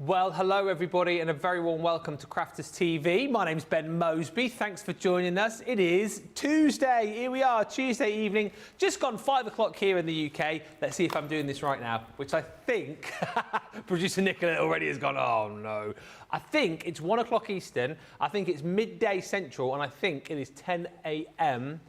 Well, hello everybody and a very warm welcome to Crafters TV. My name's Ben Moseby. Thanks for joining us. It is Tuesday. Here we are, Tuesday evening. Just gone 5 o'clock here in the UK. Let's see if I'm doing this right now, which I think producer Nicola already has gone, oh no. I think it's 1 o'clock Eastern. I think it's midday Central, and I think it is 10 a.m.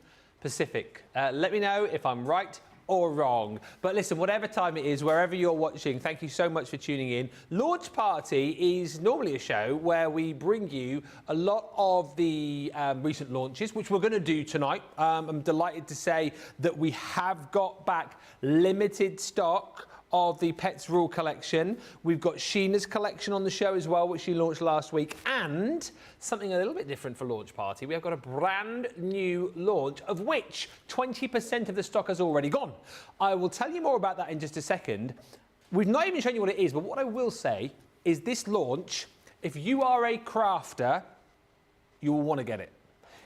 Pacific. Let me know if I'm right or wrong. But listen, whatever time it is, wherever you're watching, thank you so much for tuning in. Launch Party is normally a show where we bring you a lot of the recent launches, which we're going to do tonight. I'm delighted to say that we have got back limited stock of the Pets Rule collection. We've got Sheena's collection on the show as well, which she launched last week, and something a little bit different for Launch Party. We have got a brand new launch, of which 20% of the stock has already gone. I will tell you more about that in just a second. We've not even shown you what it is, but what I will say is this launch, if you are a crafter, you will want to get it.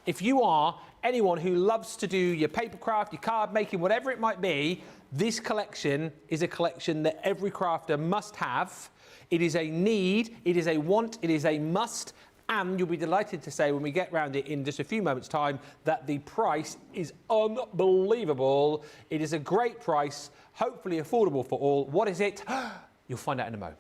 If you are anyone who loves to do your paper craft, your card making, whatever it might be, this collection is a collection that every crafter must have. It is a need, it is a want, it is a must, and you'll be delighted to say when we get round it in just a few moments' time that the price is unbelievable. It is a great price, hopefully affordable for all. What is it? You'll find out in a moment.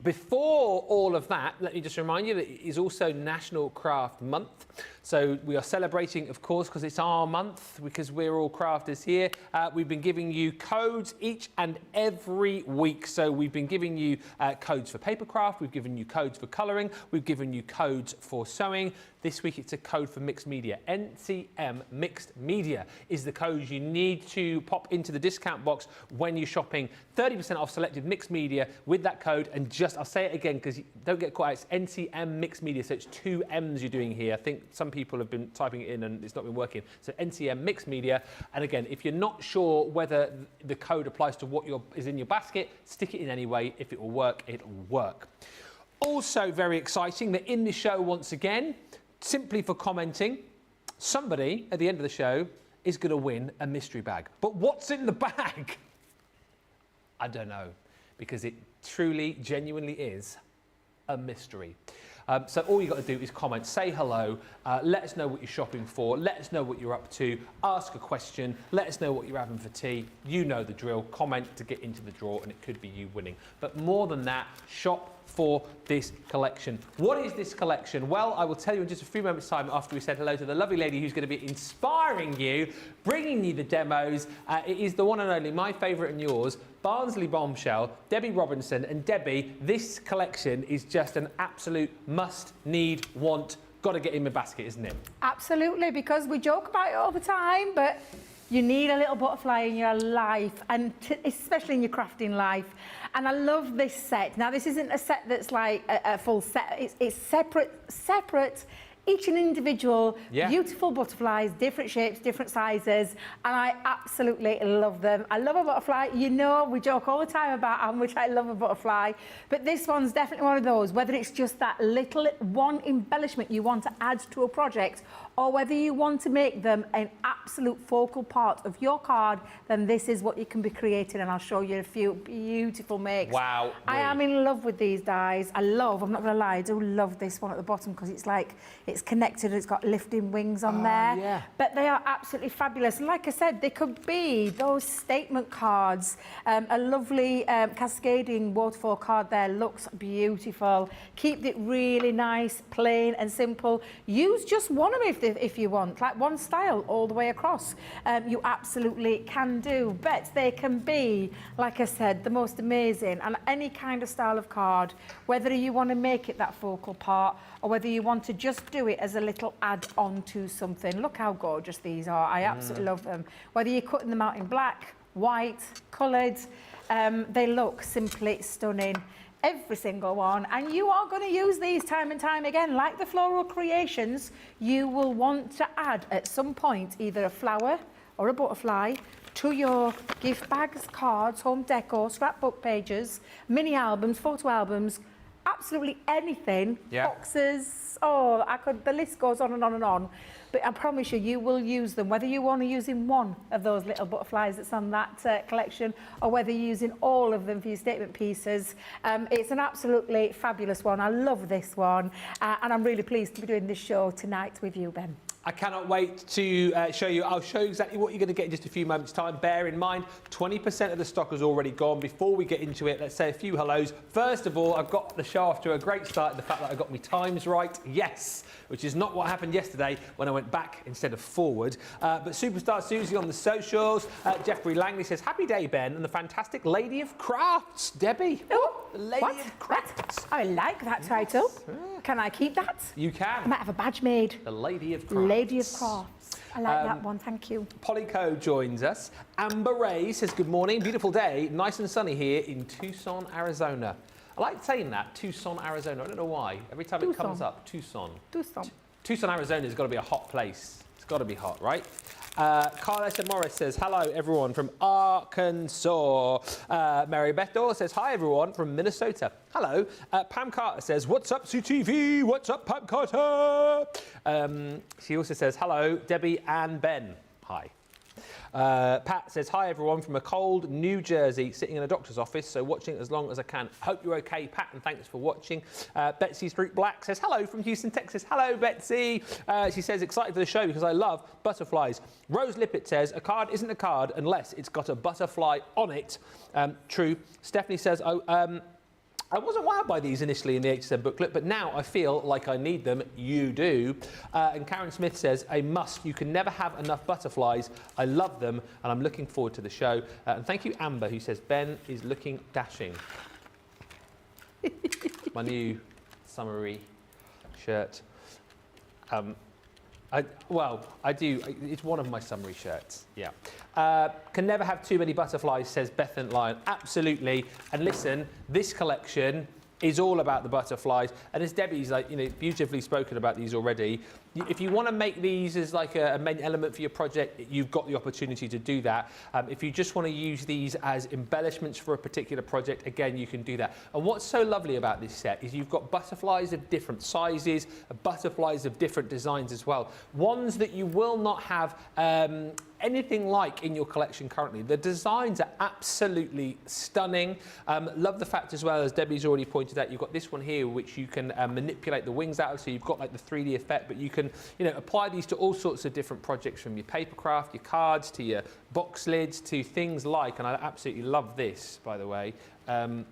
Before all of that, let me just remind you that it is also National Craft Month. So we are celebrating, of course, because it's our month, because we're all crafters here. We've been giving you codes each and every week. So we've been giving you codes for paper craft, we've given you codes for colouring, we've given you codes for sewing. This week it's a code for mixed media. NCM Mixed Media is the code you need to pop into the discount box when you're shopping. 30% off selected mixed media with that code, and just, I'll say it again because you don't get quite, it's NCM Mixed Media, so it's 2 M's you're doing here. I think some people have been typing it in and it's not been working. So NCM Mixed Media, and again, if you're not sure whether the code applies to what is in your basket, stick it in anyway. If it will work, it'll work. Also very exciting that in the show, once again, simply for commenting, somebody at the end of the show is going to win a mystery bag. But what's in the bag? I don't know, because it truly, genuinely is a mystery. So all you've got to do is comment, say hello, let us know what you're shopping for, let us know what you're up to, ask a question, let us know what you're having for tea. You know the drill. Comment to get into the draw, and it could be you winning. But more than that, shop for this collection. What is this collection? Well, I will tell you in just a few moments' time after we said hello to the lovely lady who's going to be inspiring you, bringing you the demos. It is the one and only, my favourite and yours, Barnsley Bombshell, Debbie Robinson. And Debbie, this collection is just an absolute must, need, want. Got to get in my basket, isn't it? Absolutely, because we joke about it all the time, but you need a little butterfly in your life, and especially in your crafting life. And I love this set. Now, this isn't a set that's like a full set. It's separate, each an individual, beautiful butterflies, different shapes, different sizes, and I absolutely love them. I love a butterfly. You know, we joke all the time about how much I love a butterfly, but this one's definitely one of those, whether it's just that little one embellishment you want to add to a project, or whether you want to make them an absolute focal part of your card, then this is what you can be creating, and I'll show you a few beautiful makes. Wow. I am in love with these dies. I'm not going to lie, I do love this one at the bottom because it's like, it's connected, it's got lifting wings on there. Yeah. But they are absolutely fabulous. And like I said, they could be those statement cards. A lovely cascading waterfall card there looks beautiful. Keep it really nice, plain and simple. Use just one of them if you want, like one style all the way across. You absolutely can do. But they can be, like I said, the most amazing, and any kind of style of card, whether you want to make it that focal part or whether you want to just do it as a little add-on to something. Look how gorgeous these are. I absolutely love them. Whether you're cutting them out in black, white, coloured, they look simply stunning. Every single one, and you are going to use these time and time again. Like the floral creations, you will want to add at some point either a flower or a butterfly to your gift bags, cards, home decor, scrapbook pages, mini albums, photo albums. absolutely anything. Yeah. Boxes, the list goes on and on and on. But I promise you, you will use them, whether you want to use in one of those little butterflies that's on that collection, or whether you're using all of them for your statement pieces. It's an absolutely fabulous one. I love this one, and I'm really pleased to be doing this show tonight with you, Ben. I cannot wait to show you. I'll show you exactly what you're going to get in just a few moments' time. Bear in mind, 20% of the stock has already gone. Before we get into it, let's say a few hellos. First of all, I've got the show off to a great start. The fact that I got my times right, yes, which is not what happened yesterday when I went back instead of forward. But Superstar Susie on the socials. Jeffrey Langley says, happy day, Ben, and the fantastic Lady of Crafts, Debbie. Oh, the Lady of Crafts. I like that title. Can I keep that? You can. I might have a badge made. The Lady of Crafts. Lady of Crafts. I like that one, thank you. Polyco joins us. Amber Ray says, good morning, beautiful day, nice and sunny here in Tucson, Arizona. I like saying that, Tucson, Arizona. I don't know why. Every time it comes up, Tucson. Tucson, Arizona has got to be a hot place. It's got to be hot, right? Carlos Morris says, hello, everyone from Arkansas. Mary Beth Doyle says, hi, everyone from Minnesota. Hello. Pam Carter says, what's up, CTV? What's up, Pam Carter? She also says, hello, Debbie and Ben. Hi. Pat says, hi everyone from a cold New Jersey, sitting in a doctor's office, so watching as long as I can. Hope you're okay, Pat, and thanks for watching. Betsy Street Black says, hello from Houston, Texas. Hello, Betsy. She says, excited for the show because I love butterflies. Rose Lippett says, a card isn't a card unless it's got a butterfly on it. True. Stephanie says, I wasn't wowed by these initially in the HSM booklet, but now I feel like I need them. You do. And Karen Smith says, a must. You can never have enough butterflies. I love them, and I'm looking forward to the show. And thank you, Amber, who says, Ben is looking dashing. My new summery shirt. I do. It's one of my summery shirts, yeah. Can never have too many butterflies, says Bethan Lyon. Absolutely. And listen, this collection is all about the butterflies. And as Debbie's beautifully spoken about these already, if you want to make these as like a main element for your project, you've got the opportunity to do that. If you just want to use these as embellishments for a particular project, again, you can do that. And what's so lovely about this set is you've got butterflies of different sizes, butterflies of different designs as well. Ones that you will not have anything like in your collection currently. The designs are absolutely stunning. Love the fact as well, as Debbie's already pointed out, you've got this one here which you can manipulate the wings out of, so you've got like the 3D effect, but you can apply these to all sorts of different projects, from your paper craft, your cards, to your box lids, to things like, and I absolutely love this, by the way, home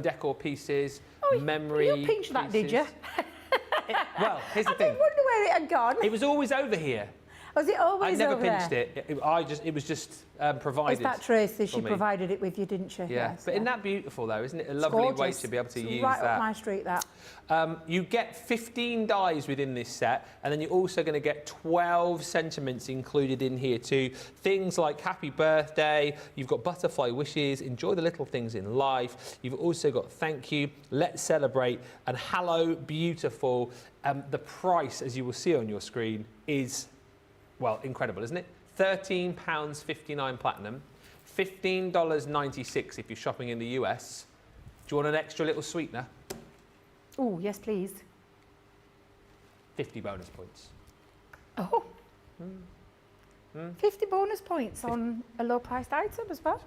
decor pieces, memory You pinched that, did you? Well, here's the thing. I wonder where it had gone. It was always over here. Was it always I never over pinched there? it was just provided. It's that Tracy, she me. provided it with you, didn't she? Yeah, Yes, but isn't that beautiful though? Isn't it a lovely way gorgeous. to be able to It's use right that? up my street, that. You get 15 dies within this set, and then you're also going to get 12 sentiments included in here too. Things like happy birthday, you've got butterfly wishes, enjoy the little things in life. You've also got thank you, let's celebrate, and hello, beautiful. The price, as you will see on your screen, is, well, incredible, isn't it? £13.59 platinum, $15.96 if you're shopping in the US. Do you want an extra little sweetener? Oh, yes, please. 50 bonus points. Oh. 50 bonus points on a low-priced item as well.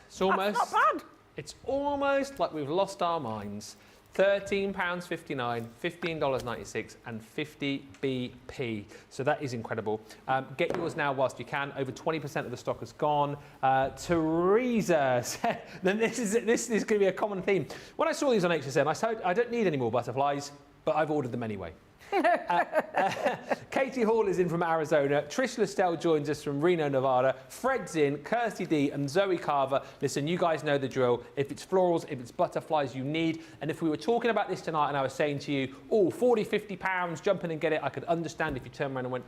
It's almost, that's not bad. It's almost like we've lost our minds. £13.59, $15.96 and 50 BP. So that is incredible. Get yours now whilst you can. Over 20% of the stock has gone. Teresa said, then this is going to be a common theme. When I saw these on HSN, I said, I don't need any more butterflies, but I've ordered them anyway. Katie Hall is in from Arizona. Trish Lestelle joins us from Reno, Nevada. Fred's in, Kirsty D and Zoe Carver. Listen, you guys know the drill. If it's florals, if it's butterflies you need. And if we were talking about this tonight and I was saying to you, oh, 40, 50 pounds, jump in and get it, I could understand if you turned around and went,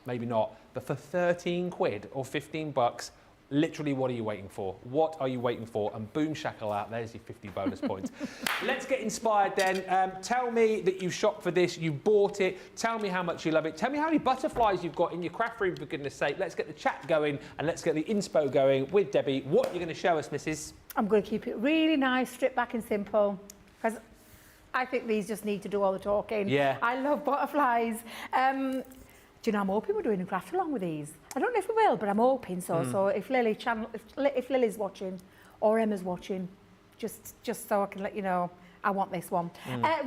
maybe not. But for 13 quid or 15 bucks, literally, what are you waiting for? What are you waiting for? And boom shakalaka, there's your 50 bonus points. Let's get inspired then. Tell me that you shopped for this, you bought it. Tell me how much you love it. Tell me how many butterflies you've got in your craft room, for goodness sake. Let's get the chat going and let's get the inspo going with Debbie. What are you going to show us, Mrs? I'm going to keep it really nice, stripped back and simple. Because I think these just need to do all the talking. Yeah. I love butterflies. Do you know, I'm hoping we're doing a craft along with these. I don't know if we will, but I'm hoping so. So if Lily's watching or Emma's watching, just so I can let you know, I want this one.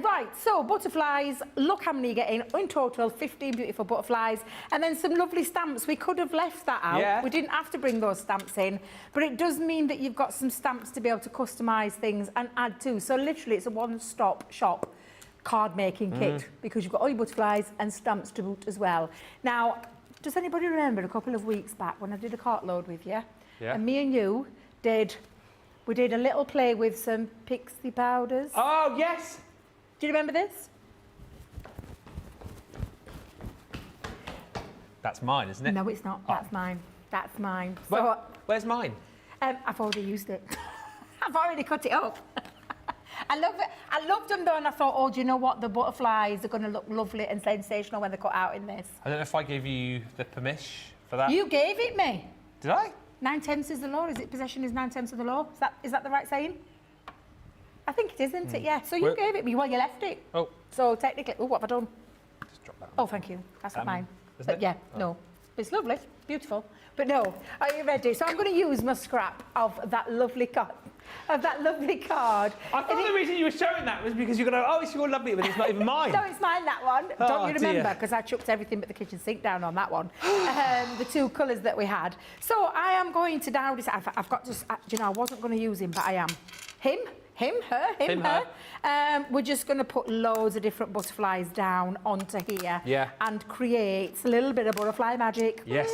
Right, so butterflies, look how many you're getting. In total, 15 beautiful butterflies. And then some lovely stamps. We could have left that out. Yeah. We didn't have to bring those stamps in. But it does mean that you've got some stamps to be able to customise things and add to. So literally, it's a one-stop shop card making kit, because you've got all your butterflies and stamps to boot as well. Now, does anybody remember a couple of weeks back when I did a cartload with you? Yeah. And me and you did a little play with some pixie powders. Oh, yes. Do you remember this? That's mine, isn't it? No, it's not. That's mine. That's mine. Where, So, where's mine? I've already used it. I've already cut it up. I love it. I loved them though, and I thought, oh, do you know what? The butterflies are going to look lovely and sensational when they're cut out in this. I don't know if I gave you the permission for that. You gave it me. Did I? 9/10 is the law. Is it possession is 9/10 of the law? Is that the right saying? I think it is, isn't it? Yeah. So you gave it me. Well, you left it. Oh. So technically, oh, what have I done? Just drop that. Oh, thank you. That's not mine. Isn't But it? yeah, Oh. no. It's lovely, beautiful. But no, are you ready? So I'm going to use my scrap of that lovely card. I thought the reason you were showing that was because you're going to, oh, it's your lovely, but it's not even mine. No, it's mine, that one. Oh, Don't you remember? dear. Because I chucked everything but the kitchen sink down on that one. The two colours that we had. So I am going to now decide. I've got to, do you know, I wasn't going to use him, but I am. Him, her. We're just going to put loads of different butterflies down onto here. Yeah. And create a little bit of butterfly magic. Yes.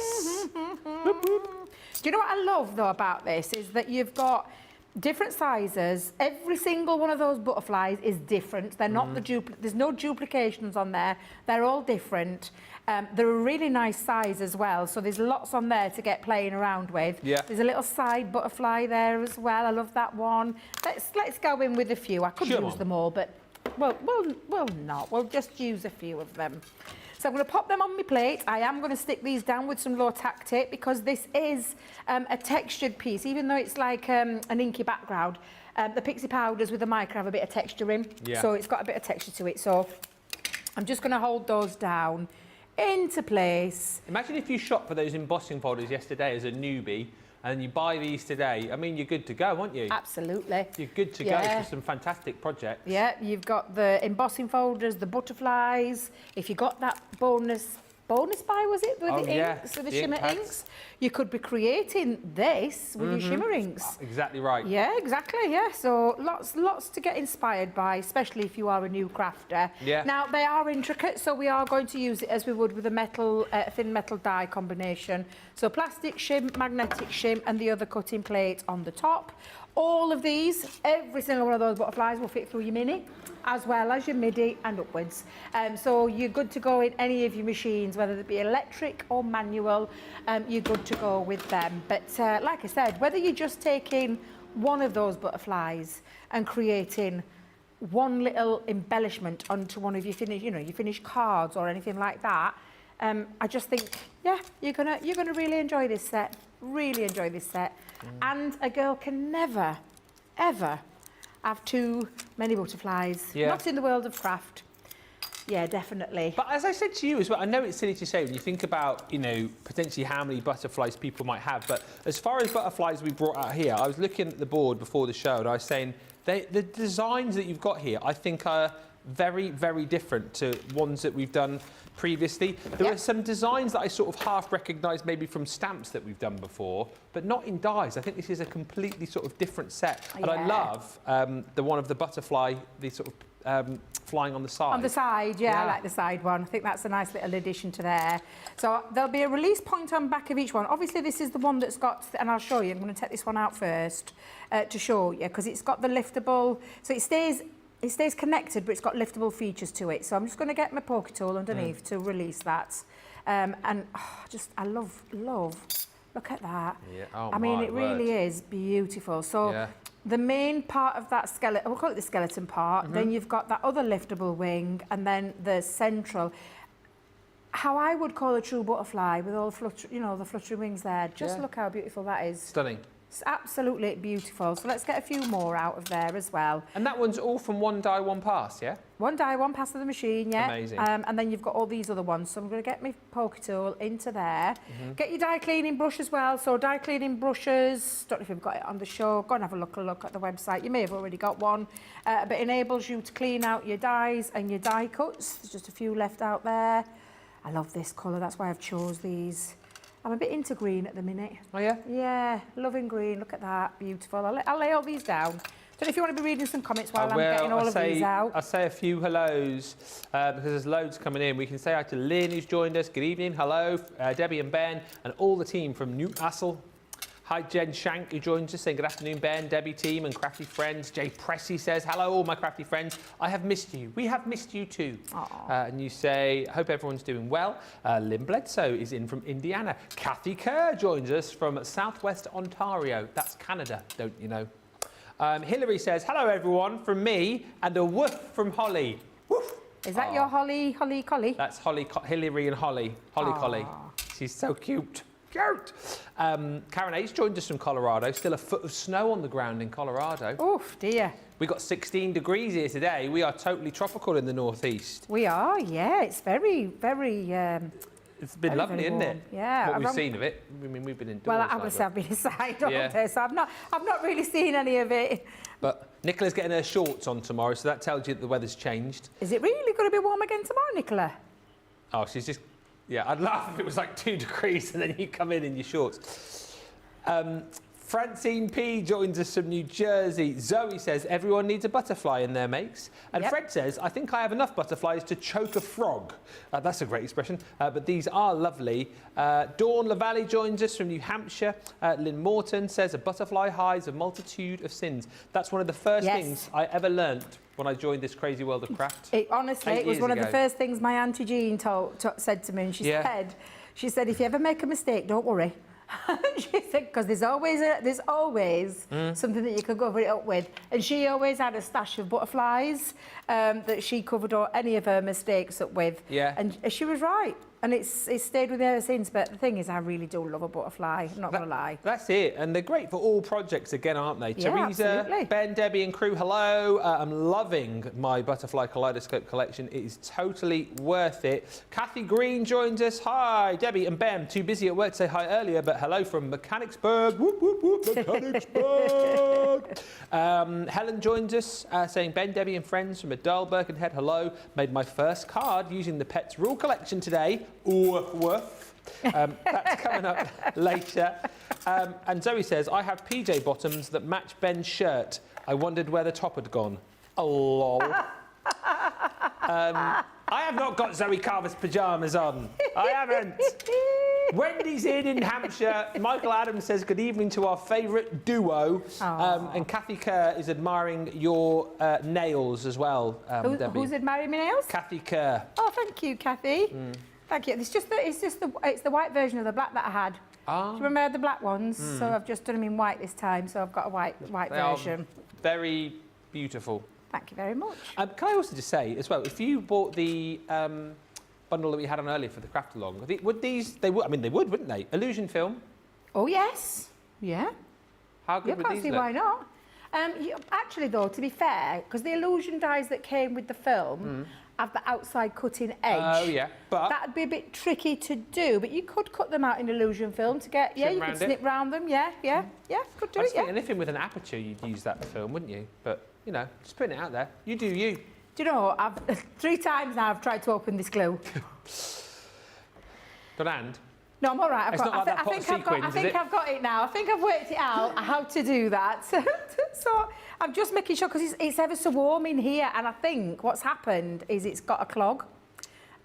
Do you know what I love, though, about this? Is that you've got different sizes. Every single one of those butterflies is different. They're not there's no duplications on there. They're all different. They're a really nice size as well. So there's lots on there to get playing around with. Yeah. There's a little side butterfly there as well. I love that one. Let's go in with a few. I could use them all, but we'll not. We'll just use a few of them. So I'm going to pop them on my plate. I am going to stick these down with some low tack tape because this is a textured piece. Even though it's like an inky background, the pixie powders with the mica have a bit of texture in. Yeah. So it's got a bit of texture to it. So I'm just going to hold those down into place. Imagine if you shot for those embossing folders yesterday as a newbie, and you buy these today. I mean, you're good to go, aren't you? Absolutely. You're good to go for some fantastic projects. Yeah, you've got the embossing folders, the butterflies. If you got that bonus buy, was it, with the inks, with the shimmer inks? You could be creating this with your shimmer inks. Exactly right. Yeah, exactly, yeah. So lots to get inspired by, especially if you are a new crafter. Yeah. Now, they are intricate, so we are going to use it as we would with a metal, thin metal die combination. So plastic shim, magnetic shim, and the other cutting plate on the top. All of these, every single one of those butterflies will fit through your mini, as well as your MIDI and upwards. So you're good to go in any of your machines, whether it be electric or manual, you're good to go with them. But like I said, whether you're just taking one of those butterflies and creating one little embellishment onto one of your finished cards or anything like that, I just think, yeah, you're gonna really enjoy this set. Really enjoy this set. And a girl can never, ever have too many butterflies. Yeah. Not in the world of craft. Yeah, definitely. But as I said to you as well, I know it's silly to say when you think about, potentially how many butterflies people might have, but as far as butterflies we brought out here, I was looking at the board before the show and I was saying the designs that you've got here, I think are very, very different to ones that we've done previously. There were some designs that I sort of half recognised maybe from stamps that we've done before, but not in dies. I think this is a completely sort of different set. And I love the one of the butterfly, the sort of flying on the side. On the side, yeah, I like the side one. I think that's a nice little addition to there. So there'll be a release point on back of each one. Obviously, this is the one that's got, and I'll show you, I'm going to take this one out first to show you, because it's got the liftable, so it stays connected, but it's got liftable features to it. So I'm just going to get my poker tool underneath to release that. And I love, look at that. Yeah. Oh, I mean, it really is beautiful. So the main part of that skeleton, we'll call it the skeleton part, then you've got that other liftable wing, and then the central, how I would call a true butterfly with all the fluttering wings there. Just look how beautiful that is. Stunning. It's absolutely beautiful. So let's get a few more out of there as well. And that one's all from one die, one pass, yeah? One die, one pass of the machine, yeah. Amazing. And then you've got all these other ones. So I'm going to get my poker tool into there. Get your die cleaning brush as well. So die cleaning brushes, don't know if you've got it on the show. Go and have a look at the website. You may have already got one. But it enables you to clean out your dies and your die cuts. There's just a few left out there. I love this colour. That's why I've chose these. I'm a bit into green at the minute. Oh, yeah? Yeah, loving green. Look at that. Beautiful. I'll lay all these down. Don't know if you want to be reading some comments while I'm getting all of these out. I'll say a few hellos because there's loads coming in. We can say hi to Lynn, who's joined us. Good evening. Hello. Debbie and Ben and all the team from Newcastle. Hi, Jen Shank, who joins us, saying good afternoon, Ben, Debbie team and crafty friends. Jay Pressy says, hello, all my crafty friends. I have missed you. We have missed you too. And you say, I hope everyone's doing well. Lynn Bledsoe is in from Indiana. Kathy Kerr joins us from Southwest Ontario. That's Canada, don't you know? Hillary says, hello, everyone, from me and a woof from Holly. Woof. Is that your Holly Collie? That's Hillary and Holly Collie. She's so cute. Cute. Karen H joined us from Colorado. Still a foot of snow on the ground in Colorado. Oof, dear. We got 16 degrees here today. We are totally tropical in the northeast. We are, yeah. It's very, very... It's been lovely, isn't it? Yeah. What we've seen of it. I mean, we've been indoors. Well, I would say I've been inside all day, so I've not really seen any of it. But Nicola's getting her shorts on tomorrow, so that tells you that the weather's changed. Is it really going to be warm again tomorrow, Nicola? Oh, she's just... Yeah, I'd laugh if it was like 2 degrees and then you come in your shorts. Francine P joins us from New Jersey. Zoe says, everyone needs a butterfly in their makes. And Fred says, I think I have enough butterflies to choke a frog. That's a great expression, but these are lovely. Dawn LaValle joins us from New Hampshire. Lynn Morton says, a butterfly hides a multitude of sins. That's one of the first things I ever learnt when I joined this crazy world of craft. Honestly, it was one of the first things my Auntie Jean said to me, and she said, if you ever make a mistake, don't worry. She said, because there's always something that you could cover it up with. And she always had a stash of butterflies that she covered any of her mistakes up with. Yeah. And she was right. And it's stayed with me ever since. But the thing is, I really do love a butterfly, I'm not going to lie. That's it. And they're great for all projects again, aren't they? Yeah, Teresa, absolutely. Ben, Debbie and crew, hello. I'm loving my Butterfly Kaleidoscope collection. It is totally worth it. Kathy Green joins us. Hi, Debbie and Ben. Too busy at work to say hi earlier, but hello from Mechanicsburg. Whoop, whoop, whoop, Mechanicsburg. Helen joins us, saying, Ben, Debbie and friends from Adele Birkenhead, hello. Made my first card using the Pets Rule collection today. Woof, woof. That's coming up later. And Zoe says, I have PJ bottoms that match Ben's shirt. I wondered where the top had gone. Oh, lol. I have not got Zoe Carver's pyjamas on. I haven't. Wendy's in Hampshire. Michael Adams says, good evening to our favourite duo. And Kathy Kerr is admiring your nails as well, Debbie. Who's admiring my nails? Kathy Kerr. Oh, thank you, Kathy. Thank you. It's the white version of the black that I had. Do you remember I had the black ones? So I've just done them in white this time, so I've got a white version. Very beautiful. Thank you very much. Can I also just say as well, if you bought the bundle that we had on earlier for the craft along, would these? They would. I mean, they would, wouldn't they? Illusion film. Oh yes. Yeah. How good would these look? Why not? Actually, though, to be fair, because the illusion dies that came with the film have the outside cutting edge. Oh yeah, but that'd be a bit tricky to do. But you could cut them out in illusion film to get. Yeah, you could snip round them. Yeah, could do it. Yeah. Anything with an aperture, you'd use that film, wouldn't you? But you know, just putting it out there. You do you. Do you know? I've 3 times now. I've tried to open this glue. Got a hand? No, I'm all right. I think I've got it now. I think I've worked it out how to do that. So I'm just making sure, because it's ever so warm in here, and I think what's happened is it's got a clog,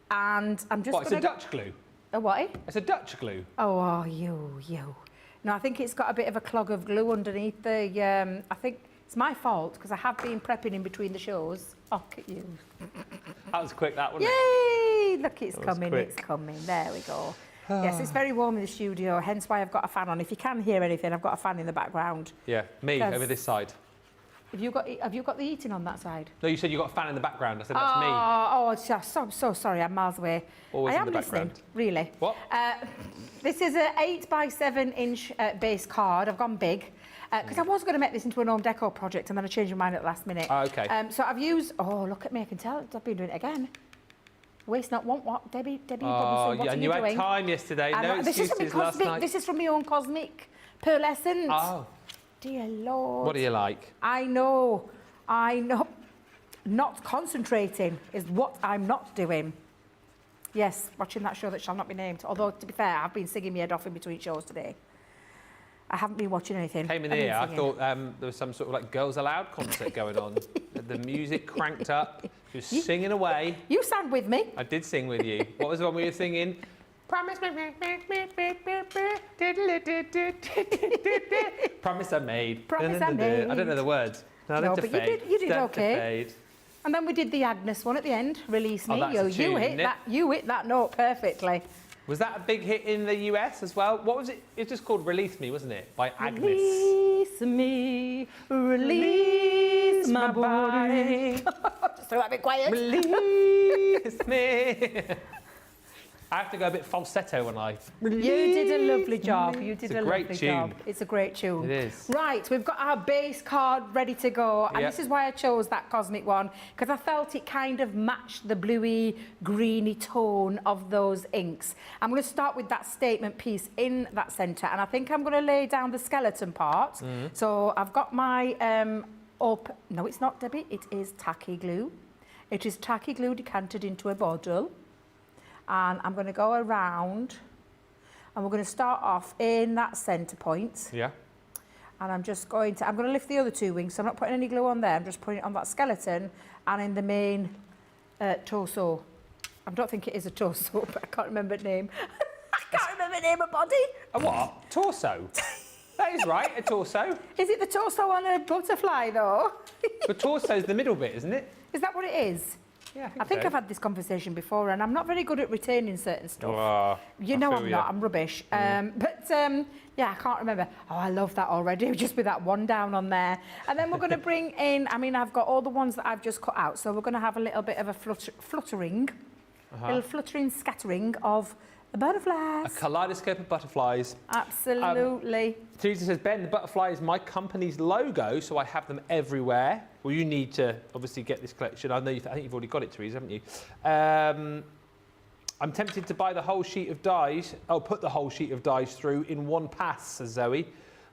and I'm just. What? It's a Dutch glue. A what? It's a Dutch glue. Oh, you. No, I think it's got a bit of a clog of glue underneath the. I think it's my fault because I have been prepping in between the shows. Oh, look at you. That was quick, that, wasn't it? Yay! Look, it's coming. It's coming. There we go. Yes, it's very warm in the studio, hence why I've got a fan on. If you can hear anything, I've got a fan in the background. Yeah, me over this side. Have you got the eating on that side? No, you said you got a fan in the background. I said that's me. I'm so sorry. I'm miles away. Always I in am the listening. background. Really. What? This is a 8 by 7 inch base card. I've gone big because I was going to make this into an home decor project and then I changed my mind at the last minute. Oh, okay. So I've used. Oh, look at me! I can tell. I've been doing it again. Waste not, want what? Debbie Robinson, what are and you you doing? had time yesterday. No this is excuses from my last cosmic. night. This is from my own cosmic pearlescent. Oh, Dear Lord. what do you like? I know. Not concentrating is what I'm not doing. Yes, watching that show that shall not be named. Although, to be fair, I've been singing my head off in between shows today. I haven't been watching anything. Came in I've been here, I singing. thought there was some sort of like Girls Aloud concert going on. The music cranked up. She was singing away. You sang with me. I did sing with you. What was the one we were singing? Promise me. Promise I made. Promise I made. I don't know the words. No, but you did Start to okay. fade. And then we did the Agnes one at the end. Release me. Oh, that's a tune, isn't it? You hit that note perfectly. Was that a big hit in the US as well? What was it? It was just called Release Me, wasn't it? By Agnes. Release me, release my body. Just throw that bit quiet. Release me. I have to go a bit falsetto when I... You did a lovely job. You did It's a a great lovely tune. job. It's a great tune. It is. Right, we've got our base card ready to go. And Yep. this is why I chose that cosmic one, because I felt it kind of matched the bluey, greeny tone of those inks. I'm going to start with that statement piece in that centre, and I think I'm going to lay down the skeleton part. So I've got my... No, it's not, Debbie. It is tacky glue. It is tacky glue decanted into a bottle. And I'm going to go around and we're going to start off in that centre point. Yeah. And I'm going to lift the other two wings, so I'm not putting any glue on there, I'm just putting it on that skeleton and in the main torso. I don't think it is a torso, but I can't remember the name. I can't remember the name of body. A what? Torso? That is right, a torso. Is it the torso on a butterfly though? The torso's the middle bit, isn't it? Is that what it is? Yeah, I think so. I've had this conversation before and I'm not very good at retaining certain stuff. You know I'm not, I'm rubbish. Yeah, I can't remember. Oh, I love that already, just with that one down on there. And then we're going to bring in, I've got all the ones that I've just cut out, so we're going to have a little bit of a fluttering, little fluttering scattering of the butterflies. A kaleidoscope of butterflies. Absolutely. Teresa says, Ben, the butterfly is my company's logo, so I have them everywhere. Well, you need to obviously get this collection. I know I think you've already got it, Teresa, haven't you? I'm tempted to buy the whole sheet of dies. Oh, put the whole sheet of dies through in one pass, says Zoe.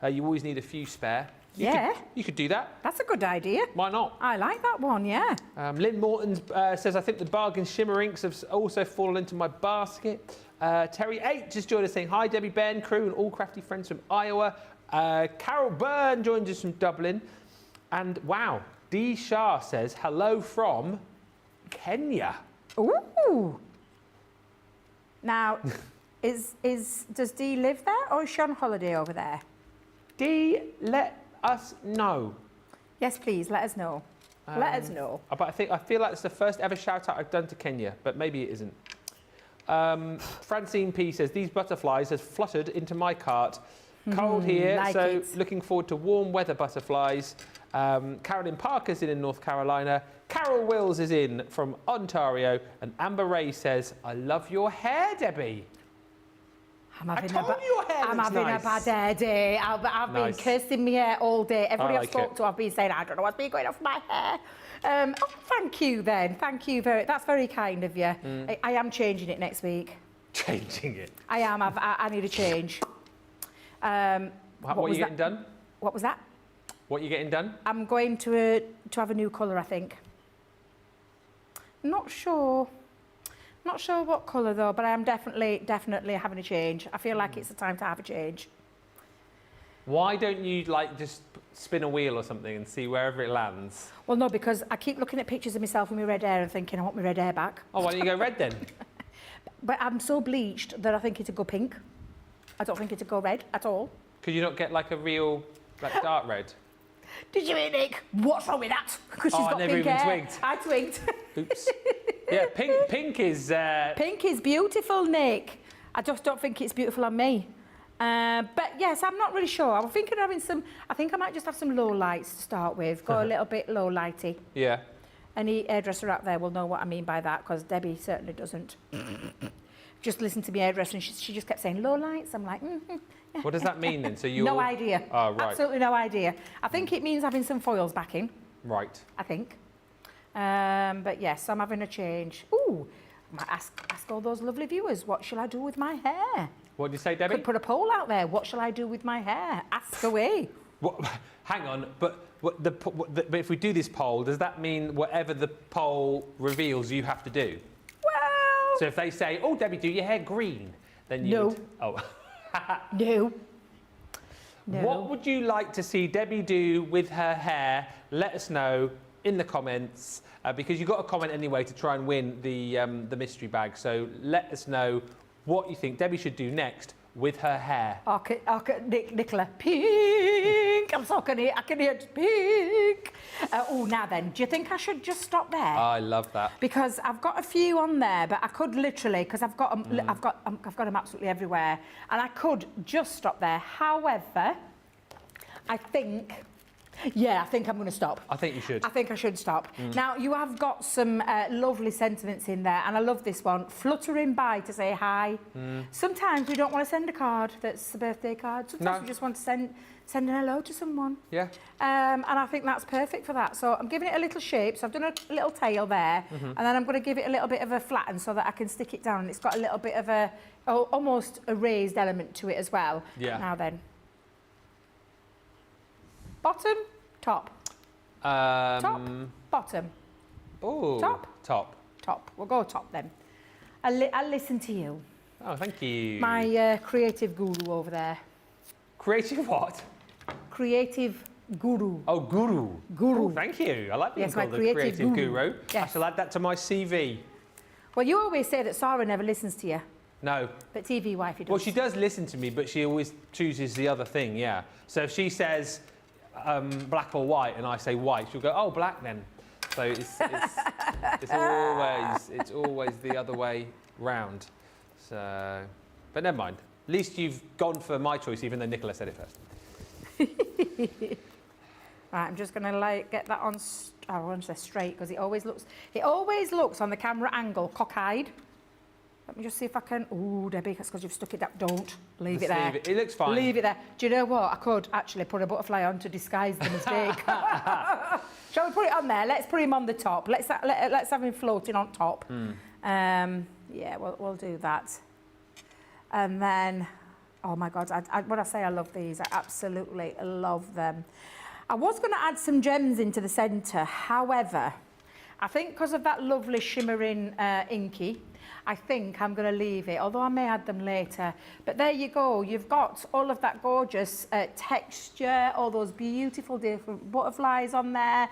You always need a few spare. You could do that. That's a good idea. Why not? I like that one, yeah. Lynn Morton says, I think the bargain shimmer inks have also fallen into my basket. Terry 8 just joined us saying, hi, Debbie, Ben, crew, and all crafty friends from Iowa. Carol Byrne joins us from Dublin. And wow, Dee Shah says, hello from Kenya. Ooh. Now, does Dee live there or is she on holiday over there? Dee, let us know. Yes, please, let us know. Let us know. But I feel like it's the first ever shout out I've done to Kenya, but maybe it isn't. Francine P says, these butterflies has fluttered into my cart. Cold here, like so it. looking forward to warm weather butterflies. Carolyn Parker's in North Carolina. Carol Wills is in from Ontario. And Amber Ray says, I love your hair, Debbie. I'm having nice. a bad hair day. I've been cursing my hair all day. Everybody I've spoken to, I've been saying, I don't know what's been going off my hair. Thank you then. Thank you. That's very kind of you. I am changing it next week. Changing it? I am. I need a change. What are you getting done? What was that? What are you getting done? I'm going to have a new colour, I think. Not sure. Not sure what colour though, but I am definitely having a change. I feel like it's the time to have a change. Why don't you like just spin a wheel or something and see wherever it lands? Well, no, because I keep looking at pictures of myself with my red hair and thinking I want my red hair back. Oh, why don't you go red then? But I'm so bleached that I think it'd go pink. I don't think it'd go red at all. Could you not get like a real like dark red? Did you hear, Nick? What's wrong with that? Because she's got I never pink even hair. twigged. I twigged. Oops. Yeah, pink is... Pink is beautiful, Nick. I just don't think it's beautiful on me. But yes, I'm not really sure. I'm thinking of having some, I think I might just have some low lights to start with. Go a little bit low lighty. Yeah. Any hairdresser out there will know what I mean by that, because Debbie certainly doesn't. Just listen to me hairdresser, and she just kept saying low lights. I'm like, What does that mean then? So you no idea. Oh, right. Absolutely no idea. I think it means having some foils backing. Right. I think. But yes, I'm having a change. Ooh, I might ask all those lovely viewers, what shall I do with my hair? What did you say, Debbie? Could put a poll out there. What shall I do with my hair? Ask away. What, hang on, but if we do this poll, does that mean whatever the poll reveals, you have to do? Well, So if they say, "Oh, Debbie, do your hair green," then you No. would... Oh. no. No. What would you like to see Debbie do with her hair? Let us know in the comments, because you've got a comment anyway to try and win the mystery bag. So let us know what you think Debbie should do next with her hair. Nicola, pink. I can hear pink. Oh, now then, do you think I should just stop there? I love that. Because I've got a few on there, but I could literally, because I've got them absolutely everywhere, and I could just stop there. However, I think I'm going to stop. I think you should. I think I should stop. Now, you have got some lovely sentiments in there, and I love this one. Fluttering by to say hi. Sometimes we don't want to send a card that's a birthday card. Sometimes we just want to send an hello to someone. Yeah. And I think that's perfect for that. So I'm giving it a little shape. So I've done a little tail there, and then I'm going to give it a little bit of a flatten so that I can stick it down. And it's got a little bit of almost a raised element to it as well. Yeah. Now then. Bottom, top. Top, bottom. Oh. Top. Top. We'll go top then. I'll listen to you. Oh, thank you. My creative guru over there. Creative what? Creative guru. Oh, guru. Guru. Oh, thank you. I like being Yes, my called a creative guru. Yes. I shall add that to my CV. Well, you always say that Sarah never listens to you, No. but TV wifey does. Well, she does listen to me, but she always chooses the other thing, yeah. So if she says black or white and I say white, she'll go, oh, black then. So it's always the other way round. So, but never mind. At least you've gone for my choice, even though Nicola said it first. Right, I'm just going to get that on. I want to say straight because it always looks on the camera angle cockeyed. Let me just see if I can. Ooh, Debbie, that's because you've stuck it down. Don't leave it there. It looks fine. Leave it there. Do you know what? I could actually put a butterfly on to disguise the mistake. Shall we put it on there? Let's put him on the top. Let's have him floating on top. Yeah, we'll do that. And then, oh my God, when I say I love these, I absolutely love them. I was going to add some gems into the centre. However, I think because of that lovely shimmering inky, I think I'm going to leave it, although I may add them later. But there you go. You've got all of that gorgeous texture, all those beautiful different butterflies on there,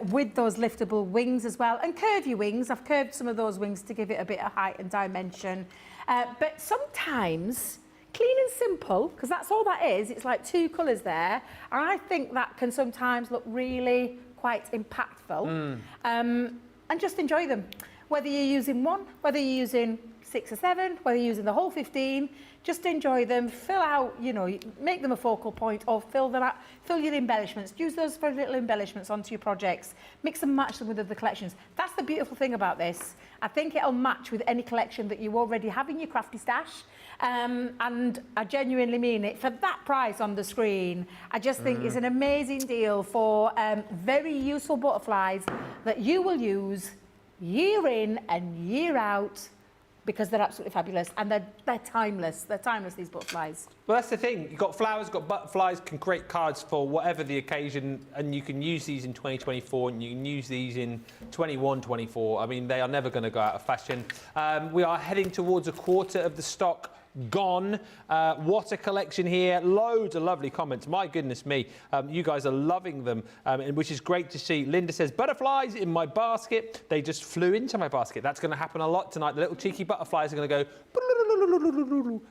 with those liftable wings as well, and curvy wings. I've curved some of those wings to give it a bit of height and dimension. But sometimes, clean and simple, because that's all that is. It's like two colours there. And I think that can sometimes look really quite impactful. And just enjoy them. Whether you're using one, whether you're using 6 or 7, whether you're using the whole 15, just enjoy them, fill out, make them a focal point, or fill them out, fill your embellishments, use those for little embellishments onto your projects, mix and match them with other collections. That's the beautiful thing about this. I think it'll match with any collection that you already have in your crafty stash. And I genuinely mean it. For that price on the screen, I just think it's an amazing deal for very useful butterflies that you will use year in and year out, because they're absolutely fabulous and they're timeless. They're timeless, these butterflies. Well, that's the thing. You've got flowers, you've got butterflies, can create cards for whatever the occasion, and you can use these in 2024 and you can use these in 21, 24. I mean, they are never going to go out of fashion. We are heading towards a quarter of the stock gone. What a collection here. Loads of lovely comments. My goodness me. You guys are loving them, which is great to see. Linda says, butterflies in my basket. They just flew into my basket. That's going to happen a lot tonight. The little cheeky butterflies are going to go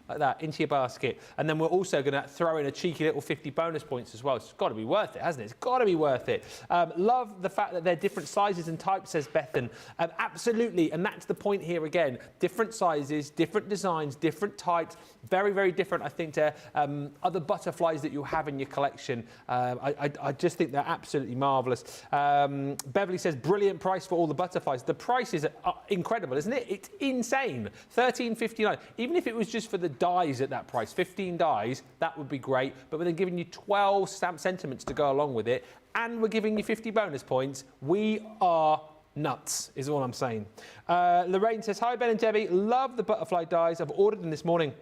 like that into your basket. And then we're also going to throw in a cheeky little 50 bonus points as well. It's got to be worth it, hasn't it? It's got to be worth it. Love the fact that they're different sizes and types, says Bethan. Absolutely, and that's the point here again. Different sizes, different designs, different types. Very, very different, I think, to other butterflies that you'll have in your collection. I just think they're absolutely marvellous. Beverly says, brilliant price for all the butterflies. The price is incredible, isn't it? It's insane. $13.59. Even if it was just for the dies at that price, 15 dies, that would be great. But they're giving you 12 stamp sentiments to go along with it, and we're giving you 50 bonus points. We are nuts, is all I'm saying. Lorraine says, hi, Ben and Debbie. Love the butterfly dies. I've ordered them this morning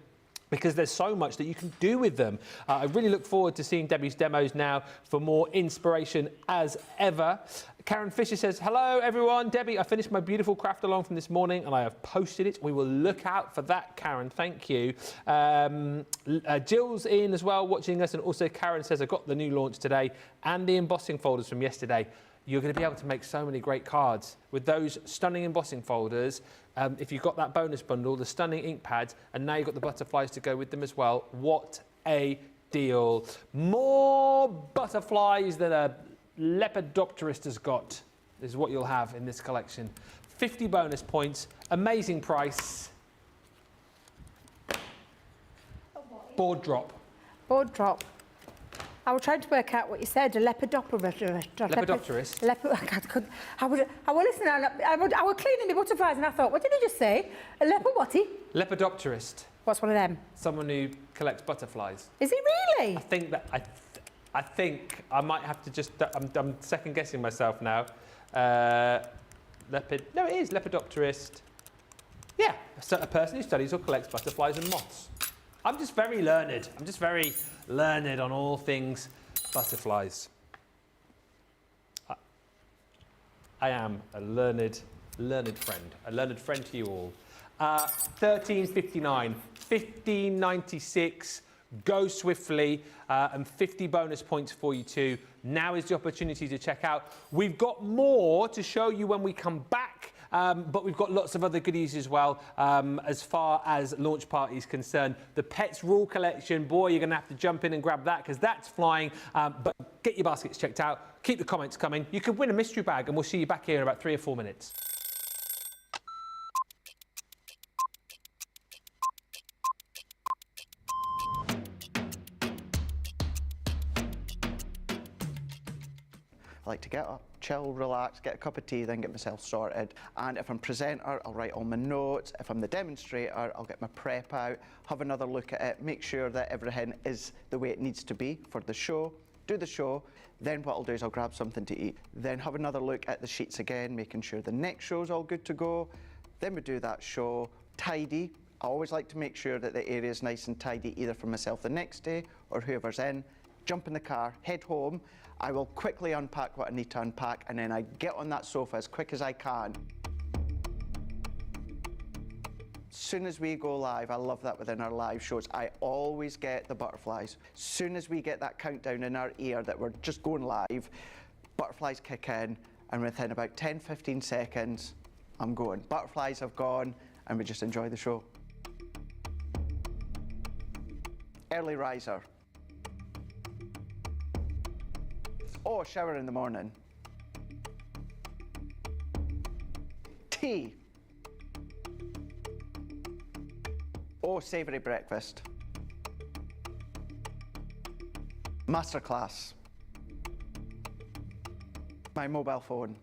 because there's so much that you can do with them. I really look forward to seeing Debbie's demos now for more inspiration as ever. Karen Fisher says, hello everyone. Debbie, I finished my beautiful craft along from this morning and I have posted it. We will look out for that, Karen. Thank you. Jill's in as well watching us, and also Karen says, I got the new launch today and the embossing folders from yesterday. You're going to be able to make so many great cards with those stunning embossing folders. If you've got that bonus bundle, the stunning ink pads, and now you've got the butterflies to go with them as well. What a deal. More butterflies than a lepidopterist has got is what you'll have in this collection. 50 bonus points, amazing price. Board drop. Board drop. I was trying to work out what you said, a lepidopterist. Lepidopterist? I was listening, I was cleaning the butterflies and I thought, what did he just say? A whatty? Lepidopterist. What's one of them? Someone who collects butterflies. Is he really? I think that I think I might have to just. I'm second guessing myself now. No, it is lepidopterist. Yeah, a person who studies or collects butterflies and moths. I'm just very learned. I'm just very learned on all things butterflies. I am a learned friend. A learned friend to you all. $13.59, $15.96. Go swiftly, and 50 bonus points for you too. Now is the opportunity to check out. We've got more to show you when we come back, but we've got lots of other goodies as well as far as launch party is concerned. The Pets Rule collection, boy, you're going to have to jump in and grab that because that's flying. But get your baskets checked out. Keep the comments coming. You could win a mystery bag, and we'll see you back here in about 3 or 4 minutes. I like to get up, chill, relax, get a cup of tea, then get myself sorted. And if I'm presenter, I'll write all my notes. If I'm the demonstrator, I'll get my prep out, have another look at it, make sure that everything is the way it needs to be for the show, do the show. Then what I'll do is I'll grab something to eat, then have another look at the sheets again, making sure the next show's all good to go. Then we do that show, tidy. I always like to make sure that the area is nice and tidy, either for myself the next day or whoever's in. Jump in the car, head home. I will quickly unpack what I need to unpack, and then I get on that sofa as quick as I can. As soon as we go live, I love that within our live shows, I always get the butterflies. As soon as we get that countdown in our ear that we're just going live, butterflies kick in, and within about 10-15 seconds, I'm going. Butterflies have gone, and we just enjoy the show. Early riser. Oh, shower in the morning. Tea. Oh, savoury breakfast. Masterclass. My mobile phone.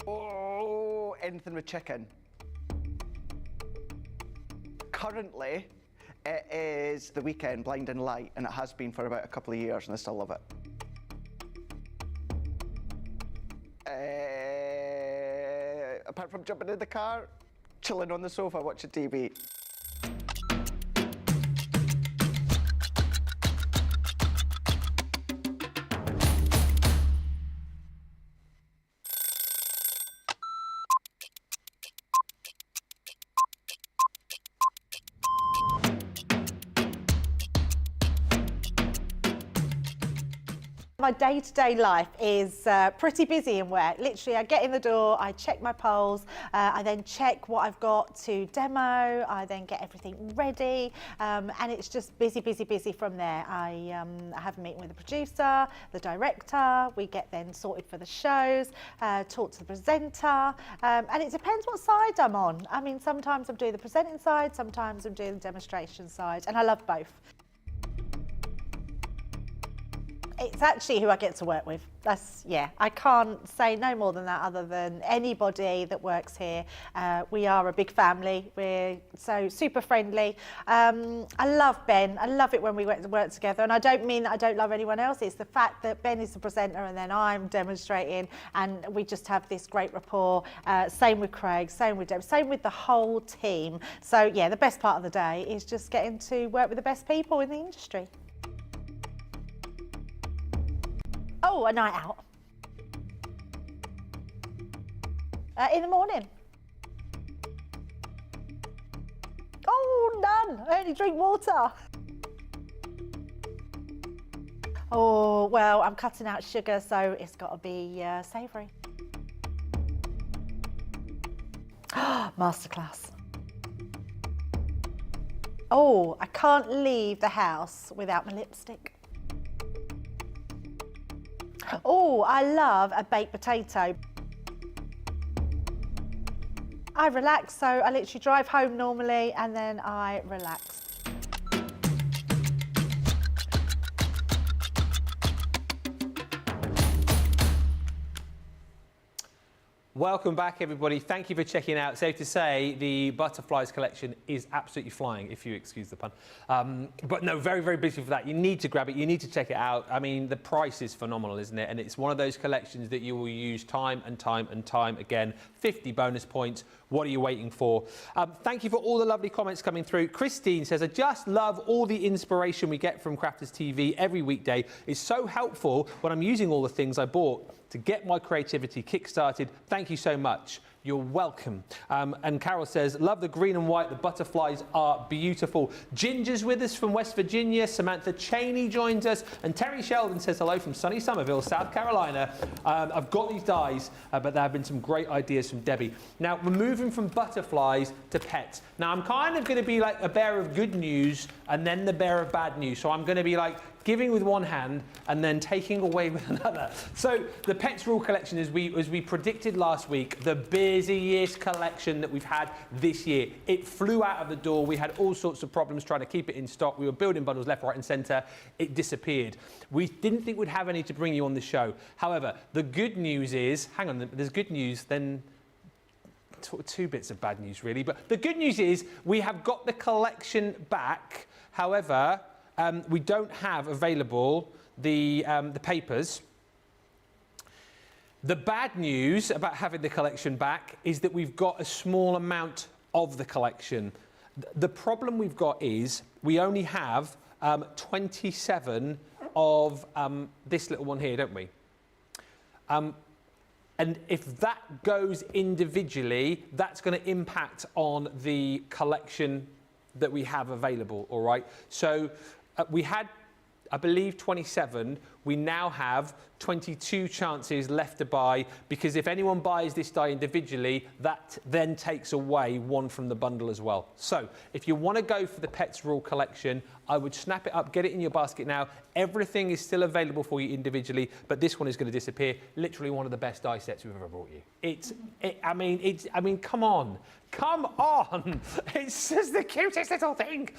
Oh, anything with chicken. Currently, it is the weekend, Blinding Light, and it has been for about a couple of years, and I still love it. Apart from jumping in the car, chilling on the sofa, watching TV. My day-to-day life is pretty busy in work. Literally, I get in the door, I check my polls, I then check what I've got to demo, I then get everything ready, and it's just busy, busy, busy from there. I have a meeting with the producer, the director, we get then sorted for the shows, talk to the presenter, and it depends what side I'm on. I mean, sometimes I'm doing the presenting side, sometimes I'm doing the demonstration side, and I love both. It's actually who I get to work with. Yeah, I can't say no more than that other than anybody that works here. We are a big family. We're so super friendly. I love Ben. I love it when we work together. And I don't mean that I don't love anyone else. It's the fact that Ben is the presenter and then I'm demonstrating and we just have this great rapport. Same with Craig, same with Deb, same with the whole team. So yeah, the best part of the day is just getting to work with the best people in the industry. Oh, a night out. In the morning. Oh, none. I only drink water. Oh, well, I'm cutting out sugar, so it's got to be savoury. Masterclass. Oh, I can't leave the house without my lipstick. Oh, I love a baked potato. I relax, so I literally drive home normally and then I relax. Welcome back, everybody. Thank you for checking out. Safe to say the Butterflies collection is absolutely flying, if you excuse the pun. But no, very, very busy for that. You need to grab it. You need to check it out. I mean, the price is phenomenal, isn't it? And it's one of those collections that you will use time and time and time again. 50 bonus points. What are you waiting for? Thank you for all the lovely comments coming through. Christine says, I just love all the inspiration we get from Crafters TV every weekday. It's so helpful when I'm using all the things I bought to get my creativity kick-started. Thank you so much. You're welcome. And Carol says, love the green and white. The butterflies are beautiful. Ginger's with us from West Virginia. Samantha Cheney joins us. And Terry Sheldon says hello from sunny Somerville, South Carolina. I've got these dies, but there have been some great ideas from Debbie. Now, we're moving from butterflies to pets. Now, I'm kind of going to be like a bearer of good news and then the bearer of bad news. So I'm going to be like giving with one hand and then taking away with another. So the Pets Rule collection, as we predicted last week, the busiest collection that we've had this year. It flew out of the door. We had all sorts of problems trying to keep it in stock. We were building bundles left, right and centre. It disappeared. We didn't think we'd have any to bring you on the show. However, the good news is, hang on, there's good news, then two bits of bad news really. But the good news is we have got the collection back. However, we don't have available the papers. The bad news about having the collection back is that we've got a small amount of the collection. The problem we've got is we only have 27 of this little one here, don't we? And if that goes individually, that's going to impact on the collection that we have available, all right? So we had, I believe, 27. We now have 22 chances left to buy, because if anyone buys this die individually, that then takes away one from the bundle as well. So if you want to go for the Pets Rule collection, I would snap it up, get it in your basket now. Everything is still available for you individually, but this one is going to disappear. Literally one of the best die sets we've ever brought you. I mean, come on. Come on! It's just the cutest little thing.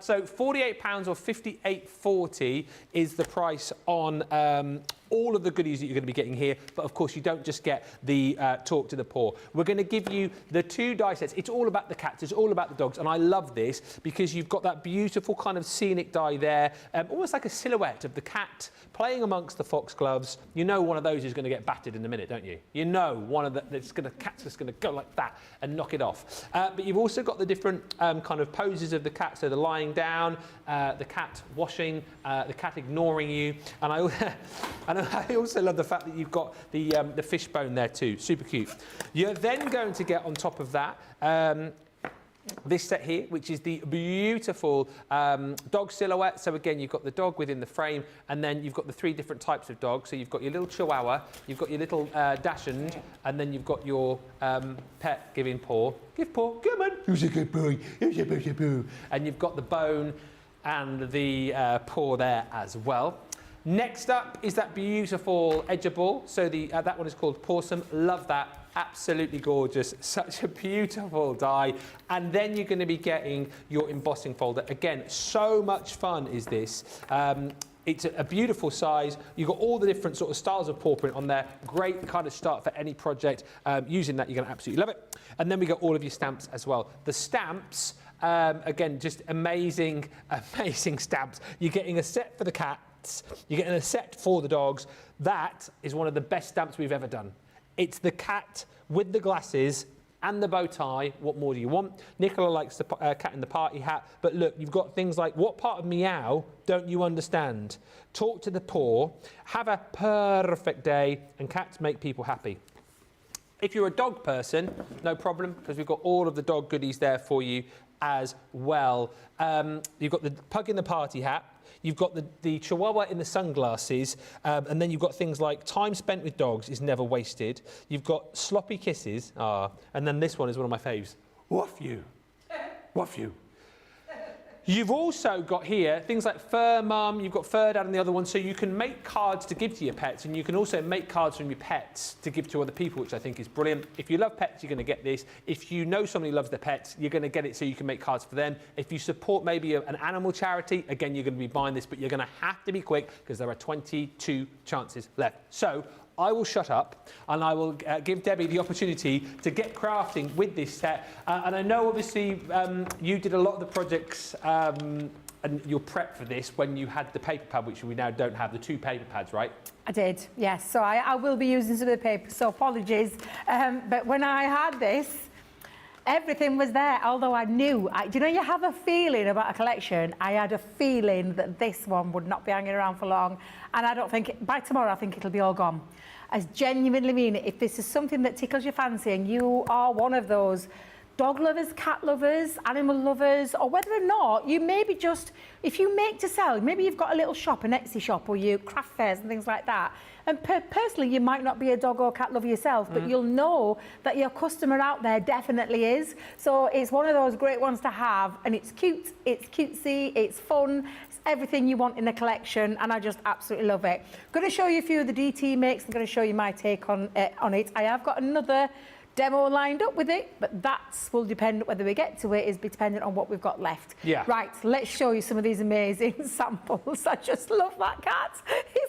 So £48 or $58.40 is the price on all of the goodies that you're going to be getting here. But of course, you don't just get the Talk to the Paw. We're going to give you the 2 die sets. It's all about the cats. It's all about the dogs. And I love this because you've got that beautiful kind of scenic die there, almost like a silhouette of the cat playing amongst the foxgloves. You know one of those is going to get battered in a minute, don't you? You know one of the cat's just going to go like that and knock it off. But you've also got the different kind of poses of the cat. So the lying down, the cat washing, the cat ignoring you. And I also love the fact that you've got the fishbone there too. Super cute. You're then going to get on top of that this set here, which is the beautiful dog silhouette. So again, you've got the dog within the frame, and then you've got the 3 different types of dogs. So you've got your little Chihuahua, you've got your little Dachshund, and then you've got your pet giving paw. Give paw, come on, who's a good boy, who's a good boy. And you've got the bone and the paw there as well. Next up is that beautiful edgeable. So that one is called Pawsome. Love that. Absolutely gorgeous. Such a beautiful die. And then you're going to be getting your embossing folder. Again, so much fun is this. It's a beautiful size. You've got all the different sort of styles of paw print on there. Great kind of start for any project. Using that, you're going to absolutely love it. And then we got all of your stamps as well. The stamps, again, just amazing, amazing stamps. You're getting a set for the cats. You're getting a set for the dogs. That is one of the best stamps we've ever done. It's the cat with the glasses and the bow tie. What more do you want? Nicola likes the cat in the party hat. But look, you've got things like, what part of meow don't you understand? Talk to the paw. Have a perfect day. And cats make people happy. If you're a dog person, no problem, because we've got all of the dog goodies there for you as well. You've got the pug in the party hat. You've got the Chihuahua in the sunglasses, and then you've got things like time spent with dogs is never wasted. You've got sloppy kisses, and then this one is one of my faves. Woof you. Woof you. You've also got here things like Fur Mum, you've got Fur Dad and the other one, so you can make cards to give to your pets, and you can also make cards from your pets to give to other people, which I think is brilliant. If you love pets, you're going to get this. If you know somebody who loves their pets, you're going to get it so you can make cards for them. If you support maybe an animal charity, again, you're going to be buying this, but you're going to have to be quick because there are 22 chances left. So I will shut up and I will give Debbie the opportunity to get crafting with this set. And I know, obviously, you did a lot of the projects and your prep for this when you had the paper pad, which we now don't have, the 2 paper pads, right? I did, yes. So I will be using some of the paper, so apologies. But when I had this, everything was there, although I knew. Do you know, you have a feeling about a collection. I had a feeling that this one would not be hanging around for long. And I don't think, by tomorrow, I think it'll be all gone. I genuinely mean it. If this is something that tickles your fancy and you are one of those dog lovers, cat lovers, animal lovers, or whether or not you maybe just, if you make to sell, maybe you've got a little shop, an Etsy shop, or you craft fairs and things like that. And personally, you might not be a dog or cat lover yourself, but you'll know that your customer out there definitely is. So it's one of those great ones to have, and it's cute, it's cutesy, it's fun, it's everything you want in a collection, and I just absolutely love it. I'm going to show you a few of the DT makes. I'm going to show you my take on it. I have got another demo lined up with it, but that will depend whether we get to it, is dependent on what we've got left. Yeah. Right, let's show you some of these amazing samples. I just love that cat.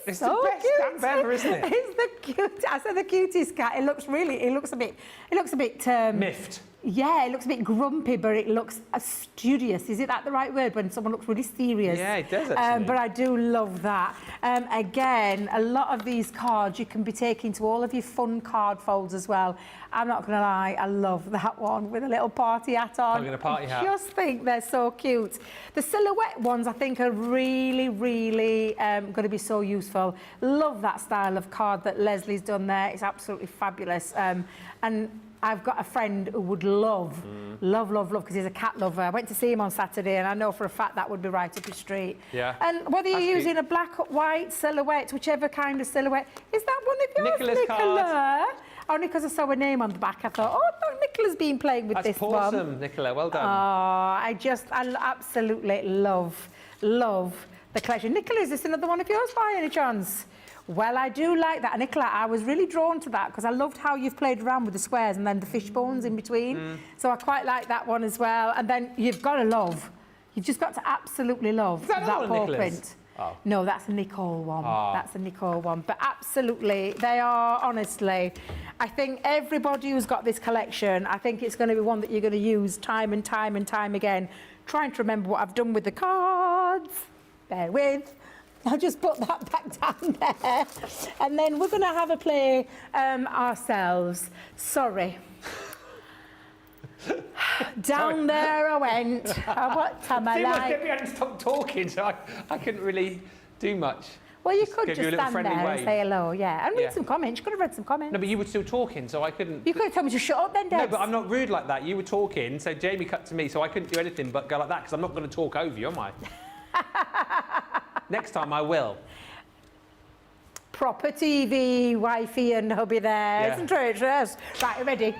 It's so the best cute. stamp ever, isn't it? It's the cute. I said the cutest cat. It looks a bit miffed. Yeah, it looks a bit grumpy, but it looks studious. Is it that the right word when someone looks really serious? Yeah, it does actually. But I do love that. Again, a lot of these cards you can be taking to all of your fun card folds as well. I'm not going to lie, I love that one with a little party hat on. I'm going to party hat. I just think they're so cute. The silhouette ones I think are really, really going to be so useful. Love that style of card that Leslie's done there. It's absolutely fabulous. And I've got a friend who would love, because he's a cat lover. I went to see him on Saturday, and I know for a fact that would be right up his street. Yeah. And whether you're using a black or white silhouette, whichever kind of silhouette, is that one of yours, Nicola? Only because I saw a name on the back, I thought, oh, no, Nicola's been playing with this one. That's awesome, Nicola. Well done. Oh, I absolutely love the collection. Nicola, is this another one of yours by any chance? Well, I do like that. Nicola, I was really drawn to that because I loved how you've played around with the squares and then the fish bones in between. So I quite like that one as well. And then you've got just got to absolutely love that paw print. Oh. No, that's a Nicole one. Oh. That's a Nicole one. But absolutely, they are, honestly, I think everybody who's got this collection, I think it's going to be one that you're going to use time and time and time again. Trying to remember what I've done with the cards. Bear with. I'll just put that back down there. And then we're going to have a play ourselves. Sorry. Down there I went. What time I like. I hadn't stopped talking, so I couldn't really do much. Well, you Just could give just you a little stand friendly there wave. and say hello, yeah. And read Yeah. some comments. You could have read some comments. No, but you were still talking, so I couldn't... You could have told me to shut up then, Debs. No, but I'm not rude like that. You were talking, so Jamie cut to me, so I couldn't do anything but go like that, because I'm not going to talk over you, am I? Next time I will. Proper TV, wifey and hubby there, Yeah. isn't it? Yes. Right, you ready?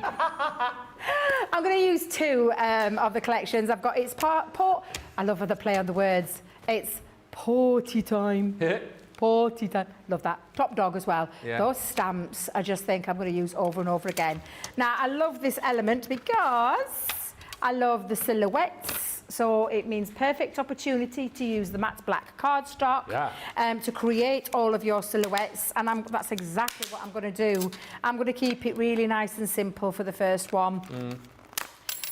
I'm going to use two of the collections. I've got, it's I love how they play on the words. It's party time. Party time. Love that. Top dog as well. Yeah. Those stamps, I just think I'm going to use over and over again. Now, I love this element because I love the silhouettes. So it means perfect opportunity to use the matte black cardstock to create all of your silhouettes. And that's exactly what I'm going to do. I'm going to keep it really nice and simple for the first one.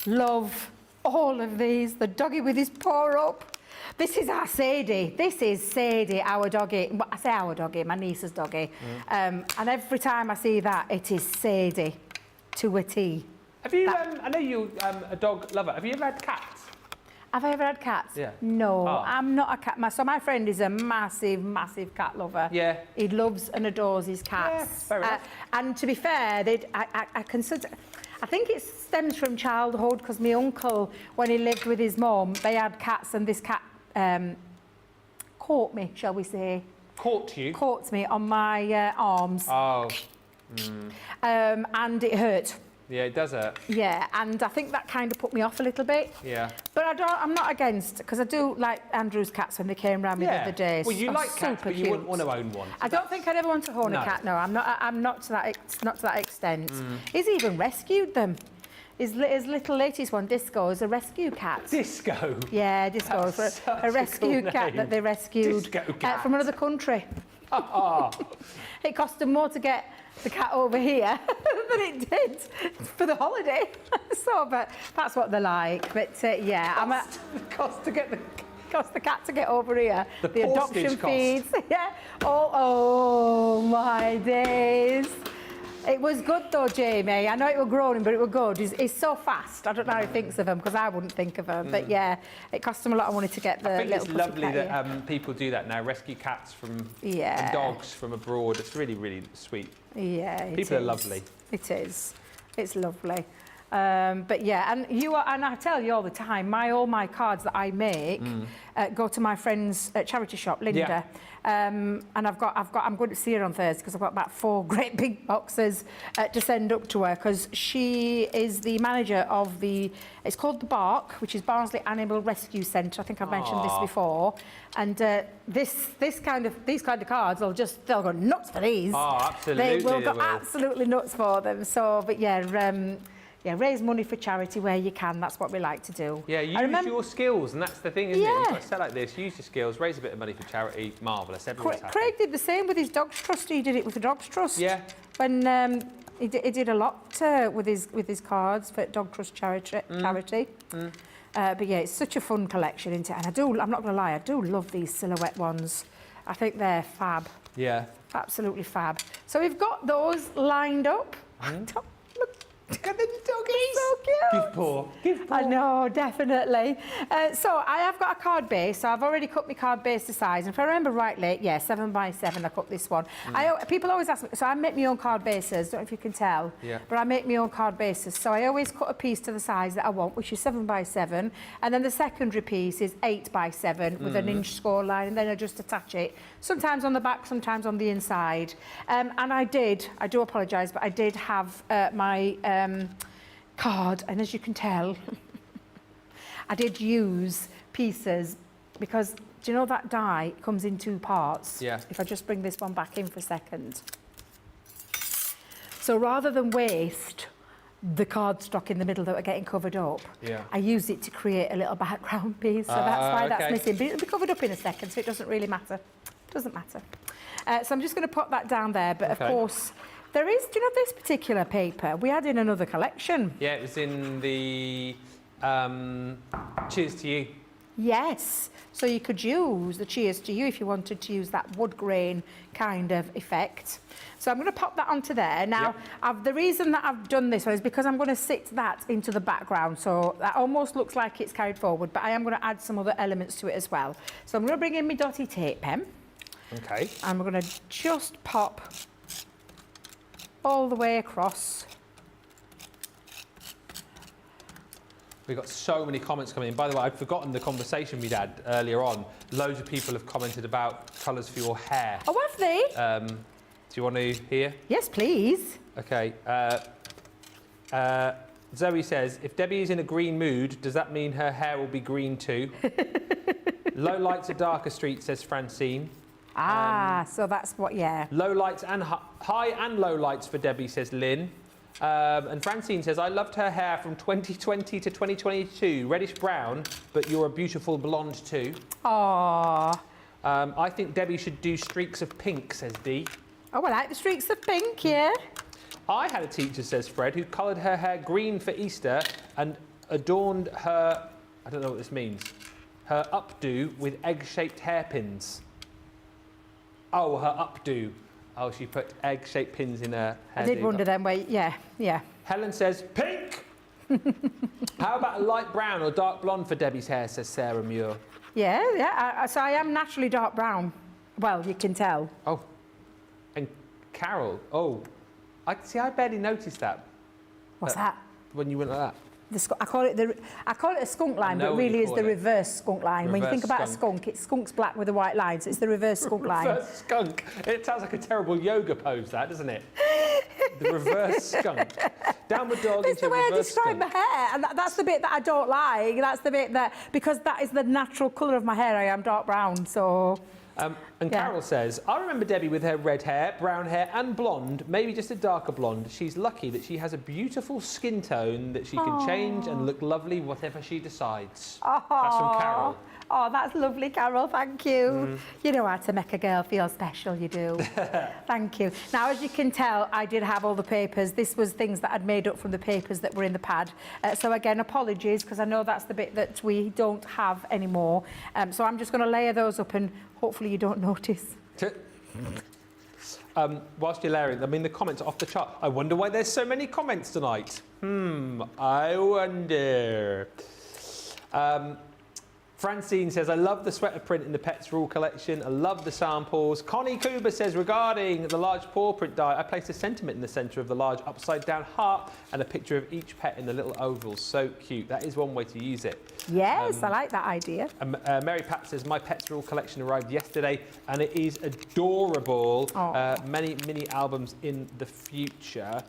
Love all of these. The doggy with his paw up. This is our Sadie. This is Sadie, our doggy. Well, I say our doggy, my niece's doggy. And every time I see that, it is Sadie to a T. Have you, I know you're a dog lover. Have you ever had cats? Have I ever had cats? Yeah. No, Oh. I'm not a cat. So my friend is a massive, massive cat lover. Yeah. He loves and adores his cats. Yeah, fair enough. And to be fair, I consider... I think it stems from childhood because my uncle, when he lived with his mum, they had cats and this cat caught me, shall we say. Caught you? Caught me on my arms. Oh. And it hurt. Yeah, it does hurt. Yeah, and I think that kind of put me off a little bit. Yeah. But I'm not against, because I do like Andrew's cats when they came round me the other day. Well, you I'm like cats, but you cute. wouldn't want to own one. I don't think I'd ever want to own No. a cat. No, I'm not to that extent. He's even rescued them. His little latest one, Disco, is a rescue cat. Disco? Yeah, Disco. That's such A a rescue cool cat name. that they rescued Disco cat. from another country. Oh. It cost them more to get the cat over here than it did for the holiday. So, but that's what they're like. But yeah, Cost to get the... cost the cat to get over here. The adoption postage cost. fees. Yeah. Oh my days. It was good though, Jamie. I know it was groaning, but it was good. He's so fast. I don't know how he thinks of them because I wouldn't think of them. But yeah, it cost him a lot of money to get the I think little it's lovely pussycat here. that people do that now. Rescue cats from Yeah. and dogs from abroad. It's really, really sweet. Yeah, it People are is. lovely. It is. It's lovely. But yeah, and I tell you all the time, all my cards that I make go to my friend's charity shop, Linda. Yeah. And I'm going to see her on Thursday because I've got about 4 great big boxes to send up to her because she is the manager of it's called the Bark, which is Barnsley Animal Rescue Centre. I think I've mentioned this before. And these kind of cards, they'll go nuts for these. Oh, absolutely. They will go absolutely nuts for them. So, but yeah, raise money for charity where you can. That's what we like to do. Yeah, use your skills, and that's the thing, isn't it? Yeah. You've got to set like this, use your skills, raise a bit of money for charity. Marvellous, everyone's happy. Craig did the same with his Dogs Trust. He did it with the Dogs Trust. Yeah. When he did a lot with his cards for Dog Trust charity. But yeah, it's such a fun collection, isn't it? And I'm not going to lie, I do love these silhouette ones. I think they're fab. Yeah. Absolutely fab. So we've got those lined up. Look at the doggies. So cute. Give paw. Give paw. I know, definitely. So I have got a card base. So I've already cut my card base to size. And if I remember rightly, 7 by 7, I cut this one. People always ask me, so I make my own card bases. Don't know if you can tell. Yeah. But I make my own card bases. So I always cut a piece to the size that I want, which is 7 by 7. And then the secondary piece is 8 by 7 with an inch score line. And then I just attach it. Sometimes on the back, sometimes on the inside. And I do apologise, but I did have my card, and as you can tell, I did use pieces because, do you know that die comes in 2 parts? Yeah. If I just bring this one back in for a second. So rather than waste the cardstock in the middle that were getting covered up, I used it to create a little background piece, so that's why that's missing. But it'll be covered up in a second, so it doesn't really matter. Doesn't matter. So I'm just going to put that down there, but of course, there is, do you know this particular paper? We had in another collection. Yeah, it was in the Cheers to You. Yes. So you could use the Cheers to You if you wanted to use that wood grain kind of effect. So I'm going to pop that onto there. Now, the reason that I've done this one is because I'm going to sit that into the background. So that almost looks like it's carried forward, but I am going to add some other elements to it as well. So I'm going to bring in my dotty tape pen. Okay. And we're going to just pop all the way across. We've got so many comments coming in. By the way, I'd forgotten the conversation we'd had earlier on. Loads of people have commented about colours for your hair. Oh, have they? Do you want to hear? Yes, please. Okay. Zoe says, if Debbie is in a green mood, does that mean her hair will be green too? Low lights are darker streets, says Francine. So that's what, yeah. Low lights and high and low lights for Debbie, says Lynn. And Francine says, I loved her hair from 2020 to 2022. Reddish brown, but you're a beautiful blonde too. Aww. I think Debbie should do streaks of pink, says Dee. Oh, I like the streaks of pink, yeah. I had a teacher, says Fred, who coloured her hair green for Easter and adorned her, I don't know what this means, her updo with egg-shaped hairpins. Oh, her updo. Oh, she put egg-shaped pins in her hair. I did wonder then where, yeah. Helen says, pink! How about a light brown or dark blonde for Debbie's hair, says Sarah Muir. Yeah. So I am naturally dark brown. Well, you can tell. Oh, and Carol, I barely noticed that. What's that? When you went like that. I call it a skunk line, but really is the reverse skunk line. When you think about a skunk, it's skunk's black with a white line, so it's the reverse skunk line. Reverse skunk. It sounds like a terrible yoga pose, that, doesn't it? The reverse skunk. Downward dog That's into the way I reverse describe skunk. my hair, and that's the bit that I don't like. That's the bit that, because that is the natural colour of my hair, I am dark brown, so... And Carol says, I remember Debbie with her red hair, brown hair and blonde, maybe just a darker blonde. She's lucky that she has a beautiful skin tone that she can change and look lovely whatever she decides. That's from Carol. Oh, that's lovely, Carol, thank you. You know how to make a girl feel special, you do. Thank you. Now, as you can tell, I did have all the papers. This was things that I'd made up from the papers that were in the pad. So again, apologies, because I know that's the bit that we don't have anymore. So I'm just going to layer those up and hopefully you don't notice. Whilst you're layering, I mean, the comments are off the chart. I wonder why there's so many comments tonight. I wonder. Francine says, I love the sweater print in the Pets Rule collection. I love the samples. Connie Cooper says, regarding the large paw print die, I placed a sentiment in the centre of the large upside-down heart and a picture of each pet in the little ovals. So cute. That is one way to use it. Yes, I like that idea. Mary Pat says, my Pets Rule collection arrived yesterday and it is adorable. Many mini albums in the future.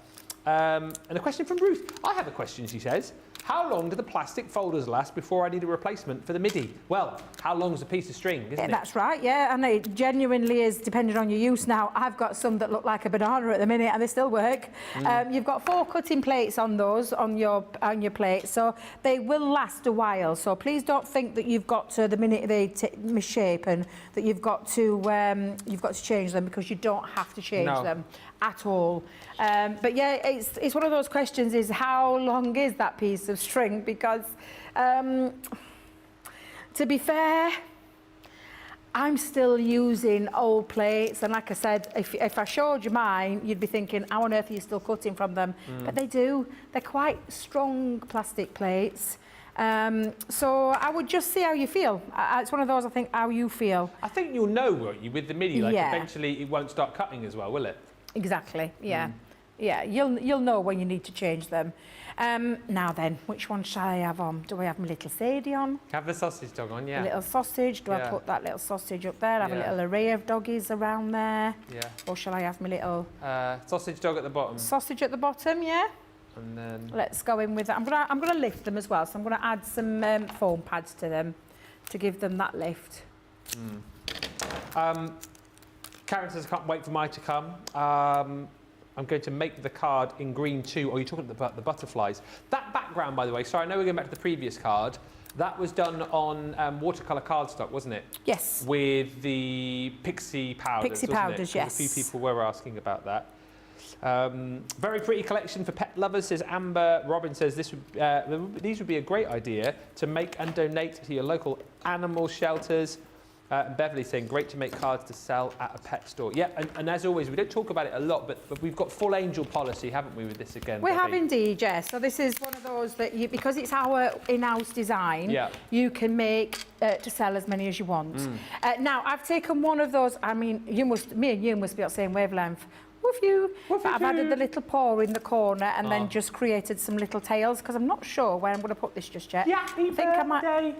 And a question from Ruth. I have a question, she says. How long do the plastic folders last before I need a replacement for the MIDI? Well, how long's a piece of string, isn't it? That's right, yeah, and it genuinely is depending on your use. Now, I've got some that look like a banana at the minute and they still work. You've got 4 cutting plates on those, on your plate, so they will last a while. So please don't think that you've got to, the minute they misshapen, that you've got to change them, because you don't have to change them at all. But yeah, it's one of those questions, is how long is that piece of string? Because to be fair, I'm still using old plates, and like I said, if I showed you mine, you'd be thinking, how on earth are you still cutting from them? But they do. They're quite strong plastic plates. So I would just see how you feel. It's one of those, I think, how you feel. I think you'll know, won't you, with the MIDI? Like, eventually it won't start cutting as well, will it? Exactly, yeah. Yeah, you'll know when you need to change them. Now then, which one shall I have on? Do I have my little Sadie on? Have the sausage dog on, yeah. A little sausage. Do I put that little sausage up there? Have a little array of doggies around there? Yeah. Or shall I have my little... sausage dog at the bottom. Sausage at the bottom, yeah. And then... Let's go in with that. I'm gonna lift them as well, so I'm gonna add some foam pads to them to give them that lift. Karen says, I can't wait for mine to come. I'm going to make the card in green too. Oh, you're talking about the butterflies. That background, by the way, sorry, I know we're going back to the previous card. That was done on watercolour cardstock, wasn't it? Yes. With the pixie powders, Pixie powders, yes. A few people were asking about that. Very pretty collection for pet lovers, says Amber. Robin says these would be a great idea to make and donate to your local animal shelters. Beverly saying, great to make cards to sell at a pet store. Yeah, and as always, we don't talk about it a lot, but we've got full angel policy, haven't we, with this again, We Debbie? have indeed, yes. So this is one of those that you, because it's our in-house design, you can make to sell as many as you want. Now, I've taken one of those, I mean, me and you must be on the same wavelength. Woof you. But I've added the little paw in the corner and then just created some little tails, because I'm not sure where I'm going to put this just yet. Happy birthday!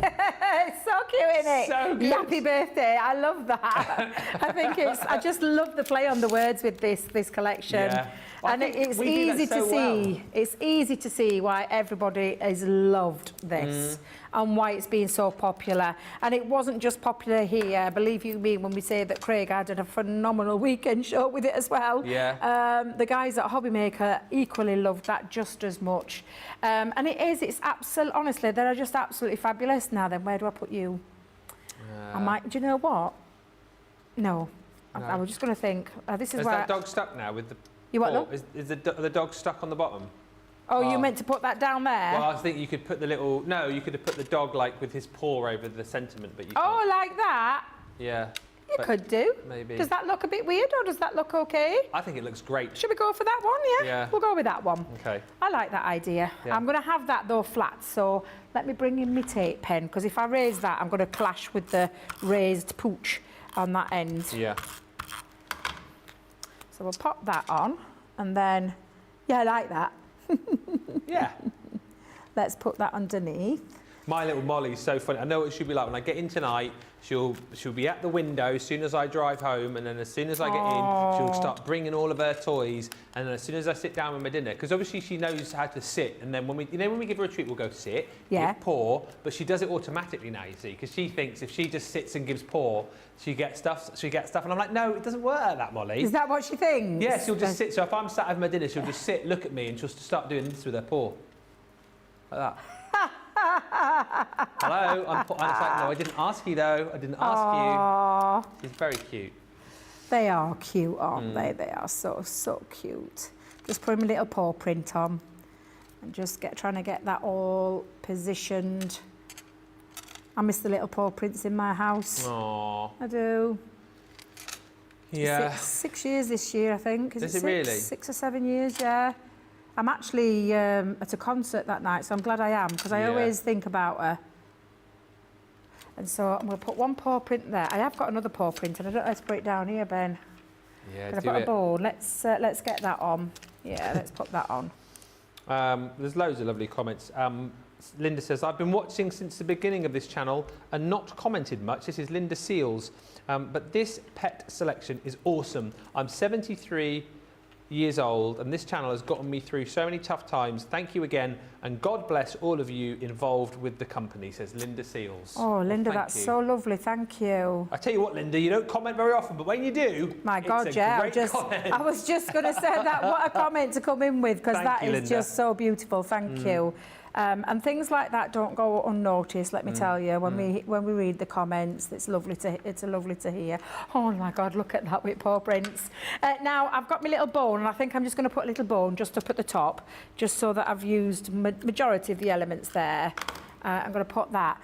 It's so cute, isn't it? So good. Happy birthday. I love that. I just love the play on the words with this collection. Yeah. And it's easy to see. It's easy to see why everybody has loved this and why it's been so popular. And it wasn't just popular here. Believe you me when we say that Craig had a phenomenal weekend show with it as well. Yeah. The guys at Hobbymaker equally loved that just as much. And it's absolutely, honestly, they're just absolutely fabulous. Now then, where do I put you? I might, do you know what? No. I was just going to think, this is where... Is that dog stuck now with the... You what, though? Is the dog stuck on the bottom? Oh, you meant to put that down there? Well, I think you could put the little... No, you could have put the dog, like, with his paw over the sentiment, but you can't. Oh, like that? Yeah. You could do. Maybe. Does that look a bit weird, or does that look okay? I think it looks great. Should we go for that one, Yeah. We'll go with that one. Okay. I like that idea. Yeah. I'm going to have that, though, flat, so let me bring in my tape pen, because if I raise that, I'm going to clash with the raised pooch on that end. Yeah. So we'll pop that on, and then, yeah, I like that. Yeah. Let's put that underneath. My little Molly's so funny. I know what she'll be like when I get in tonight. She'll be at the window as soon as I drive home, and then as soon as I get in, she'll start bringing all of her toys. And then as soon as I sit down with my dinner, because obviously she knows how to sit. And then when we give her a treat, we'll go sit, give paw. But she does it automatically now, you see, because she thinks if she just sits and gives paw, she gets stuff. And I'm like, no, it doesn't work like that, Molly. Is that what she thinks? Yeah, she'll just sit. So if I'm sat having my dinner, she'll just sit, look at me, and she'll start doing this with her paw, like that. Hello, I'm like, no, I didn't ask you though. I didn't ask you. She's very cute. They are cute, aren't they? They are so cute. Just putting my little paw print on and just trying to get that all positioned. I miss the little paw prints in my house. Aww. I do. Yeah. Six years this year, I think. Is it really? 6 or 7 years, yeah. I'm actually at a concert that night, so I'm glad I am, because I always think about her. And so I'm going to put one paw print there. I have got another paw print, and I don't know how to put it down here, Ben. Yeah, I've got a bowl. Let's get that on. Yeah, let's put that on. There's loads of lovely comments. Linda says, I've been watching since the beginning of this channel and not commented much. This is Linda Seals. But this pet selection is awesome. I'm 73 years old, and this channel has gotten me through so many tough times. Thank you again, and God bless all of you involved with the company, says Linda Seals. Oh, Linda, that's so lovely. Thank you. I tell you what, Linda, you don't comment very often, but when you do, my God, it's a great comment. I was just going to say that. What a comment to come in with, because that is just so beautiful. Thank you. And things like that don't go unnoticed, let me tell you. When we read the comments, it's lovely to hear. Oh my God, look at that with paw prints. Now I've got my little bone, and I think I'm just going to put a little bone just up at the top, just so that I've used majority of the elements there. I'm going to put that.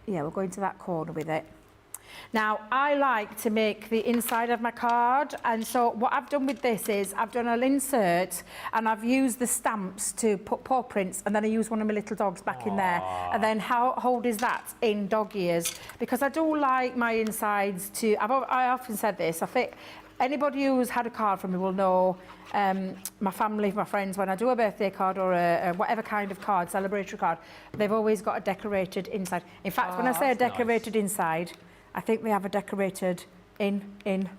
Yeah, we're going to that corner with it. Now, I like to make the inside of my card, and so what I've done with this is I've done an insert, and I've used the stamps to put paw prints, and then I use one of my little dogs back in there. And then how hold is that in dog ears? Because I do like my insides to, I often said this, I think anybody who's had a card from me will know, my family, my friends, when I do a birthday card or a whatever kind of card, celebratory card, they've always got a decorated inside. In fact, when I say a decorated inside, I think they have a decorated in,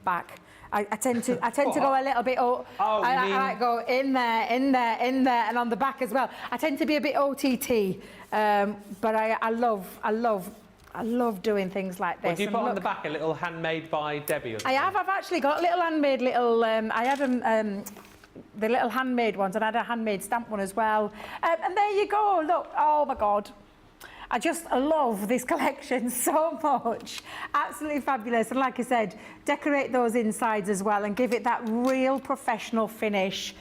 back. I tend to go a little bit. I like go in there, and on the back as well. I tend to be a bit OTT, but I love doing things like this. Well, do you put on the back a little handmade by Debbie? Or something? I've actually got little handmade little. I had the little handmade ones, and I had a handmade stamp one as well. And there you go. Look, oh my God. I just love this collection so much. Absolutely fabulous. And like I said, decorate those insides as well and give it that real professional finish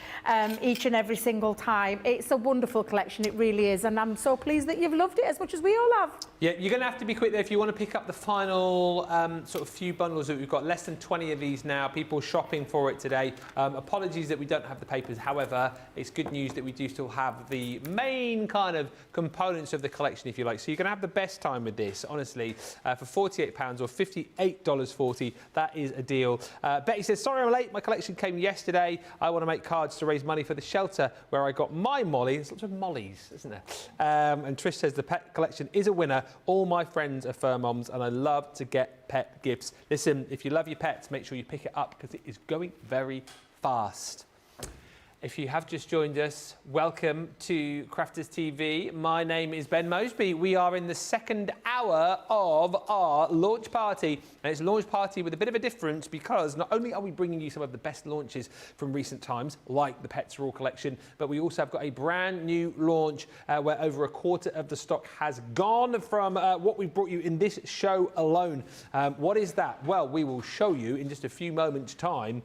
each and every single time. It's a wonderful collection, it really is. And I'm so pleased that you've loved it as much as we all have. Yeah, you're going to have to be quick there if you want to pick up the final sort of few bundles that we've got. Less than 20 of these now. People shopping for it today. Apologies that we don't have the papers. However, it's good news that we do still have the main kind of components of the collection, if you like. So you're going to have the best time with this, honestly. For £48 or $58.40, that is a deal. Betty says, sorry I'm late. My collection came yesterday. I want to make cards to raise money for the shelter where I got my Molly. There's lots of Mollies, isn't there? And Trish says the pet collection is a winner. All my friends are fur moms and I love to get pet gifts. Listen, if you love your pets, make sure you pick it up because it is going very fast. If you have just joined us, welcome to Crafters TV. My name is Ben Moseby. We are in the second hour of our launch party. And it's a launch party with a bit of a difference because not only are we bringing you some of the best launches from recent times, like the Pets Raw collection, but we also have got a brand new launch where over a quarter of the stock has gone from what we've brought you in this show alone. What is that? Well, we will show you in just a few moments' time.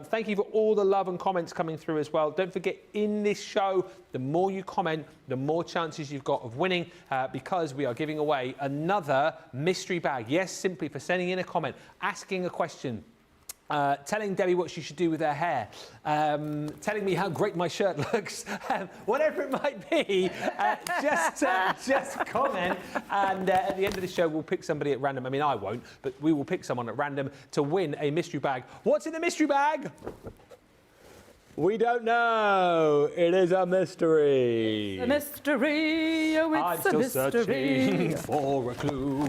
Thank you for all the love and comments coming through as well. Don't forget, in this show, the more you comment, the more chances you've got of winning because we are giving away another mystery bag. Yes, simply for sending in a comment, asking a question, telling Debbie what she should do with her hair, telling me how great my shirt looks, whatever it might be, just comment. And at the end of the show, we'll pick somebody at random. I mean, I won't, but we will pick someone at random to win a mystery bag. What's in the mystery bag? We don't know. It is a mystery. A mystery. Oh, it's I'm still searching for a clue.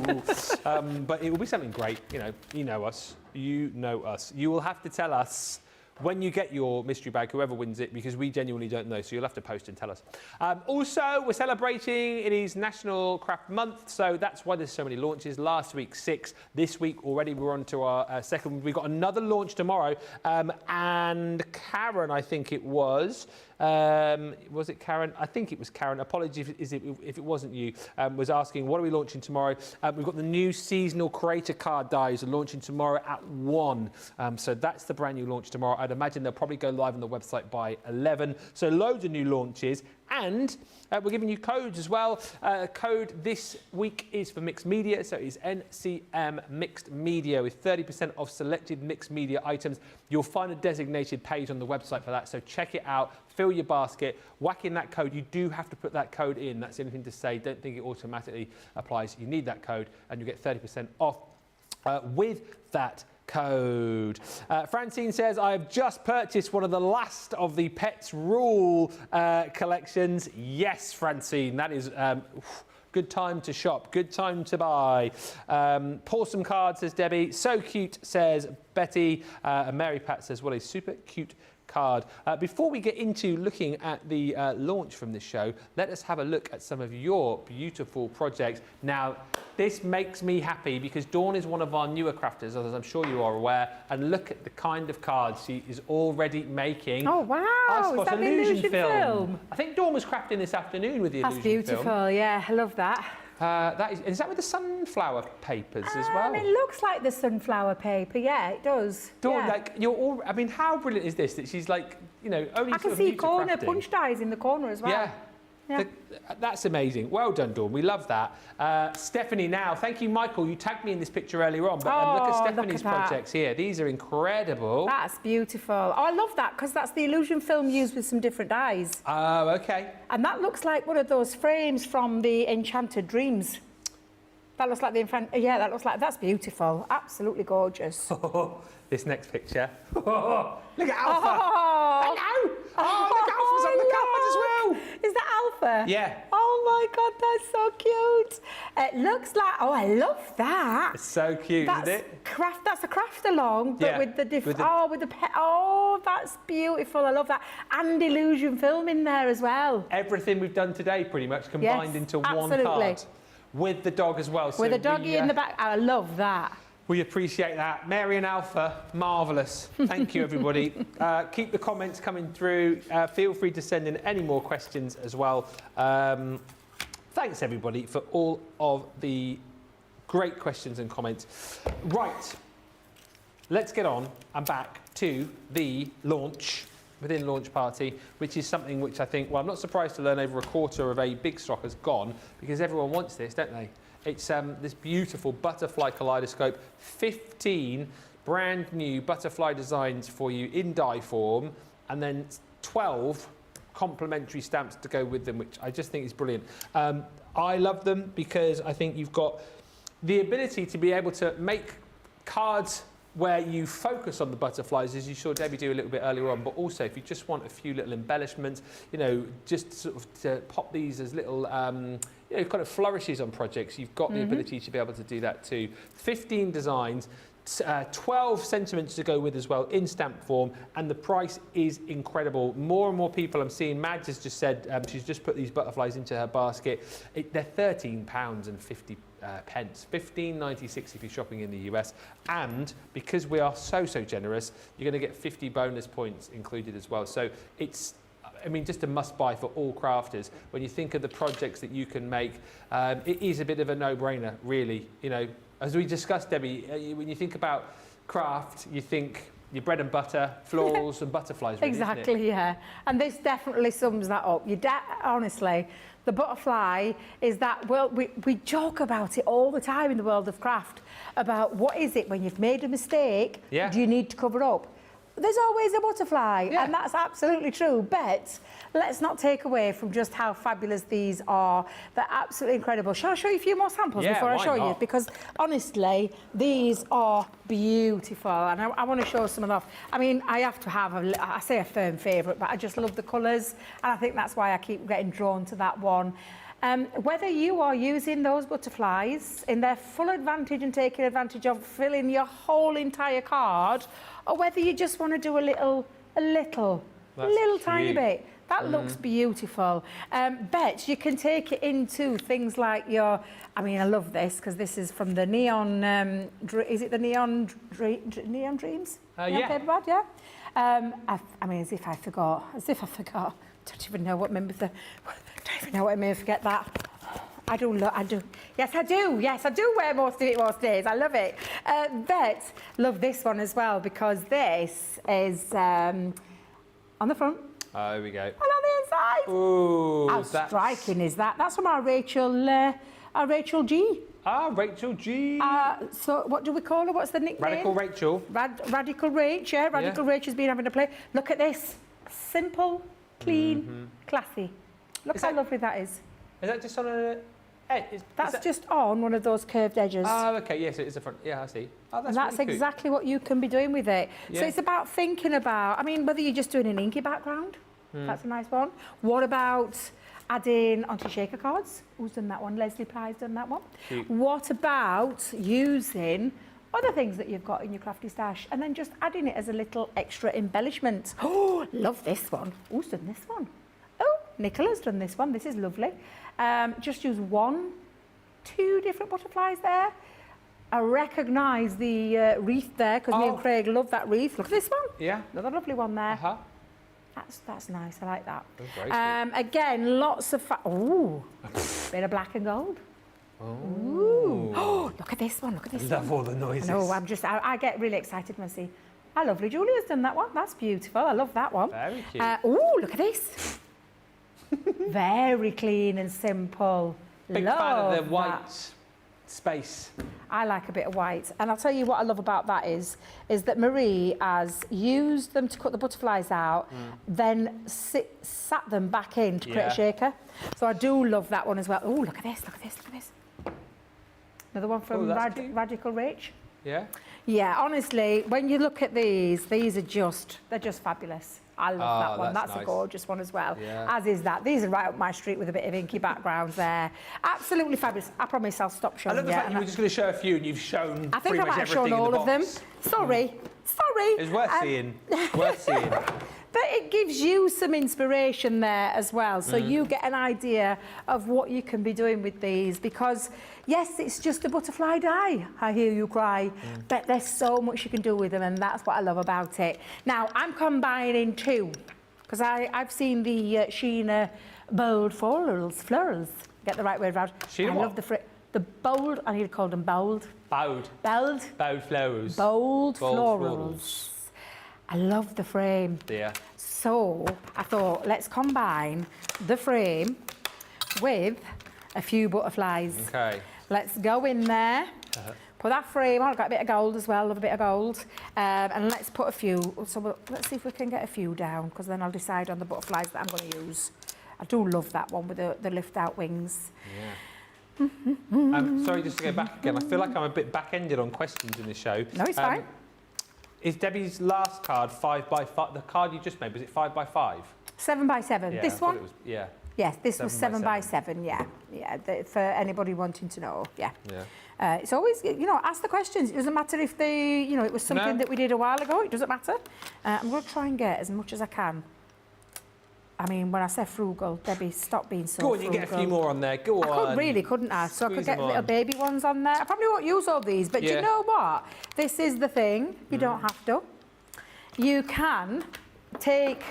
But it will be something great. You know us. You know us. You will have to tell us when you get your mystery bag, whoever wins it, because we genuinely don't know, so you'll have to post and tell us. Also, we're celebrating, it is National Craft Month, so that's why there's so many launches. Last week, 6. This week, already we're on to our second. We've got another launch tomorrow, and Karen, I think it was it Karen? I think it was Karen. Apologies if it wasn't you. Was asking, what are we launching tomorrow? We've got the new seasonal creator card dies launching tomorrow at 1. So that's the brand new launch tomorrow. I'd imagine they'll probably go live on the website by 11. So loads of new launches. And we're giving you codes as well. Code this week is for mixed media, so it's NCM Mixed Media with 30% off selected mixed media items. You'll find a designated page on the website for that, so check it out. Fill your basket, whack in that code. You do have to put that code in. That's anything to say. Don't think it automatically applies. You need that code, and you get 30% off with that code. Francine says, I have just purchased one of the last of the Pets Rule collections. Yes, Francine, that is good time to shop, good time to buy. Pour some cards, says Debbie. So cute, says Betty. And Mary Pat says, what a super cute card. Before we get into looking at the launch from this show, let us have a look at some of your beautiful projects. Now, this makes me happy because Dawn is one of our newer crafters, as I'm sure you are aware, and look at the kind of cards she is already making. Oh, wow. Is that the illusion film? I think Dawn was crafting this afternoon with the illusion film. That's beautiful, yeah, I love that. Is that with the sunflower papers as well? It looks like the sunflower paper, yeah, it does. Dawn, yeah. I mean, how brilliant is this that she's like, only I can see corner punch dies in the corner as well. Yeah. Yeah. That's amazing. Well done, Dawn. We love that. Stephanie, now, thank you, Michael. You tagged me in this picture earlier on, but look at Stephanie's projects here. These are incredible. That's beautiful. Oh, I love that because that's the illusion film used with some different dyes. Oh, okay. And that looks like one of those frames from the Enchanted Dreams. That looks like that looks like, that's beautiful. Absolutely gorgeous. This next picture. Look at Alpha. Oh. Hello. Oh, look, Alpha's on the card as well. Is that Alpha? Yeah. Oh my God, that's so cute. It looks like, oh, I love that. It's so cute, isn't it? That's a craft along, but with the different, with the pet. Oh, that's beautiful. I love that. And illusion film in there as well. Everything we've done today pretty much combined into one card. With the dog as well. With a doggy in the back. I love that. We appreciate that. Mary and Alpha, marvellous. Thank you, everybody. Keep the comments coming through. Feel free to send in any more questions as well. Thank thanks everybody for all of the great questions and comments. Right, let's get on and back to the launch, within launch party, which is something which I think, well, I'm not surprised to learn over a quarter of a big stock has gone, because everyone wants this, don't they? It's this beautiful Butterfly Kaleidoscope, 15 brand new butterfly designs for you in die form, and then 12 complementary stamps to go with them, which I just think is brilliant. I love them because I think you've got the ability to be able to make cards where you focus on the butterflies, as you saw Debbie do a little bit earlier on, but also if you just want a few little embellishments, you know, just sort of to pop these as little, you know, kind of flourishes on projects, you've got the ability to be able to do that too. 15 designs, 12 sentiments to go with as well in stamp form, and the price is incredible. More and more people I'm seeing, Mads has just said she's just put these butterflies into her basket. They're £13.50. $15.96 if you're shopping in the US, and because we are so generous, you're going to get 50 bonus points included as well. So it's, I mean, just a must-buy for all crafters. When you think of the projects that you can make, it is a bit of a no-brainer, really. You know, as we discussed, Debbie, when you think about craft, you think your bread and butter, florals and butterflies, really, exactly, isn't it? yeah. And this definitely sums that up. Honestly, the butterfly is that, well, we joke about it all the time in the world of craft, about what is it when you've made a mistake, do you need to cover up? There's always a butterfly, and that's absolutely true. But let's not take away from just how fabulous these are. They're absolutely incredible. Shall I show you a few more samples before I show you? Because honestly, these are beautiful, and I want to show some of them off. I mean, I have to have I say a firm favourite, but I just love the colours, and I think that's why I keep getting drawn to that one. Whether you are using those butterflies in their full advantage and taking advantage of filling your whole entire card, or whether you just want to do a little tiny bit. That looks beautiful. Bet you can take it into things like your, I mean, I love this because this is from the Neon, is it the Neon Dreams? Yeah. Paper, yeah. I mean, as if I forgot. Don't even know what made me forget that. I do. Yes, I do. Yes, I do wear most of it most days. I love it. But love this one as well, because this is on the front. Oh, here we go. And on the inside. Ooh, how striking is that? That's from our Rachel G. Ah, Rachel G. So what do we call her? What's the nickname? Radical Rachel. Radical Rach, yeah. Radical Rach has been having a play. Look at this. Simple, clean, classy. Look how lovely that is. Is that just on a... That's just on one of those curved edges. Oh, okay, yes, it is the front. Yeah, I see. Oh, that's and that's really exactly what you can be doing with it. Yeah. So it's about thinking about, I mean, whether you're just doing an inky background, that's a nice one. What about adding onto shaker cards? Who's done that one? Leslie Pye's done that one. Cute. What about using other things that you've got in your crafty stash and then just adding it as a little extra embellishment? Oh, love this one. Who's done this one? Oh, Nicola's done this one. This is lovely. Just use 2 different butterflies there. I recognise the wreath there because me and Craig love that wreath. Look at this one. Yeah. Another lovely one there. Uh-huh. That's nice. I like that. That's very sweet. Again, lots of ooh, bit of black and gold. Ooh. Oh, look at this one. Look at this one. I love all the noises. No, I get really excited when I see. How lovely. Julia's done that one. That's beautiful. I love that one. Very cute. Ooh, look at this. Very clean and simple. Big love fan of the white that. space. I like a bit of white. And I'll tell you what I love about that is that Marie has used them to cut the butterflies out, then sat them back in to create a shaker. So I do love that one as well. Oh, look at this, look at this, look at this. Another one from Radical Rach. Yeah? Yeah, honestly, when you look at they're just fabulous. I love that one. That's nice. a gorgeous one as well. Yeah. As is that. These are right up my street with a bit of inky backgrounds there. Absolutely fabulous. I promise I'll stop showing I love the you. fact you were just going to show a few and you've shown I think pretty I much might have shown everything in all the of them. box. Sorry. It's worth seeing. Worth seeing. But it gives you some inspiration there as well. So you get an idea of what you can be doing with these, because yes, it's just a butterfly die, I hear you cry, but there's so much you can do with them, and that's what I love about it. Now, I'm combining 2, because I've seen the Sheena bold florals. Get the right word around. Sheena, I what? love the bold, I need to call them bold. Bold. Bold. Bold flowers. Bold Bold florals. I love the frame. Yeah. So I thought, let's combine the frame with a few butterflies. Okay. Let's go in there. Put that frame on. I've got a bit of gold as well, love a bit of gold. And let's put a few. So let's see if we can get a few down, because then I'll decide on the butterflies that I'm going to use. I do love that one with the lift-out wings. Yeah. Sorry, just to go back again. I feel like I'm a bit back-ended on questions in this show. No, it's fine. Is Debbie's last card 5x5? The card you just made, was it 5x5? 7 by 7. Yeah, This I thought one? it was, yeah. Yes, this was 7 7 by by 7. Yeah, for anybody wanting to know. Yeah. Yeah. It's always, ask the questions. It doesn't matter if it was something that we did a while ago. It doesn't matter. I'm going to try and get as much as I can. I mean, when I say frugal, Debbie, stop being so Go on, frugal. you get a few more on there. Go on. I could really, couldn't I? So I could Squeeze get them little on. baby ones on there. I probably won't use all these, but do you Yeah. know what? This is the thing. You don't have to. You can take,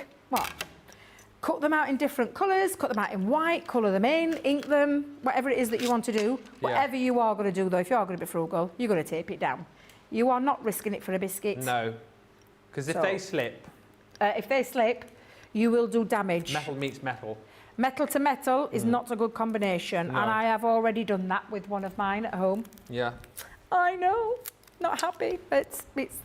cut them out in different colours, cut them out in white, colour them in, ink them, whatever it is that you want to do. Yeah. Whatever you are going to do, though, if you are going to be frugal, you're going to tape it down. You are not risking it for a biscuit. No. Because if So- they slip, If they slip, you will do damage. metal meets metal. Metal to metal is not a good combination, No. and I have already done that with one of mine at home. Yeah. I know, not happy, but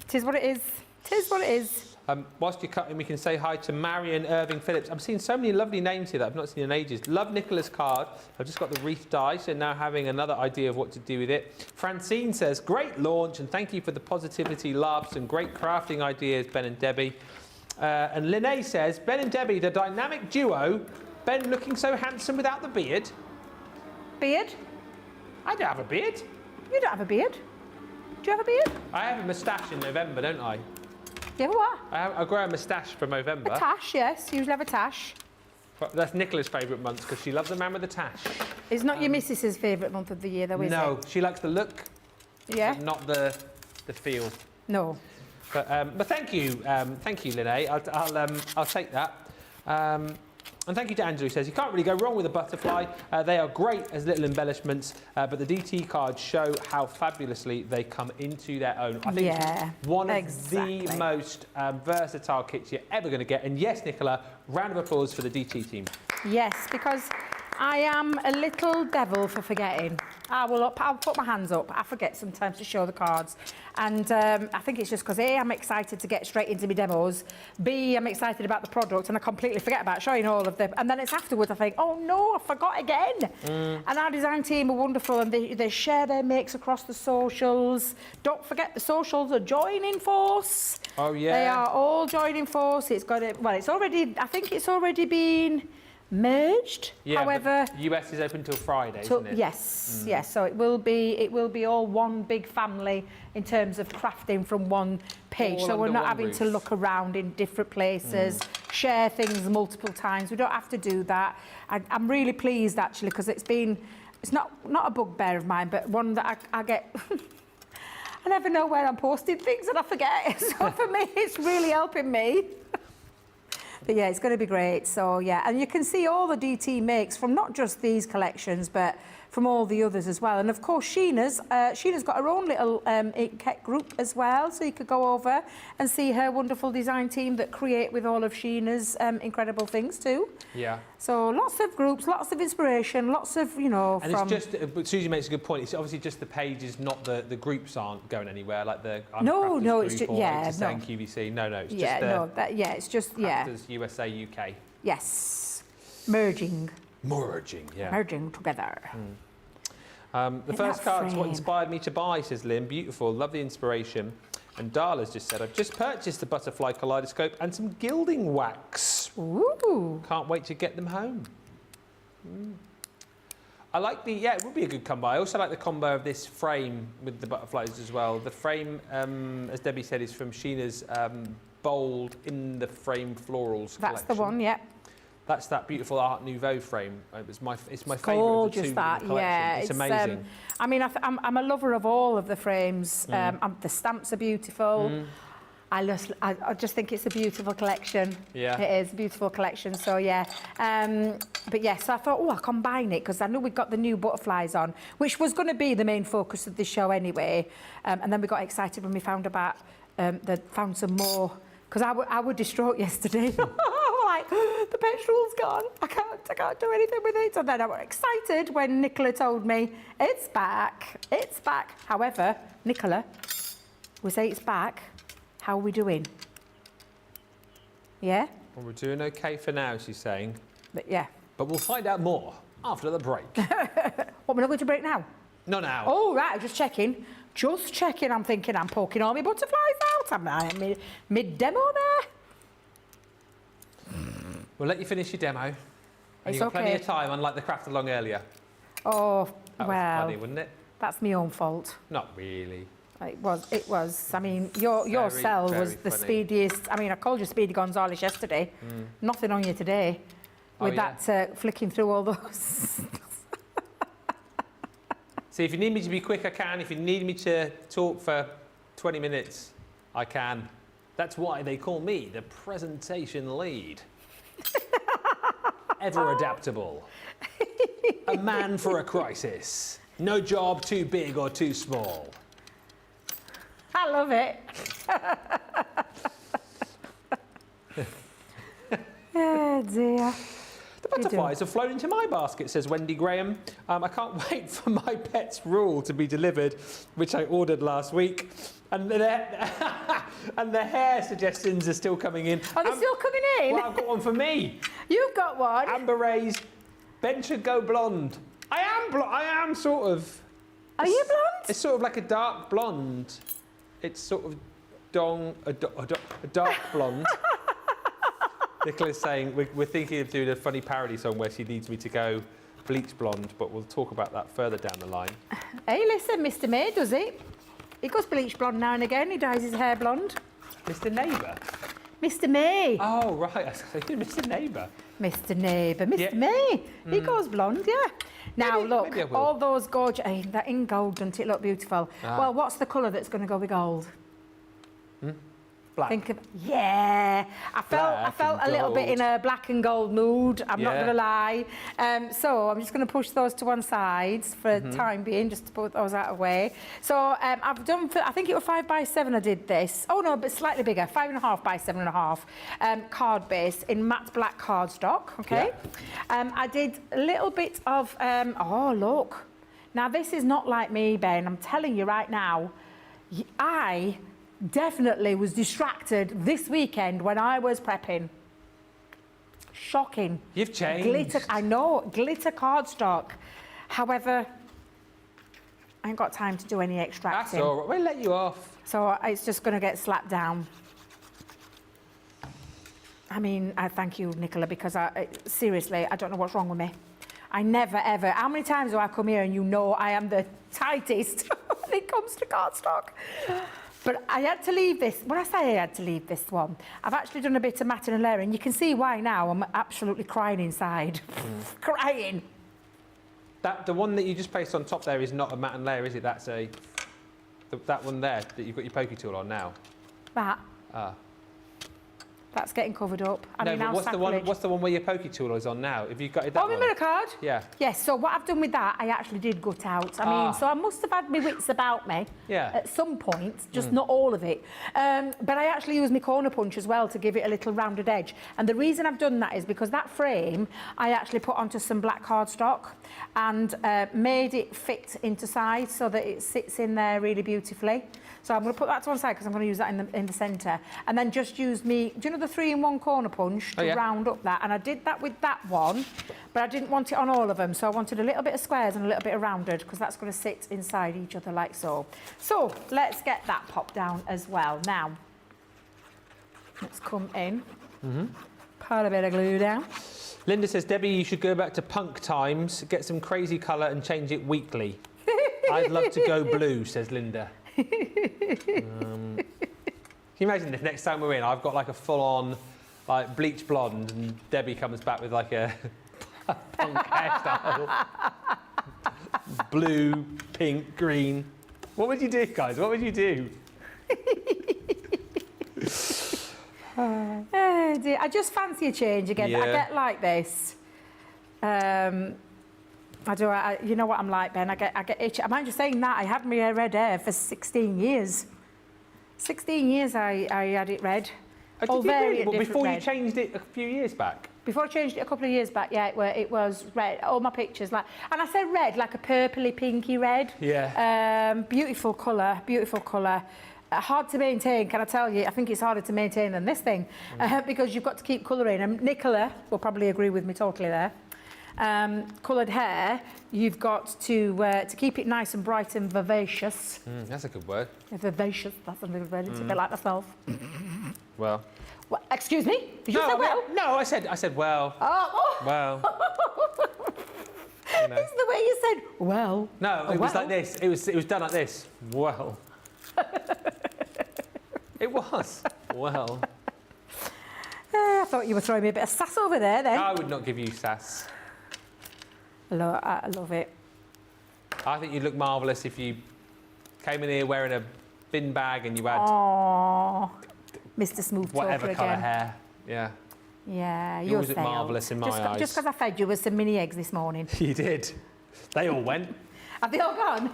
tis what it is. Tis what it is. Whilst you're cutting, we can say hi to Marion Irving Phillips. I'm seeing so many lovely names here that I've not seen in ages. Love Nicola's card. I've just got the wreath die, so now having another idea of what to do with it. Francine says, great launch, and thank you for the positivity, laughs, and great crafting ideas, Ben and Debbie. And Linnea says, Ben and Debbie, the dynamic duo. Ben looking so handsome without the beard. Beard? I don't have a beard. You don't have a beard. Do you have a beard? I have a moustache in November, don't I? You have a what? I grow a moustache for November. A tash, yes. Usually have a tash. But that's Nicola's favourite month because she loves a man with a tash. It's not your missus's favourite month of the year, though, is it? No, she likes the look, Yeah? but not the feel. No. But thank you, Linnea. I'll take that. And thank you to Angela, who says you can't really go wrong with a butterfly. They are great as little embellishments, but the DT cards show how fabulously they come into their own. I think it's one of the most versatile kits you're ever going to get. And yes, Nicola, round of applause for the DT team. Yes, because I am a little devil for forgetting. I'll put my hands up. I forget sometimes to show the cards. And I think it's just because A, I'm excited to get straight into my demos. B, I'm excited about the product and I completely forget about showing all of them. And then it's afterwards I think, oh no, I forgot again. And our design team are wonderful and they share their makes across the socials. Don't forget the socials are joining force. Oh yeah. They are all joining force. It's got it. Well, it's already. I think it's already been merged. Yeah, However, US is open till Friday, isn't it? yes, yes. So it will be all one big family in terms of crafting from one page. All so we're under not one having roof. to look around in different places, share things multiple times. We don't have to do that. I'm really pleased actually because it's not a bugbear of mine, but one that I get. I never know where I'm posting things and I forget. So for me, it's really helping me. But yeah, it's going to be great. So yeah, and you can see all the DT makes from not just these collections, but from all the others as well. And of course, Sheena's got her own little Inkette group as well. So you could go over and see her wonderful design team that create with all of Sheena's incredible things too. Yeah. So lots of groups, lots of inspiration, lots of, And it's just, but Susie makes a good point. It's obviously just the pages, not the groups aren't going anywhere. Like the No, it's group just or yeah, HSA and QVC. No, it's yeah, just it's just yeah, Crafters USA UK. yes, merging Merging together. The first card's what inspired me to buy, says Lynn. Beautiful, love the inspiration. And Darla's just said, I've just purchased the Butterfly Kaleidoscope and some gilding wax. Ooh. Can't wait to get them home. I like it would be a good combo. I also like the combo of this frame with the butterflies as well. The frame, as Debbie said, is from Sheena's bold in the frame florals That's collection. the one, yeah. That's that beautiful Art Nouveau frame. It's my favourite of the Gorgeous two that, in the collection. yeah. It's amazing. I mean, I'm a lover of all of the frames. The stamps are beautiful. I just think it's a beautiful collection. Yeah. It is a beautiful collection, so yeah. But yeah, so I thought, oh, I'll combine it because I know we've got the new butterflies on, which was going to be the main focus of the show anyway. And then we got excited when we found found some more, because I was distraught yesterday. Like, the petrol's gone. I can't do anything with it. And then I was excited when Nicola told me, it's back. It's back. However, Nicola, we say it's back. How are we doing? Yeah? Well, we're doing okay for now, she's saying. But yeah. But we'll find out more after the break. What, we're not going to break now? Not now. Oh, right, just checking. Just checking. I'm thinking I'm poking all my butterflies out. I'm mid-demo there. We'll let you finish your demo. And It's you've got plenty okay. of time, unlike the craft along earlier. Oh, That well, was funny, wasn't it? that's my own fault. Not really. It was. I mean, your Very, cell was very the funny. speediest. I mean, I called you Speedy Gonzales yesterday. Nothing on you today. Oh, With yeah. that flicking through all those. See, if you need me to be quick, I can. If you need me to talk for 20 minutes, I can. That's why they call me the presentation lead. Ever adaptable. A man for a crisis. No job too big or too small. I love it. Oh dear. The butterflies have flown into my basket, says Wendy Graham. I can't wait for my pet's rule to be delivered, which I ordered last week. And the hair suggestions are still coming in. Are they still coming in? Well, I've got one for me. You've got one. Amber Ray's Ben should go blonde. I am sort of. Are you blonde? It's sort of like a dark blonde. It's sort of a dark blonde. Nicola's saying we're thinking of doing a funny parody song where she needs me to go bleach blonde, but we'll talk about that further down the line. Hey, listen, Mr. May does it. He goes bleach blonde now and again. He dyes his hair blonde. Mr. Neighbour. Mr. May. Oh right, I was thinking Mr. Neighbour. Mr. Neighbour. Mr. Yeah. May. He goes blonde, yeah. Now, Maybe- look, maybe I will. all those gorgeous... Hey, that in gold, doesn't it look beautiful? Well, what's the colour that's going to go with gold? Black. Think of... Yeah. I Black felt and a little bit in gold. a black and gold mood. I'm not Yeah. going to lie. So I'm just going to push those to one side for Mm-hmm. the time being, just to put those out of the way. So I've done... I think it was 5x7 I did this. Oh, no, but slightly bigger. 5.5 by 7.5 card base in matte black cardstock, okay? I did a little bit of... oh, look. Now, this is not like me, Ben. I'm telling you right now, I definitely was distracted this weekend when I was prepping. Shocking. You've changed. Glitter, I know, glitter cardstock. However, I ain't got time to do any That's extracting. all right. We'll let you off. So it's just going to get slapped down. I mean, I thank you, Nicola, because seriously, I don't know what's wrong with me. I never, ever... How many times do I come here and you know I am the tightest when it comes to cardstock? But I had to leave this. When I say I had to leave this one, I've actually done a bit of matting and layering. You can see why now. I'm absolutely crying inside. Crying. The one that you just placed on top there is not a matte and layer, is it? That's that one there that you've got your pokey tool on now. That. Ah. That's getting covered up. I No, mean, but how what's the one where your pokey tool is on now? Have you got it that Oh, my one? mirror card? Yeah. Yes, so what I've done with that, I actually did gut out. I mean, so I must have had my wits about me Yeah. at some point, just not all of it. But I actually used my corner punch as well to give it a little rounded edge. And the reason I've done that is because that frame, I actually put onto some black cardstock and made it fit into size so that it sits in there really beautifully. So I'm going to put that to one side because I'm going to use that in the centre. And then just use me, do you know the 3-in-1 corner punch to round up that? And I did that with that one, but I didn't want it on all of them. So I wanted a little bit of squares and a little bit of rounded because that's going to sit inside each other like so. So let's get that popped down as well. Now, let's come in, put a bit of glue down. Linda says, Debbie, you should go back to punk times, get some crazy colour and change it weekly. I'd love to go blue, says Linda. Can you imagine if next time we're in, I've got like a full-on like bleach blonde and Debbie comes back with like a punk hairstyle. Blue, pink, green. What would you do, guys? What would you do? dear. I just fancy a change again. Yeah. I get like this. I do. You know what I'm like, Ben. I get itchy. Mind you saying that, I had my red hair for 16 years. 16 years I had it red. Oh, did you really? Well, different before you red. changed it a few years back? Before I changed it a couple of years back, yeah, it was red. All my pictures, like, and I said red, like a purpley, pinky red. Yeah. Beautiful colour, beautiful colour. Hard to maintain, can I tell you? I think it's harder to maintain than this thing because you've got to keep colouring. And Nicola will probably agree with me totally there. Coloured hair, you've got to keep it nice and bright and vivacious. That's a good word. Vivacious, that's a good word. It's a bit like myself. Well. What, excuse me? Did you say well? No, I said well. Oh. Well. You know. It's the way you said well. No, it was like this. It was done like this. Well. It was. Well. I thought you were throwing me a bit of sass over there then. I would not give you sass. I love it. I think you'd look marvellous if you came in here wearing a bin bag and you had Oh, Mr. Smooth whatever Talker colour again. hair. Yeah. Yeah, You you're always look marvellous in my eyes. Just because I fed you with some mini eggs this morning. You did. They all went. Have they all gone?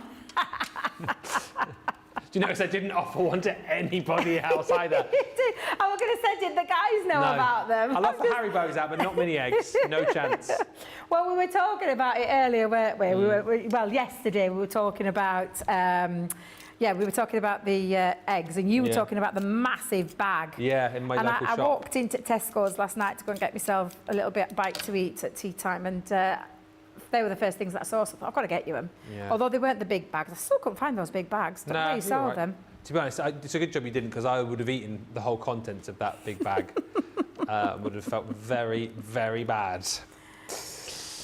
Do you notice I didn't offer one to anybody else either? I was going to say, did the guys know about them? I love the Haribos out, but not mini eggs. No chance. Well, we were talking about it earlier, weren't we? Well, yesterday we were talking about, we were talking about the eggs, and you were talking about the massive bag. Yeah, in my local I shop. walked into Tesco's last night to go and get myself a little bit bite to eat at tea time, and they were the first things that I saw, so I thought, I've got to get you them. Yeah. Although they weren't the big bags. I still couldn't find those big bags. Don't know where you you're saw right. them. To be honest, it's a good job you didn't, because I would have eaten the whole contents of that big bag. Would have felt very, very bad.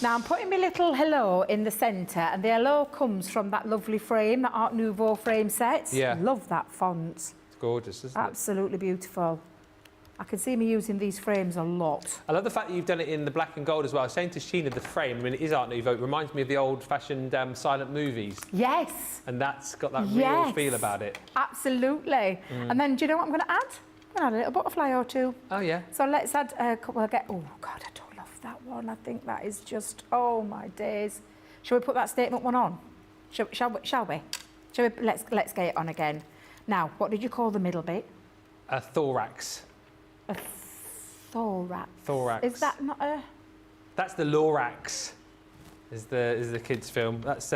Now, I'm putting my little hello in the centre, and the hello comes from that lovely frame, that Art Nouveau frame set. Yeah. Love that font. It's gorgeous, isn't Absolutely beautiful. I can see me using these frames a lot. it? I love the fact that you've done it in the black and gold as well. I was saying to Sheena, the frame, I mean, it is Art Nouveau. It reminds me of the old-fashioned silent movies. Yes. And that's got that real Yes. feel about it. Absolutely. And then, do you know what I'm going to add? I'm going to add a little butterfly or two. Oh, yeah. So let's add a couple of... Oh, God, I don't love that one. I think that is just... Oh, my days. Shall we put that statement one on? Shall we? Let's get it on again. Now, what did you call the middle bit? A thorax. A thorax. Thorax. Is that not a... That's the Lorax, is the kids' film. That's,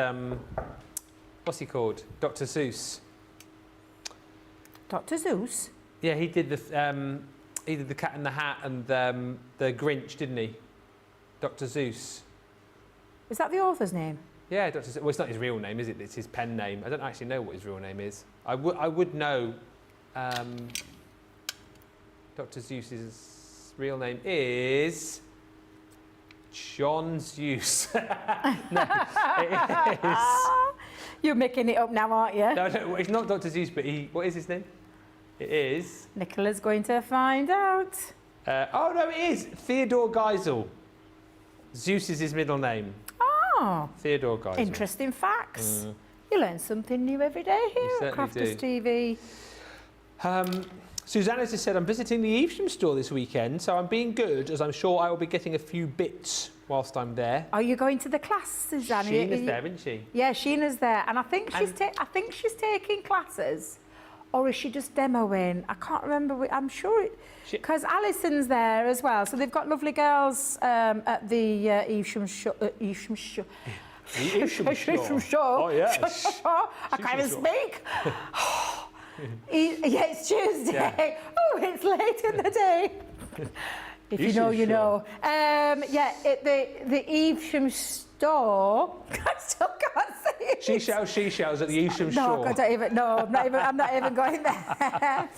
what's he called? Dr. Seuss. Dr. Seuss? Yeah, he did the Cat in the Hat and the Grinch, didn't he? Dr. Seuss. Is that the author's name? Yeah, Dr. Seuss. Well, it's not his real name, is it? It's his pen name. I don't actually know what his real name is. I would know. Dr. Seuss's real name is John Seuss. No, it is. You're making it up now, aren't you? No, it's not Dr. Seuss, but what is his name? It is. Nicola's going to find out. Oh no, it is Theodore Geisel. Zeus is his middle name. Oh, Theodore Geisel. interesting facts. You learn something new every day here at certainly Crafters TV. Susanna just said, I'm visiting the Evesham store this weekend, so I'm being good, as I'm sure I will be getting a few bits whilst I'm there. Are you going to the class, Susanna? Sheena's there, isn't she? Yeah, Sheena's there, and I think she's taking classes, or is she just demoing? I can't remember. I'm sure because Alison's there as well. So they've got lovely girls at the Evesham show. Evesham show. Evesham show. Oh yes. I can't even speak. Yeah, it's Tuesday. Yeah. Oh, it's late in the day. If you know, you know. The Evesham store. I still can't say it. Seashells at the Evesham No, shore. I don't even. No, I'm not even going there.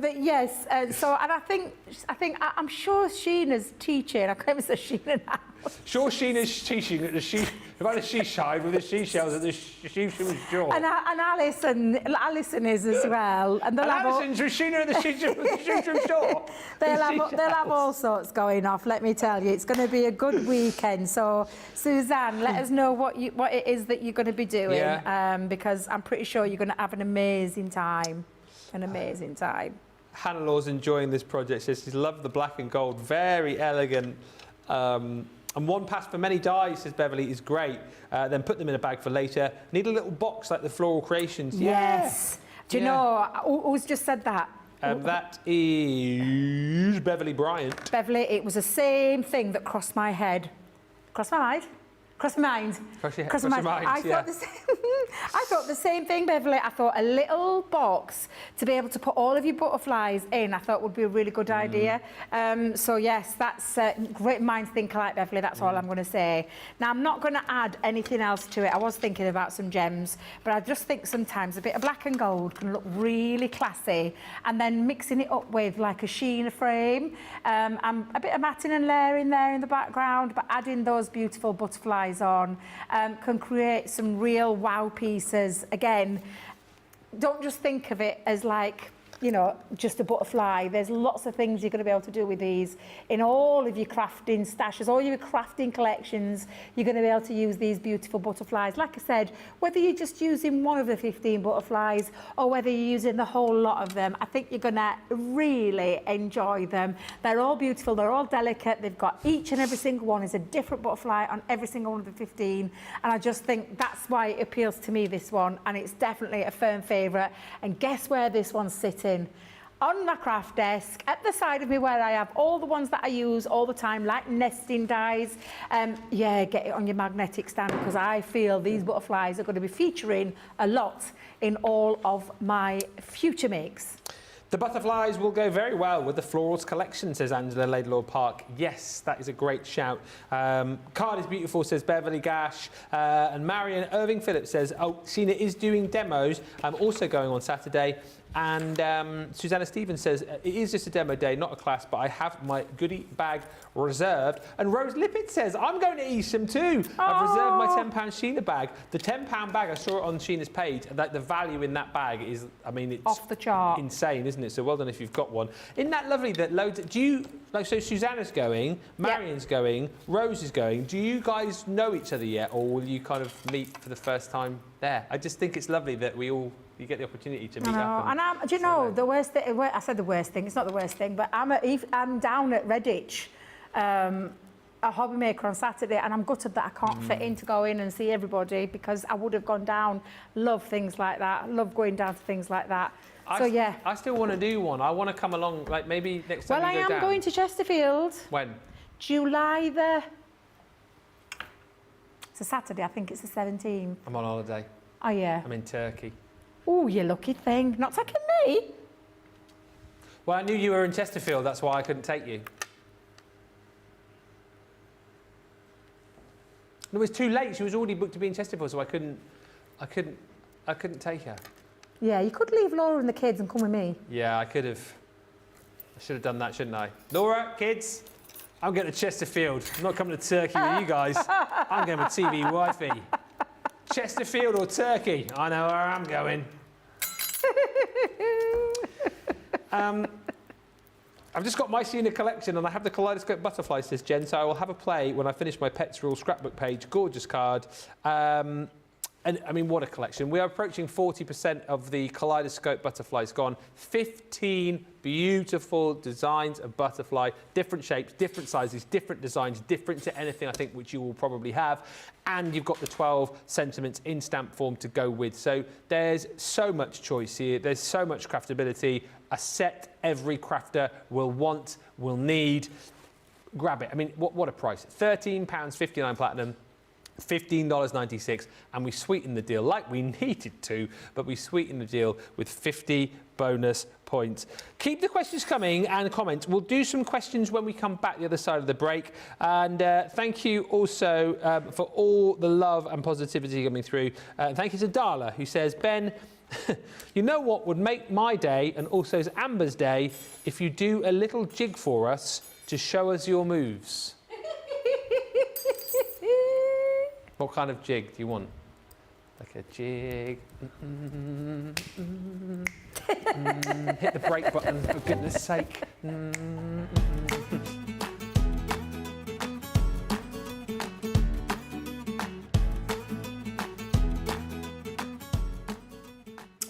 But yes, I'm sure Sheena's teaching. I can't even say Sheena now. Sure, Sheena's teaching at the seaside with the seashells at the Evesham shore. And Alison is as well. And they'll have Alison's with Sheena at the Evesham shore. They'll have all sorts going off, let me tell you. It's going to be a good weekend. So, Suzanne, let us know what it is that you're going to be doing, because I'm pretty sure you're going to have an amazing time. Hannah Law's enjoying this project. Says she's loved the black and gold, very elegant. And one pass for many dyes, says Beverly, is great. Then put them in a bag for later. Need a little box like the Floral Creations. Yes. Do you know, who's just said that? That is Beverly Bryant. Beverly, it was the same thing that crossed my head. Crossed my mind? Crossed my mind. Cross your mind, I thought the same thing, Beverly. I thought a little box to be able to put all of your butterflies in, I thought would be a really good idea. So yes, that's great minds think alike, Beverly. That's all I'm going to say. Now, I'm not going to add anything else to it. I was thinking about some gems, but I just think sometimes a bit of black and gold can look really classy, and then mixing it up with like a Sheena frame, and a bit of matting and layering there in the background, but adding those beautiful butterflies on can create some real wow pieces. Again, don't just think of it as like, you know, just a butterfly. There's lots of things you're going to be able to do with these in all of your crafting stashes, all your crafting collections. You're going to be able to use these beautiful butterflies. Like I said, whether you're just using one of the 15 butterflies or whether you're using the whole lot of them, I think you're going to really enjoy them. They're all beautiful, they're all delicate. They've got each and every single one is a different butterfly on every single one of the 15. And I just think that's why it appeals to me, this one. And it's definitely a firm favourite. And guess where this one's sitting? On my craft desk, at the side of me where I have all the ones that I use all the time, like nesting dies. Yeah, get it on your magnetic stand, because I feel these butterflies are going to be featuring a lot in all of my future makes. The butterflies will go very well with the Florals collection, says Angela Laidlaw Park. Yes, that is a great shout. Card is beautiful, says Beverly Gash. And Marion Irving Phillips says, oh, Sheena is doing demos. I'm also going on Saturday. And Susanna Stevens says, it is just a demo day, not a class, but I have my goodie bag reserved. And Rose Lippett says, I'm going to Easham too. I've reserved my £10 Sheena bag. The £10 bag, I saw it on Sheena's page, that the value in that bag is, I mean, it's off the chart. Insane, isn't it? So well done if you've got one. Isn't that lovely that loads, do you, like, so Susanna's going, Marion's going, Rose is going. Do you guys know each other yet, or will you kind of meet for the first time there? I just think it's lovely that you get the opportunity to meet up. And do you know, the worst thing, I said the worst thing, it's not the worst thing, but I'm down at Redditch, a hobby maker on Saturday, and I'm gutted that I can't fit in to go in and see everybody, because I would have gone down. Love things like that. Love going down to things like that. I still want to do one. I want to come along, like maybe next time Well, you go I am down. going to Chesterfield. When? July the... It's a Saturday, I think it's the 17th. I'm on holiday. Oh, yeah. I'm in Turkey. Oh, you lucky thing. Not taking me. Well, I knew you were in Chesterfield, that's why I couldn't take you. No, it was too late. She was already booked to be in Chesterfield, so I couldn't take her. Yeah, you could leave Laura and the kids and come with me. Yeah, I could have. I should have done that, shouldn't I? Laura, kids, I'm going to Chesterfield. I'm not coming to Turkey with you guys. I'm going with TV Wifey. Chesterfield or Turkey? I know where I'm going. I've just got my Sheena collection and I have the Kaleidoscope butterfly, says Jen, so I will have a play when I finish my Pets Rule scrapbook page. Gorgeous card. And I mean, what a collection. We are approaching 40% of the Kaleidoscope butterflies gone. 15 beautiful designs of butterfly, different shapes, different sizes, different designs, different to anything I think which you will probably have. And you've got the 12 sentiments in stamp form to go with. So there's so much choice here. There's so much craftability. A set every crafter will want, will need. Grab it. I mean, what a price. £13.59 platinum. $15.96, and we sweetened the deal like we needed to, but we sweetened the deal with 50 bonus points. Keep the questions coming and comments. We'll do some questions when we come back the other side of the break. And thank you also for all the love and positivity coming through. Thank you to Darla, who says, Ben, you know what would make my day, and also is Amber's day, if you do a little jig for us to show us your moves. What kind of jig do you want? Like a jig. Hit the brake button, for goodness sake.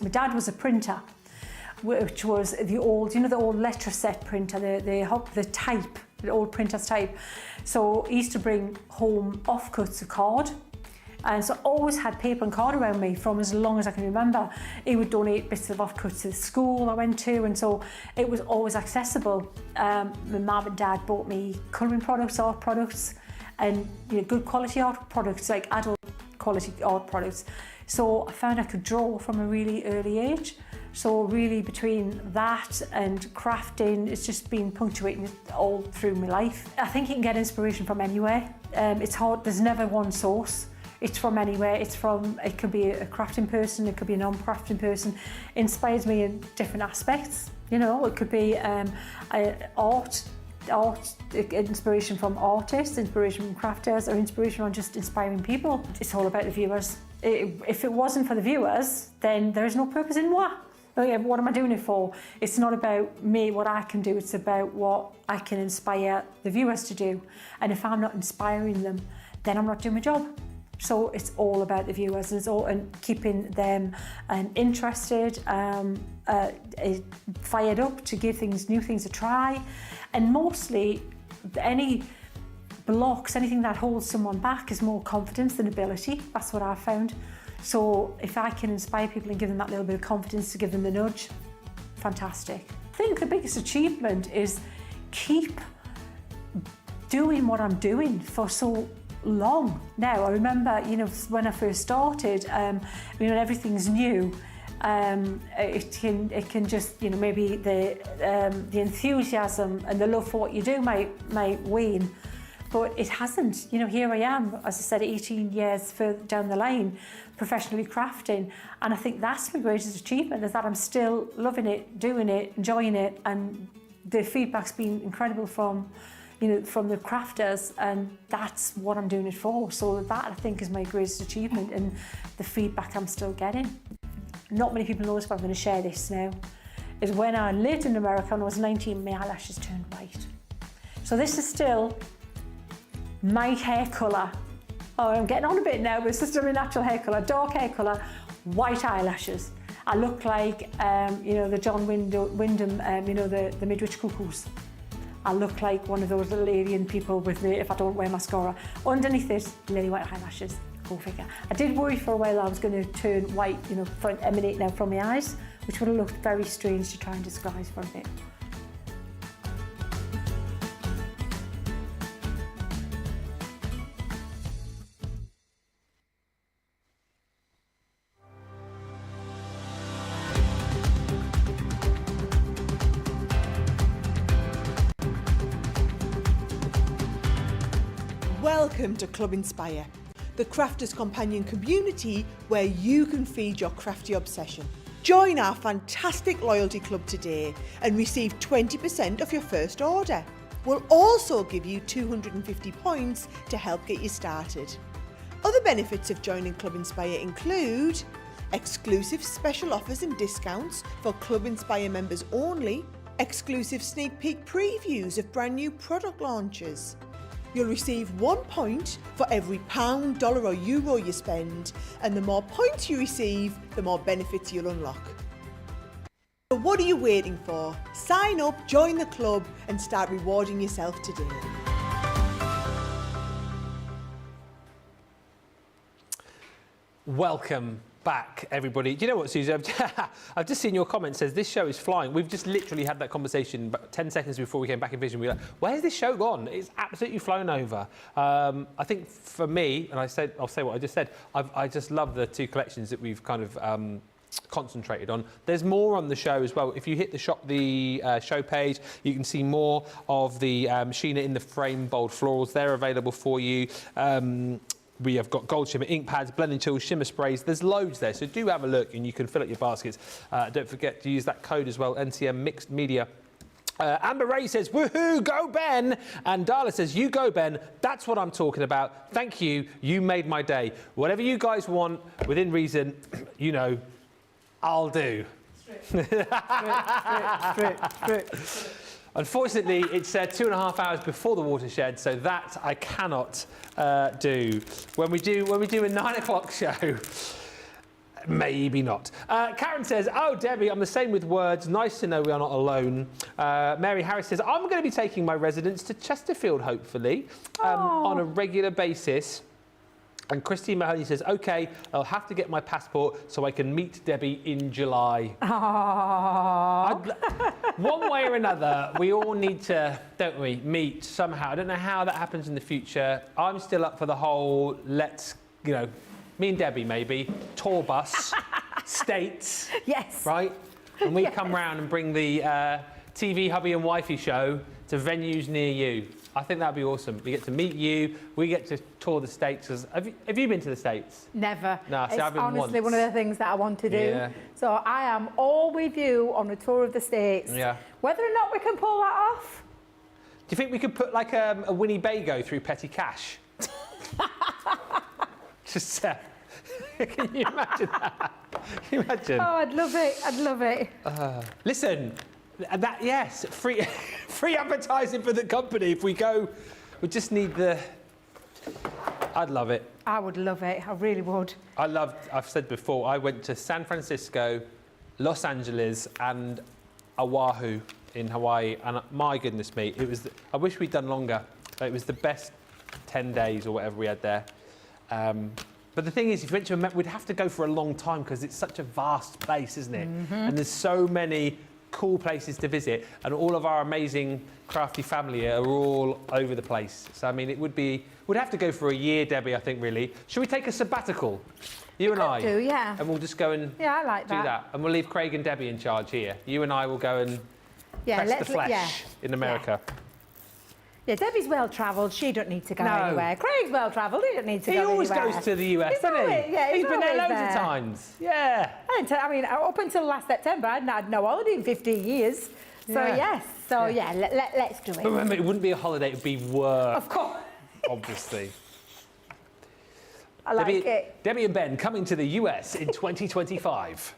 My dad was a printer, which was the old, you know, the old letter set printer, the type, the old printer's type. So I used to bring home offcuts of card. And so I always had paper and card around me from as long as I can remember. He would donate bits of offcuts to the school I went to, and so it was always accessible. My mum and dad bought me colouring products, art products, and good quality art products, like adult quality art products. So I found I could draw from a really early age. So really between that and crafting, it's just been punctuating all through my life. I think you can get inspiration from anywhere. It's hard, there's never one source. It's from anywhere. It could be a crafting person, it could be a non-crafting person. It inspires me in different aspects. It could be art, inspiration from artists, inspiration from crafters, or inspiration on just inspiring people. It's all about the viewers. If it wasn't for the viewers, then there's no purpose in what. What am I doing it for? It's not about me, what I can do, it's about what I can inspire the viewers to do. And if I'm not inspiring them, then I'm not doing my job. So it's all about the viewers, and keeping them interested, fired up to give new things a try. And mostly any blocks, anything that holds someone back is more confidence than ability. That's what I've found. So if I can inspire people and give them that little bit of confidence to give them the nudge, fantastic. I think the biggest achievement is keep doing what I'm doing for so long now. I remember, when I first started, everything's new. It can just, maybe the enthusiasm and the love for what you do might wane, but it hasn't. Here I am, as I said, 18 years further down the line, professionally crafting, and I think that's my greatest achievement, is that I'm still loving it, doing it, enjoying it, and the feedback's been incredible from the crafters, and that's what I'm doing it for. So that, I think, is my greatest achievement, and the feedback I'm still getting. Not many people know this, but I'm going to share this now. Is when I lived in America and I was 19, my eyelashes turned white. So this is still my hair colour. Oh, I'm getting on a bit now, but it's just my natural hair colour, dark hair colour, white eyelashes. I look like, the John Wyndham, the Midwich Cuckoos. I look like one of those little alien people with me if I don't wear mascara. Underneath it, lily white eyelashes. Go figure. I did worry for a while I was going to turn white, emanate now from my eyes, which would have looked very strange to try and disguise for a bit. Welcome to Club Inspire, the crafters' companion community where you can feed your crafty obsession. Join our fantastic loyalty club today and receive 20% off your first order. We'll also give you 250 points to help get you started. Other benefits of joining Club Inspire include exclusive special offers and discounts for Club Inspire members only, exclusive sneak peek previews of brand new product launches. You'll receive 1 point for every pound, dollar or euro you spend, and the more points you receive, the more benefits you'll unlock. So what are you waiting for? Sign up, join the club and start rewarding yourself today. Welcome back, everybody. Do you know what, Susie? I've just seen your comment says this show is flying. We've just literally had that conversation about 10 seconds before we came back in vision. We were like, where's this show gone? It's absolutely flown over. I think for me, and I'll say what I just said, I just love the two collections that we've kind of concentrated on. There's more on the show as well. If you hit the show page, you can see more of the Sheena in the frame bold florals. They're available for you. We have got gold shimmer ink pads, blending tools, shimmer sprays. There's loads there, so do have a look and you can fill up your baskets. Don't forget to use that code as well, NCM Mixed Media. Amber Ray says, woohoo, go Ben! And Darla says, you go Ben, that's what I'm talking about. Thank you, you made my day. Whatever you guys want, within reason, I'll do. Straight. Unfortunately, it's 2.5 hours before the watershed, so that I cannot do. When we do a 9 o'clock show, Maybe not. Karen says, oh, Debbie, I'm the same with words. Nice to know we are not alone. Mary Harris says, I'm going to be taking my residents to Chesterfield, hopefully, on a regular basis. And Christine Mahoney says, OK, I'll have to get my passport so I can meet Debbie in July. One way or another, we all need to, don't we, meet somehow. I don't know how that happens in the future. I'm still up for the whole, let's, you know, me and Debbie maybe, tour bus, States. Yes. Right? And we come round and bring the TV Hubby and Wifey show to venues near you. I think that'd be awesome. We get to meet you. We get to tour the States. Have you been to the States? Never. No, see, it's I've been honestly once. one of the things that I want to do. Yeah. So I am all with you on a tour of the States. Yeah. Whether or not we can pull that off. Do you think we could put like a Winnebago through petty cash? Just can you imagine that? Can you imagine? Oh, I'd love it. I'd love it. Listen, that yes, free advertising for the company. If we go, we just need the. I'd love it. I would love it. I really would. I've said before, I went to San Francisco, Los Angeles, and Oahu in Hawaii, and my goodness me, it was. I wish we'd done longer. It was the best 10 days or whatever we had there. But the thing is, if you went to America, we'd have to go for a long time because it's such a vast place, isn't it? Mm-hmm. And there's so many cool places to visit, and all of our amazing crafty family are all over the place. So I mean, we'd have to go for a year, Debbie. I think really. Should we take a sabbatical? You and I. Do, yeah. And we'll just go and I like do that. And we'll leave Craig and Debbie in charge here. You and I will go and press the flesh in America. Yeah, Debbie's well-travelled. She don't need to go anywhere. Craig's well-travelled. He don't need to go anywhere. He always goes to the US, doesn't he? Yeah, he's been there loads of times. Yeah. I mean, up until last September, I'd had no holiday in 15 years. So, yes. So, let's do it. But remember, it wouldn't be a holiday. It would be work. Of course. Obviously. I like it. Debbie and Ben coming to the US in 2025.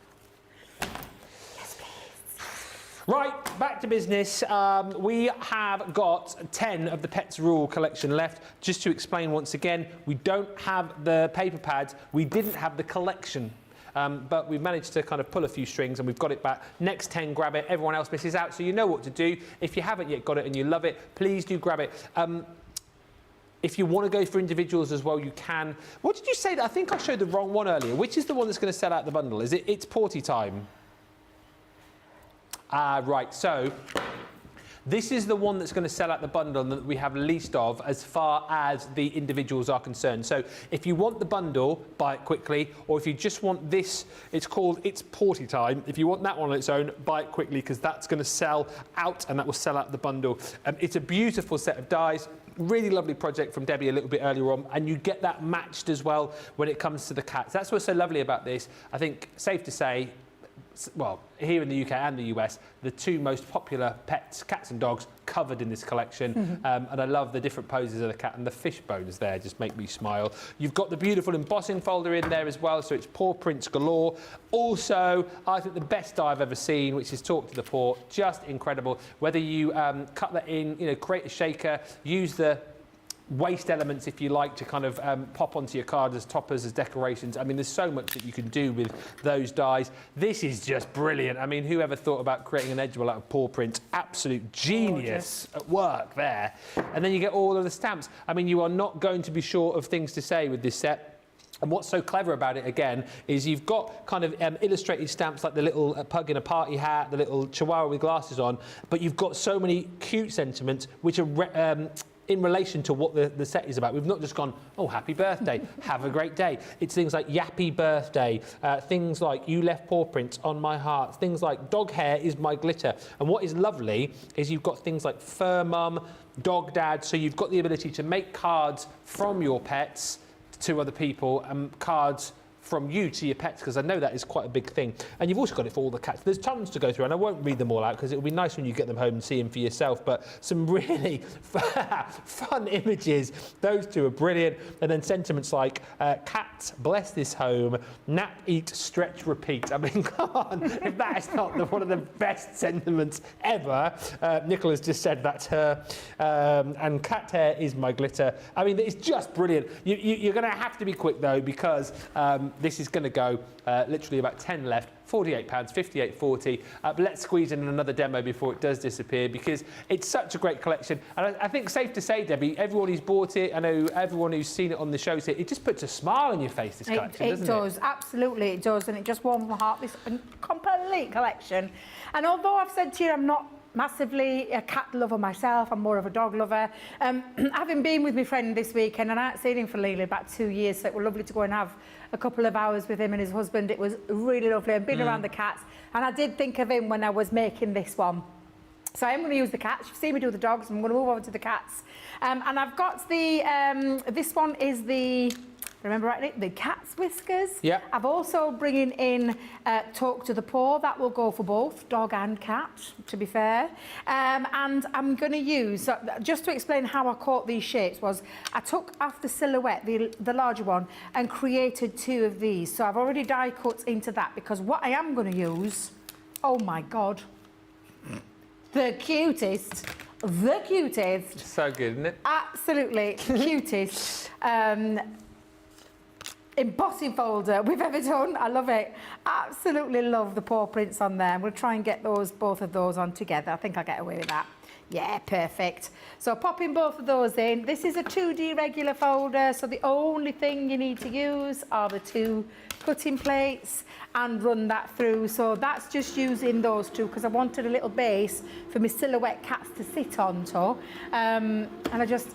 Right, back to business. We have got 10 of the Pets Rule collection left. Just to explain once again, we don't have the paper pads. We didn't have the collection. But we've managed to kind of pull a few strings and we've got it back. Next 10, grab it. Everyone else misses out, so you know what to do. If you haven't yet got it and you love it, please do grab it. If you want to go for individuals as well, you can. What did you say? I think I showed the wrong one earlier. Which is the one that's going to sell out the bundle? Is it It's Porty Time? Right, so this is the one that's going to sell out the bundle that we have least of as far as the individuals are concerned. So if you want the bundle, buy it quickly, or if you just want this, it's called It's Porty Time. If you want that one on its own, buy it quickly because that's going to sell out and that will sell out the bundle. It's a beautiful set of dies. Really lovely project from Debbie a little bit earlier on, and you get that matched as well when it comes to the cats. That's what's so lovely about this. I think safe to say, well, here in the UK and the US, the two most popular pets, cats and dogs, covered in this collection. And I love the different poses of the cat, and the fish bones there just make me smile. You've got the beautiful embossing folder in there as well, so it's paw prints galore. Also, I think the best die I've ever seen, which is Talk to the Paw, just incredible. Whether you cut that in, you know, create a shaker, use the waste elements, if you like, to kind of pop onto your card as toppers, as decorations. I mean, there's so much that you can do with those dies. This is just brilliant. I mean, whoever thought about creating an edge roll out of paw print? Absolute genius at work there. And then you get all of the stamps. I mean, you are not going to be short of things to say with this set. And what's so clever about it, again, is you've got kind of illustrated stamps like the little pug in a party hat, the little chihuahua with glasses on, but you've got so many cute sentiments which are in relation to what the set is about. We've not just gone, oh, happy birthday, have a great day. It's things like yappy birthday, things like you left paw prints on my heart, things like dog hair is my glitter. And what is lovely is you've got things like fur mum, dog dad, so you've got the ability to make cards from your pets to other people and cards from you to your pets, because I know that is quite a big thing. And you've also got it for all the cats. There's tons to go through, and I won't read them all out because it'll be nice when you get them home and see them for yourself, but some really fun images. Those two are brilliant. And then sentiments like cats bless this home, nap, eat, stretch, repeat. I mean, come on, if that is not one of the best sentiments ever. Nicola's just said that's her. And cat hair is my glitter. I mean, it's just brilliant. You're going to have to be quick, though, because This is going to go literally about 10 left, £48, 58.40. But let's squeeze in another demo before it does disappear, because it's such a great collection. And I think safe to say, Debbie, everyone who's bought it, I know everyone who's seen it on the shows here, it just puts a smile on your face, this collection, doesn't it? It does, absolutely it does, and it just warms my heart, this complete collection. And although I've said to you I'm not massively a cat lover myself, I'm more of a dog lover. Having been with my friend this weekend, and I haven't seen him for nearly about 2 years, so it was lovely to go and have a couple of hours with him and his husband. It was really lovely. I've been around the cats, and I did think of him when I was making this one. So I'm going to use the cats. You've seen me do the dogs. I'm going to move over to the cats. And I've got the, this one is the, remember rightly, the cat's whiskers. Yeah. I've also bringing in Talk to the Paw. That will go for both dog and cat, to be fair. And I'm going to use, just to explain how I caught these shapes, was I took off the silhouette, the larger one, and created 2 of these. So I've already die cut into that, because what I am going to use, oh my God, the cutest. So good, isn't it? Absolutely cutest embossing folder we've ever done. I love it. Absolutely love the paw prints on there. We'll try and get both of those on together. I think I'll get away with that. Yeah, perfect. So popping both of those in. This is a 2D regular folder, so the only thing you need to use are the 2 cutting plates and run that through. So that's just using those 2 because I wanted a little base for my silhouette cats to sit on to. And I just...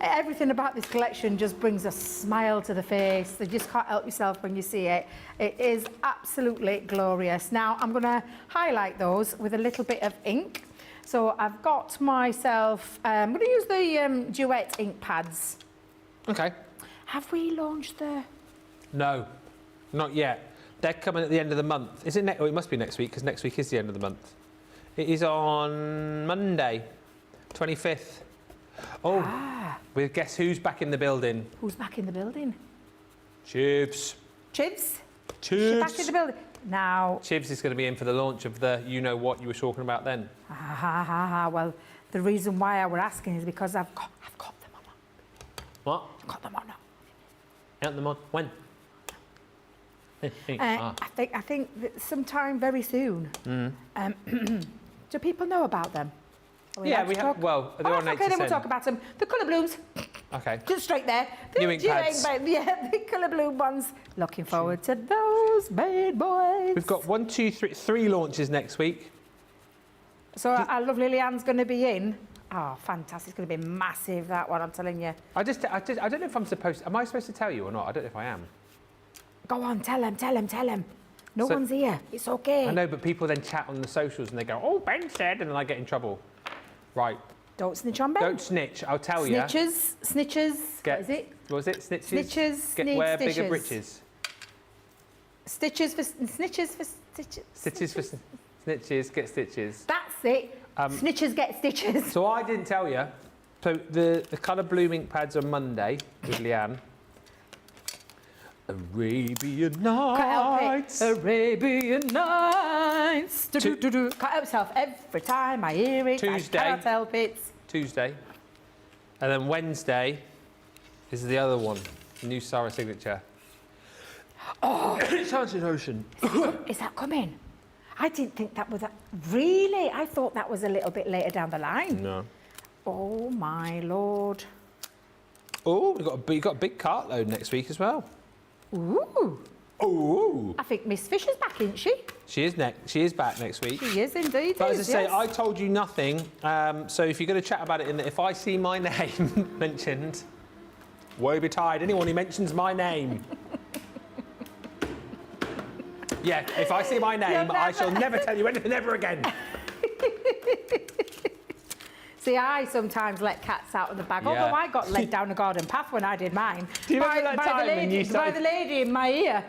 Everything about this collection just brings a smile to the face. You just can't help yourself when you see it. It is absolutely glorious. Now, I'm going to highlight those with a little bit of ink. So I've got myself... I'm going to use the Duet ink pads. Okay. Have we launched the... No, not yet. They're coming at the end of the month. Is it next? Oh, it must be next week, because next week is the end of the month. It is on Monday, 25th. Oh, well, guess who's back in the building? Who's back in the building? Chivs. Chivs? Chivs. Back in the building. Now... Chivs is going to be in for the launch of the you-know-what you were talking about then. Well, the reason why I were asking is because I've got them on. What? I've got them on now. Out them on? When? I think that sometime very soon. Do people know about them? Yeah, we have. Well, they're on 8 okay, then we'll talk about them. The colour blooms. Okay. Just straight there. New ink pads. Yeah, the colour bloom ones. Looking forward to those bad boys. We've got 1, 2, 3 launches next week. So our lovely Leanne's going to be in. Oh, fantastic! It's going to be massive, that one. I'm telling you. I don't know if I'm supposed. Am I supposed to tell you or not? I don't know if I am. Go on, tell him. No one's here. It's okay. I know, but people then chat on the socials and they go, "Oh, Ben said," and then I get in trouble. Right. Don't snitch on Ben. Don't snitch. I'll tell you. Snitches. What is it? What was it? Snitches. Snitches. Wear stitches. bigger breeches. Snitches for stitches. Stitches for snitches. Get stitches. That's it. Snitches get stitches. So I didn't tell you. So the colour bloom ink pads on Monday with Leanne. Arabian Nights. Arabian Nights. Can't help myself. Every time I hear it, Tuesday. I cannot help it. Tuesday. And then Wednesday is the other one. The new Sarah signature. Oh. Sunset Ocean. Is that coming? I didn't think that was... Really? I thought that was a little bit later down the line. No. Oh, my Lord. Oh, we've got a big cartload next week as well. Ooh. Ooh. I think Miss Fisher's back, isn't she? She is back next week. She is indeed. But as I say, I told you nothing. So if you're going to chat about it, if I see my name mentioned, woe betide anyone who mentions my name. Yeah, if I see my name, I shall never tell you anything ever again. See, I sometimes let cats out of the bag, although I got led down a garden path when I did mine. Do you remember that time when you by the lady in my ear,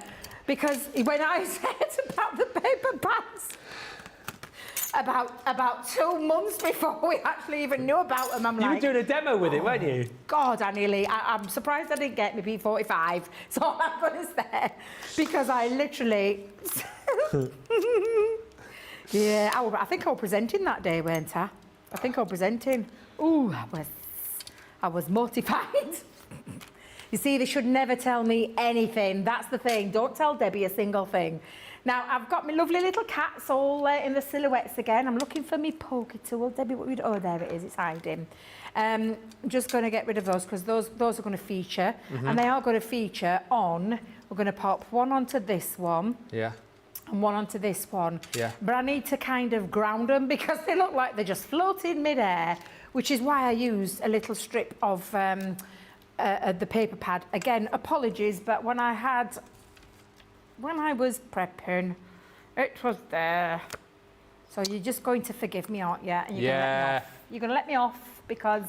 because when I said about the paper bags, about 2 months before we actually even knew about them, I'm You like... were doing a demo with it, weren't you? God, I'm surprised I didn't get me P45, so I'm going to say, because I literally... Yeah, I think I was presenting that day, weren't I? I think I was presenting. Ooh, I was mortified. You see, they should never tell me anything. That's the thing. Don't tell Debbie a single thing. Now, I've got my lovely little cats all in the silhouettes again. I'm looking for my poker tool. Debbie, what would... Oh, there it is. It's hiding. I'm just going to get rid of those because those are going to feature. And they are going to feature on... We're going to pop one onto this one. Yeah. And one onto this one. Yeah. But I need to kind of ground them because they look like they're just floating mid-air, which is why I used a little strip of the paper pad. Again, apologies, but when I was prepping, it was there. So you're just going to forgive me, aren't you? And you're gonna let me off. You're going to let me off because,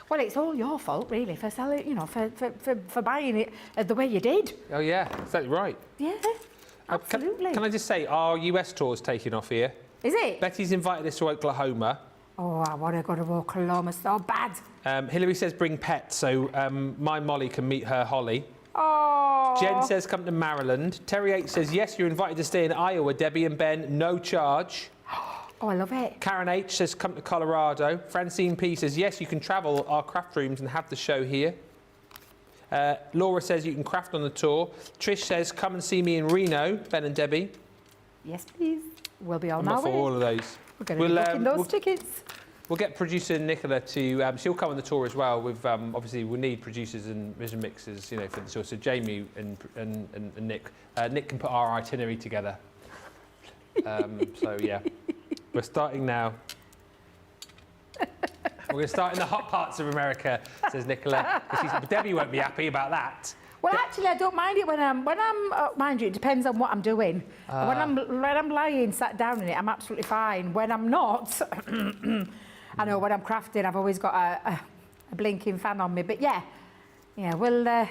well, it's all your fault, really, for selling, you know, for buying it the way you did. Oh, yeah, exactly right. Yeah, absolutely. Can I just say, our US tour's taking off here. Is it? Betty's invited us to Oklahoma. Oh, I want to go to Oklahoma so bad. Hilary says bring pets, so my Molly can meet her Holly. Oh. Jen says come to Maryland. Terry H says, yes, you're invited to stay in Iowa, Debbie and Ben, no charge. Oh, I love it. Karen H says come to Colorado. Francine P says, yes, you can travel our craft rooms and have the show here. Laura says you can craft on the tour. Trish says come and see me in Reno, Ben and Debbie. Yes, please. We'll be on I'm our up for way. all of those. We're going to be booking those tickets. We'll get producer Nicola to... she'll come on the tour as well. With obviously, we'll need producers and vision mixers, you know, for the tour. So Jamie and Nick. Nick can put our itinerary together. So, yeah. We're starting now. We're going to start in the hot parts of America, says Nicola. Debbie won't be happy about that. Well, actually, I don't mind it when I'm mind you, it depends on what I'm doing. When I'm lying, sat down in it, I'm absolutely fine. When I'm not, I know when I'm crafting, I've always got a blinking fan on me. But yeah, well, yeah,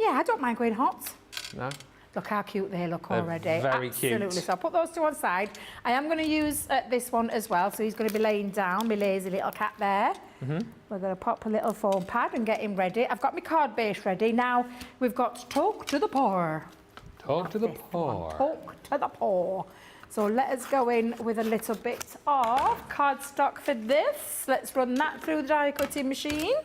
I don't mind going hot. No? Look how cute they look They're already. very cute. Absolutely. So I'll put those to one side. I am going to use this one as well. So he's going to be laying down, my lazy little cat there. We're going to pop a little foam pad and get him ready. I've got my card base ready. Now we've got talk to the pour. Talk to the pour. Talk to the pour. So let us go in with a little bit of cardstock for this. Let's run that through the die cutting machine.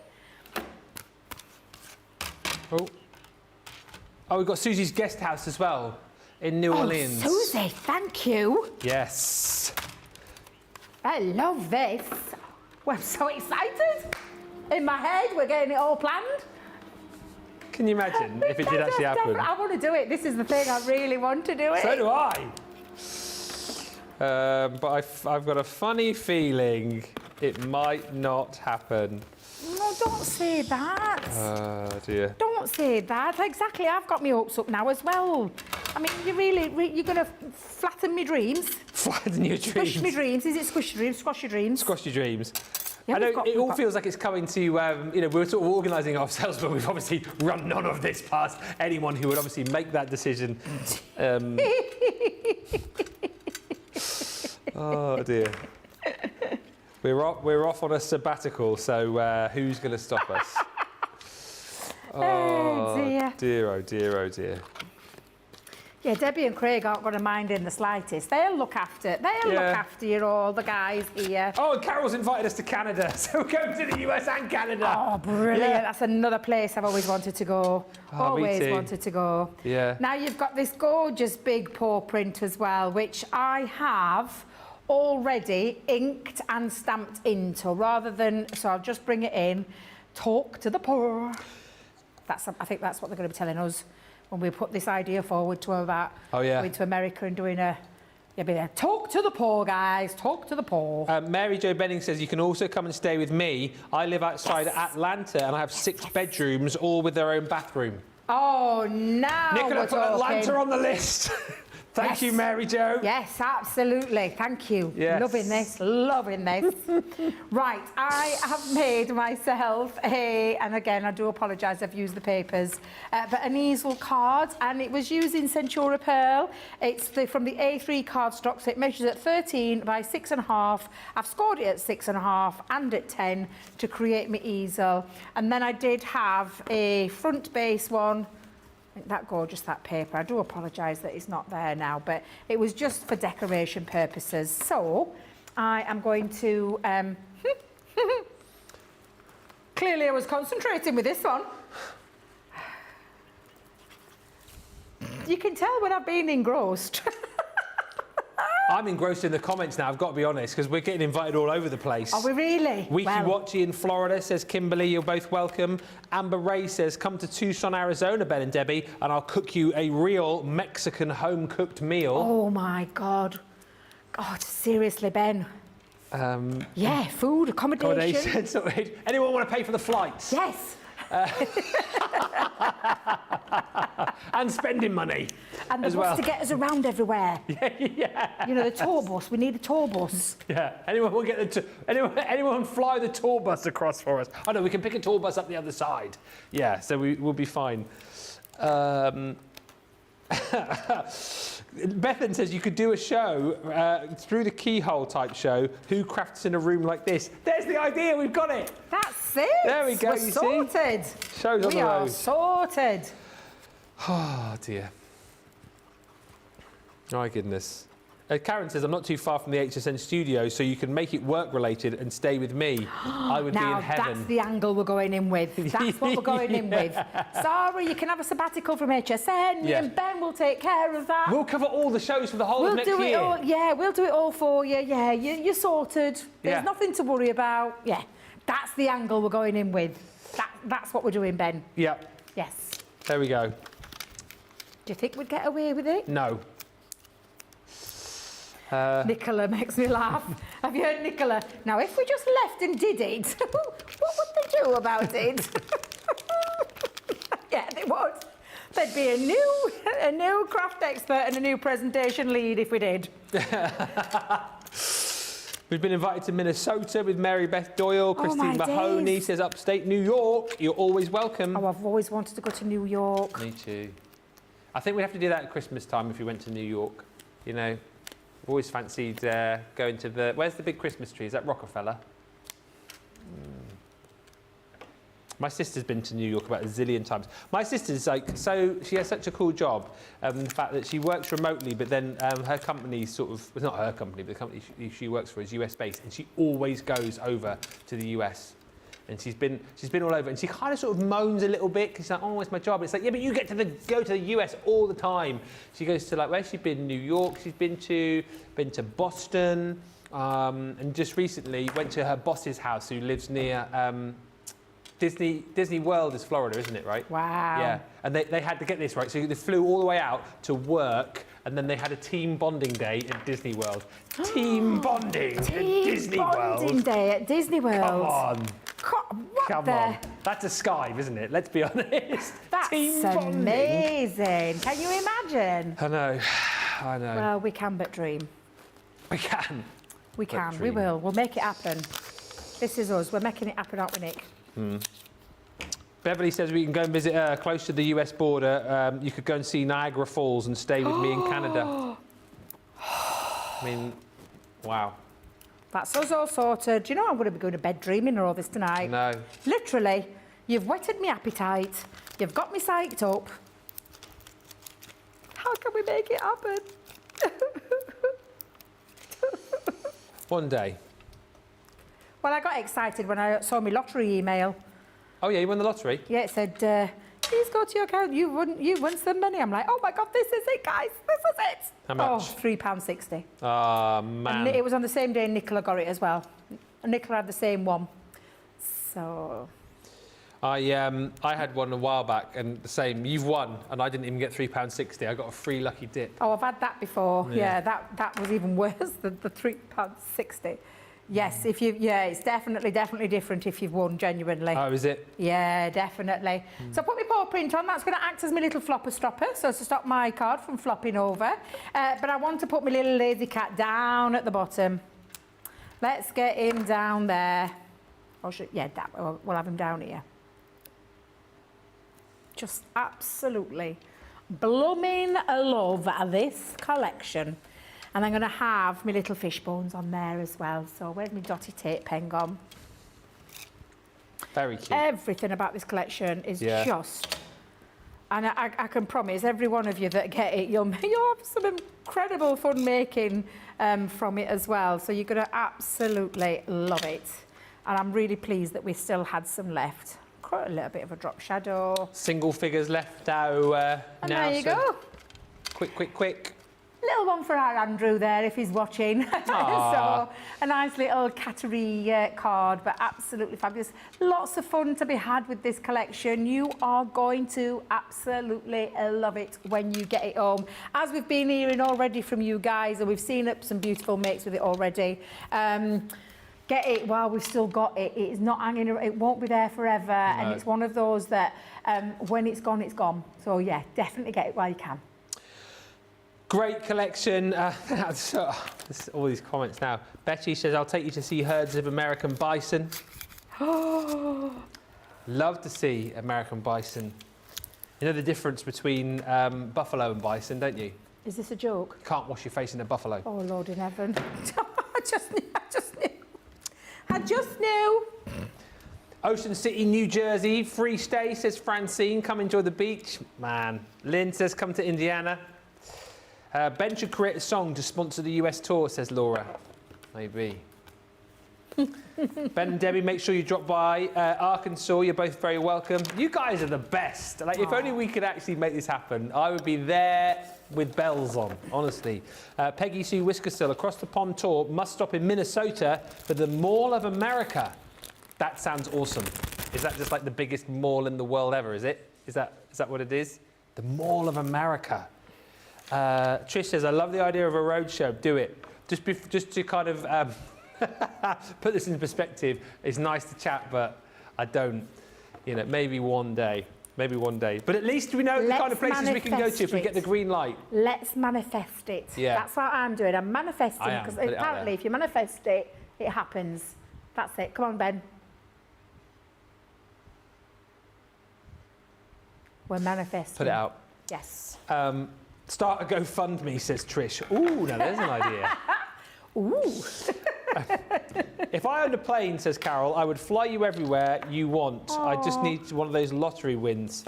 Oh, we've got Susie's guest house as well in New Orleans. Susie, thank you. Yes. I love this. Well, I'm so excited. In my head, we're getting it all planned. Can you imagine if it did actually happen? I want to do it. This is the thing. I really want to do it. So do I. But I've got a funny feeling it might not happen. No, don't say that. Oh, dear. Don't say that. Exactly. I've got my hopes up now as well. I mean, you're going to flatten my dreams. Flatten your dreams. Squish my dreams. Is it squish your dreams? Squash your dreams? Squash your dreams. Yeah, I know it all feels like it's coming to, you know, we're sort of organising ourselves, but we've obviously run none of this past anyone who would obviously make that decision. Oh, dear. We're off on a sabbatical, so who's going to stop us? Oh, dear. Dear, oh, dear, oh, dear. Yeah, Debbie and Craig aren't going to mind in the slightest. They'll look after you all, the guys here. Oh, and Carol's invited us to Canada, so we're going to the US and Canada. Oh, brilliant. Yeah. That's another place I've always wanted to go. Always wanted to go. Yeah. Now you've got this gorgeous big paw print as well, which I have already inked and stamped into, rather than, so I'll just bring it in, talk to the paw. I think that's what they're going to be telling us when we put this idea forward to them about going to America and doing be there. Talk to the paw, guys. Talk to the paw. Mary Jo Benning says you can also come and stay with me. I live outside Atlanta and I have 6 bedrooms, all with their own bathroom. Oh, now Nicola we're put talking. Atlanta on the list. Thank you, Mary Jo. Yes, absolutely. Thank you. Yes. Loving this, loving this. Right, I have made myself and again, I do apologise, I've used the papers, but an easel card, and it was using Centura Pearl. It's from the A3 cardstock, so it measures at 13 by 6.5. I've scored it at 6.5 and at 10 to create my easel. And then I did have a front base one. That gorgeous, that paper. I do apologise that it's not there now, but it was just for decoration purposes. So I am going to Clearly I was concentrating with this one. You can tell when I've been engrossed. I'm engrossed in the comments now, I've got to be honest, because we're getting invited all over the place. Are we really? Wiki in Florida says, Kimberly, you're both welcome. Amber Ray says, come to Tucson, Arizona, Ben and Debbie, and I'll cook you a real Mexican home-cooked meal. Oh, my God. God, seriously, Ben. Yeah, food, accommodation. Sorted. Anyone want to pay for the flights? Yes. And spending money. And the as bus well. to get us around everywhere. Yeah. You know, the tour bus. We need a tour bus. Yeah. Anyone will get the anyone fly the tour bus across for us? Oh no, we can pick a tour bus up the other side. Yeah, so we'll be fine. Bethan says you could do a show through the keyhole type show. Who crafts in a room like this? There's the idea. We've got it. That's it. There we go. We're you sorted. See? Shows on We the are road. sorted. Oh dear. My goodness. Karen says, I'm not too far from the HSN studio, so you can make it work-related and stay with me. I would be in heaven. Now, that's the angle we're going in with. That's what we're going in with. Sorry, you can have a sabbatical from HSN. Me and Ben will take care of that. We'll cover all the shows for the whole of next year. We'll do it all. Yeah, we'll do it all for you. Yeah, you're sorted. There's nothing to worry about. Yeah, that's the angle we're going in with. That's what we're doing, Ben. Yeah. Yes. There we go. Do you think we'd get away with it? No. Nicola makes me laugh. Have you heard Nicola? Now, if we just left and did it, what would they do about it? Yeah, they would. There'd be a new craft expert and a new presentation lead if we did. We've been invited to Minnesota with Mary Beth Doyle. Christine my Mahoney days. says upstate New York. You're always welcome. Oh, I've always wanted to go to New York. Me too. I think we have to do that at Christmas time if we went to New York. You know, I've always fancied going to the... Where's the big Christmas tree? Is that Rockefeller? My sister's been to New York about a zillion times. My sister's she has such a cool job. The fact that she works remotely, but then her company well, not her company, but the company she works for is US based, and she always goes over to the US. And she's been all over, and she kind of sort of moans a little bit because she's like, oh, it's my job. And it's like, yeah, but you get to go to the US all the time. She goes to where's she been? New York. She's been to Boston, and just recently went to her boss's house, who lives near Disney World is Florida, isn't it? Right? Wow. Yeah, and they had to get this right, so they flew all the way out to work. And then they had a team bonding day at Disney World. Team bonding at Disney World. Bonding day at Disney World. Come on. Come on. That's a skive, isn't it? Let's be honest. That's team bonding. amazing. Can you imagine? I know. Well, we can but dream. We can. We can. We will. We'll make it happen. This is us. We're making it happen, aren't we, Nick? Beverly says we can go and visit close to the US border. You could go and see Niagara Falls and stay with me in Canada. I mean, wow. That's us all sorted. Do you know I'm going to be going to bed dreaming all this tonight? No. Literally, you've whetted my appetite. You've got me psyched up. How can we make it happen? One day. Well, I got excited when I saw my lottery email. Oh yeah, you won the lottery? Yeah, it said, please go to your account. You won some money. I'm like, oh my God, this is it, guys. This is it. How much? Oh, £3.60. Ah, man. And it was on the same day Nicola got it as well. Nicola had the same one. So... I had one a while back, and the same. You've won, and I didn't even get £3.60. I got a free lucky dip. Oh, I've had that before. Yeah, that was even worse than the £3.60. Yes, it's definitely different if you've won genuinely. Oh, is it? Yeah, definitely. So I put my paw print on. That's going to act as my little flopper stopper, so to stop my card from flopping over. But I want to put my little lazy cat down at the bottom. Let's get him down there. We'll have him down here. Just absolutely blooming love this collection. And I'm going to have my little fish bones on there as well. So where's my dotty tape pen gone? Very cute. Everything about this collection is just... And I can promise every one of you that get it, you'll have some incredible fun making from it as well. So you're going to absolutely love it. And I'm really pleased that we still had some left. Quite a little bit of a drop shadow. Single figures left now. And now, there you go. Quick. Little one for our Andrew there if he's watching. So a nice little cattery card, but absolutely fabulous. Lots of fun to be had with this collection. You are going to absolutely love it when you get it home. As we've been hearing already from you guys, and we've seen up some beautiful makes with it already. Get it while we've still got it. It's not hanging, it won't be there forever. No. And it's one of those that when it's gone, it's gone. So yeah, definitely get it while you can. Great collection. All these comments now. Betty says, I'll take you to see herds of American bison. Love to see American bison. You know the difference between buffalo and bison, don't you? Is this a joke? You can't wash your face in a buffalo. Oh, Lord in heaven. I just knew. Ocean City, New Jersey. Free stay, says Francine. Come enjoy the beach. Man. Lynn says, come to Indiana. Ben should create a song to sponsor the US tour, says Laura. Maybe. Ben and Debbie, make sure you drop by Arkansas. You're both very welcome. You guys are the best. Like, if only we could actually make this happen, I would be there with bells on, honestly. Peggy Sue Whiskersill, across the pond tour, must stop in Minnesota for the Mall of America. That sounds awesome. Is that just like the biggest mall in the world ever, is it? Is that what it is? The Mall of America. Trish says, I love the idea of a roadshow. Do it. Just to kind of put this in perspective, it's nice to chat, but I don't, maybe one day. But at least we know the kind of places we can go to if we get the green light. Let's manifest it. Yeah. That's what I'm doing. I'm manifesting, because apparently if you manifest it, it happens. That's it. Come on, Ben. We're manifesting. Put it out. Yes. Start a GoFundMe, says Trish. Ooh, now there's an idea. Ooh. If I owned a plane, says Carol, I would fly you everywhere you want. I just need one of those lottery wins.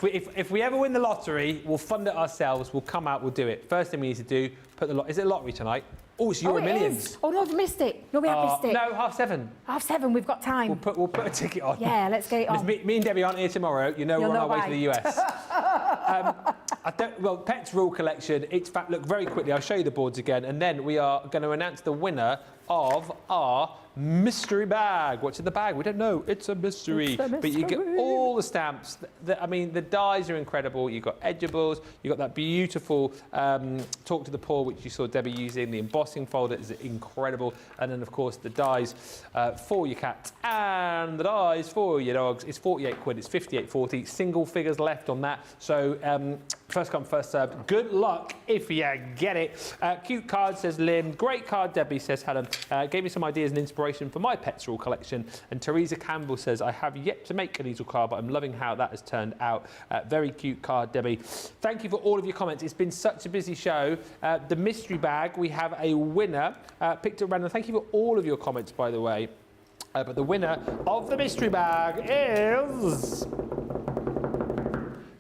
If we ever win the lottery, we'll fund it ourselves. We'll come out, we'll do it. First thing we need to do, is it lottery tonight? Oh, it's Euro Millions. Oh, no, we've missed it. No, we have missed it. No, 7:30. 7:30, we've got time. We'll put a ticket on. Yeah, let's get it on. Me and Debbie aren't here tomorrow. We're on our way to the US. Pets Rule Collection. Look, very quickly, I'll show you the boards again, and then we are going to announce the winner of our mystery bag. What's in the bag? We don't know. It's a mystery. But you get all the stamps. The dies are incredible. You've got edgeables. You've got that beautiful Talk to the Poor, which you saw Debbie using. The embossing folder is incredible. And then, of course, the dies for your cats and the dies for your dogs. It's 48 quid. It's 58.40. Single figures left on that. So first come, first served. Good luck if you get it. Cute card, says Lynn. Great card, Debbie, says Helen. Gave me some ideas and inspiration for my Pets Rule collection. And Teresa Campbell says, I have yet to make a diesel card, but I'm loving how that has turned out. Very cute card, Debbie. Thank you for all of your comments. It's been such a busy show. The mystery bag, we have a winner picked at random. Thank you for all of your comments, by the way. But the winner of the mystery bag is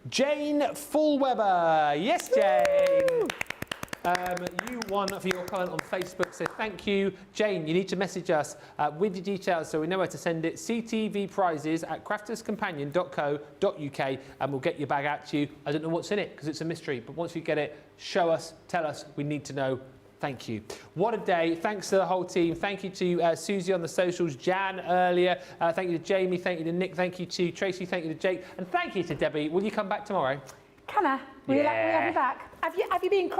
Jane Fullweber. Yes, Jane. You won for your comment on Facebook, so thank you. Jane, you need to message us with your details so we know where to send it. ctvprizes@crafterscompanion.co.uk and we'll get your bag out to you. I don't know what's in it because it's a mystery, but once you get it, show us, tell us. We need to know. Thank you. What a day. Thanks to the whole team. Thank you to Susie on the socials, Jan earlier. Thank you to Jamie. Thank you to Nick. Thank you to Tracy. Thank you to Jake. And thank you to Debbie. Will you come back tomorrow? Can I? Will you have me back? Have you been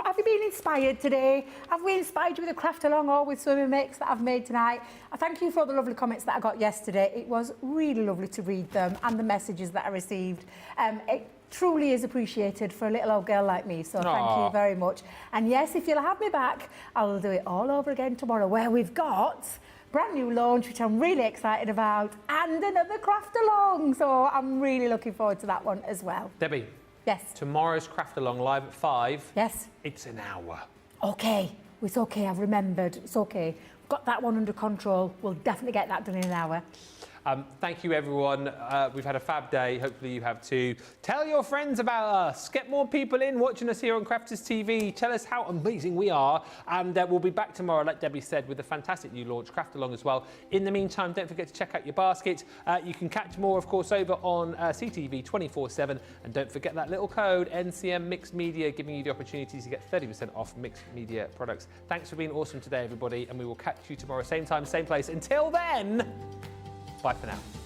inspired today? Have we inspired you with a craft along or with swimming makes that I've made tonight? I thank you for all the lovely comments that I got yesterday. It was really lovely to read them and the messages that I received. It truly is appreciated for a little old girl like me, so thank you very much. And yes, if you'll have me back, I'll do it all over again tomorrow, where we've got brand new launch, which I'm really excited about, and another craft along. So I'm really looking forward to that one as well. Debbie. Yes. Tomorrow's craft along live at 5. Yes. It's an hour. Okay. It's okay. I've remembered. It's okay. Got that one under control. We'll definitely get that done in an hour. Thank you, everyone. We've had a fab day. Hopefully you have too. Tell your friends about us. Get more people in watching us here on Crafters TV. Tell us how amazing we are. And we'll be back tomorrow, like Debbie said, with a fantastic new launch, Craft Along as well. In the meantime, don't forget to check out your basket. You can catch more, of course, over on CTV 24/7. And don't forget that little code, NCM Mixed Media, giving you the opportunity to get 30% off mixed media products. Thanks for being awesome today, everybody. And we will catch you tomorrow, same time, same place. Until then, bye for now.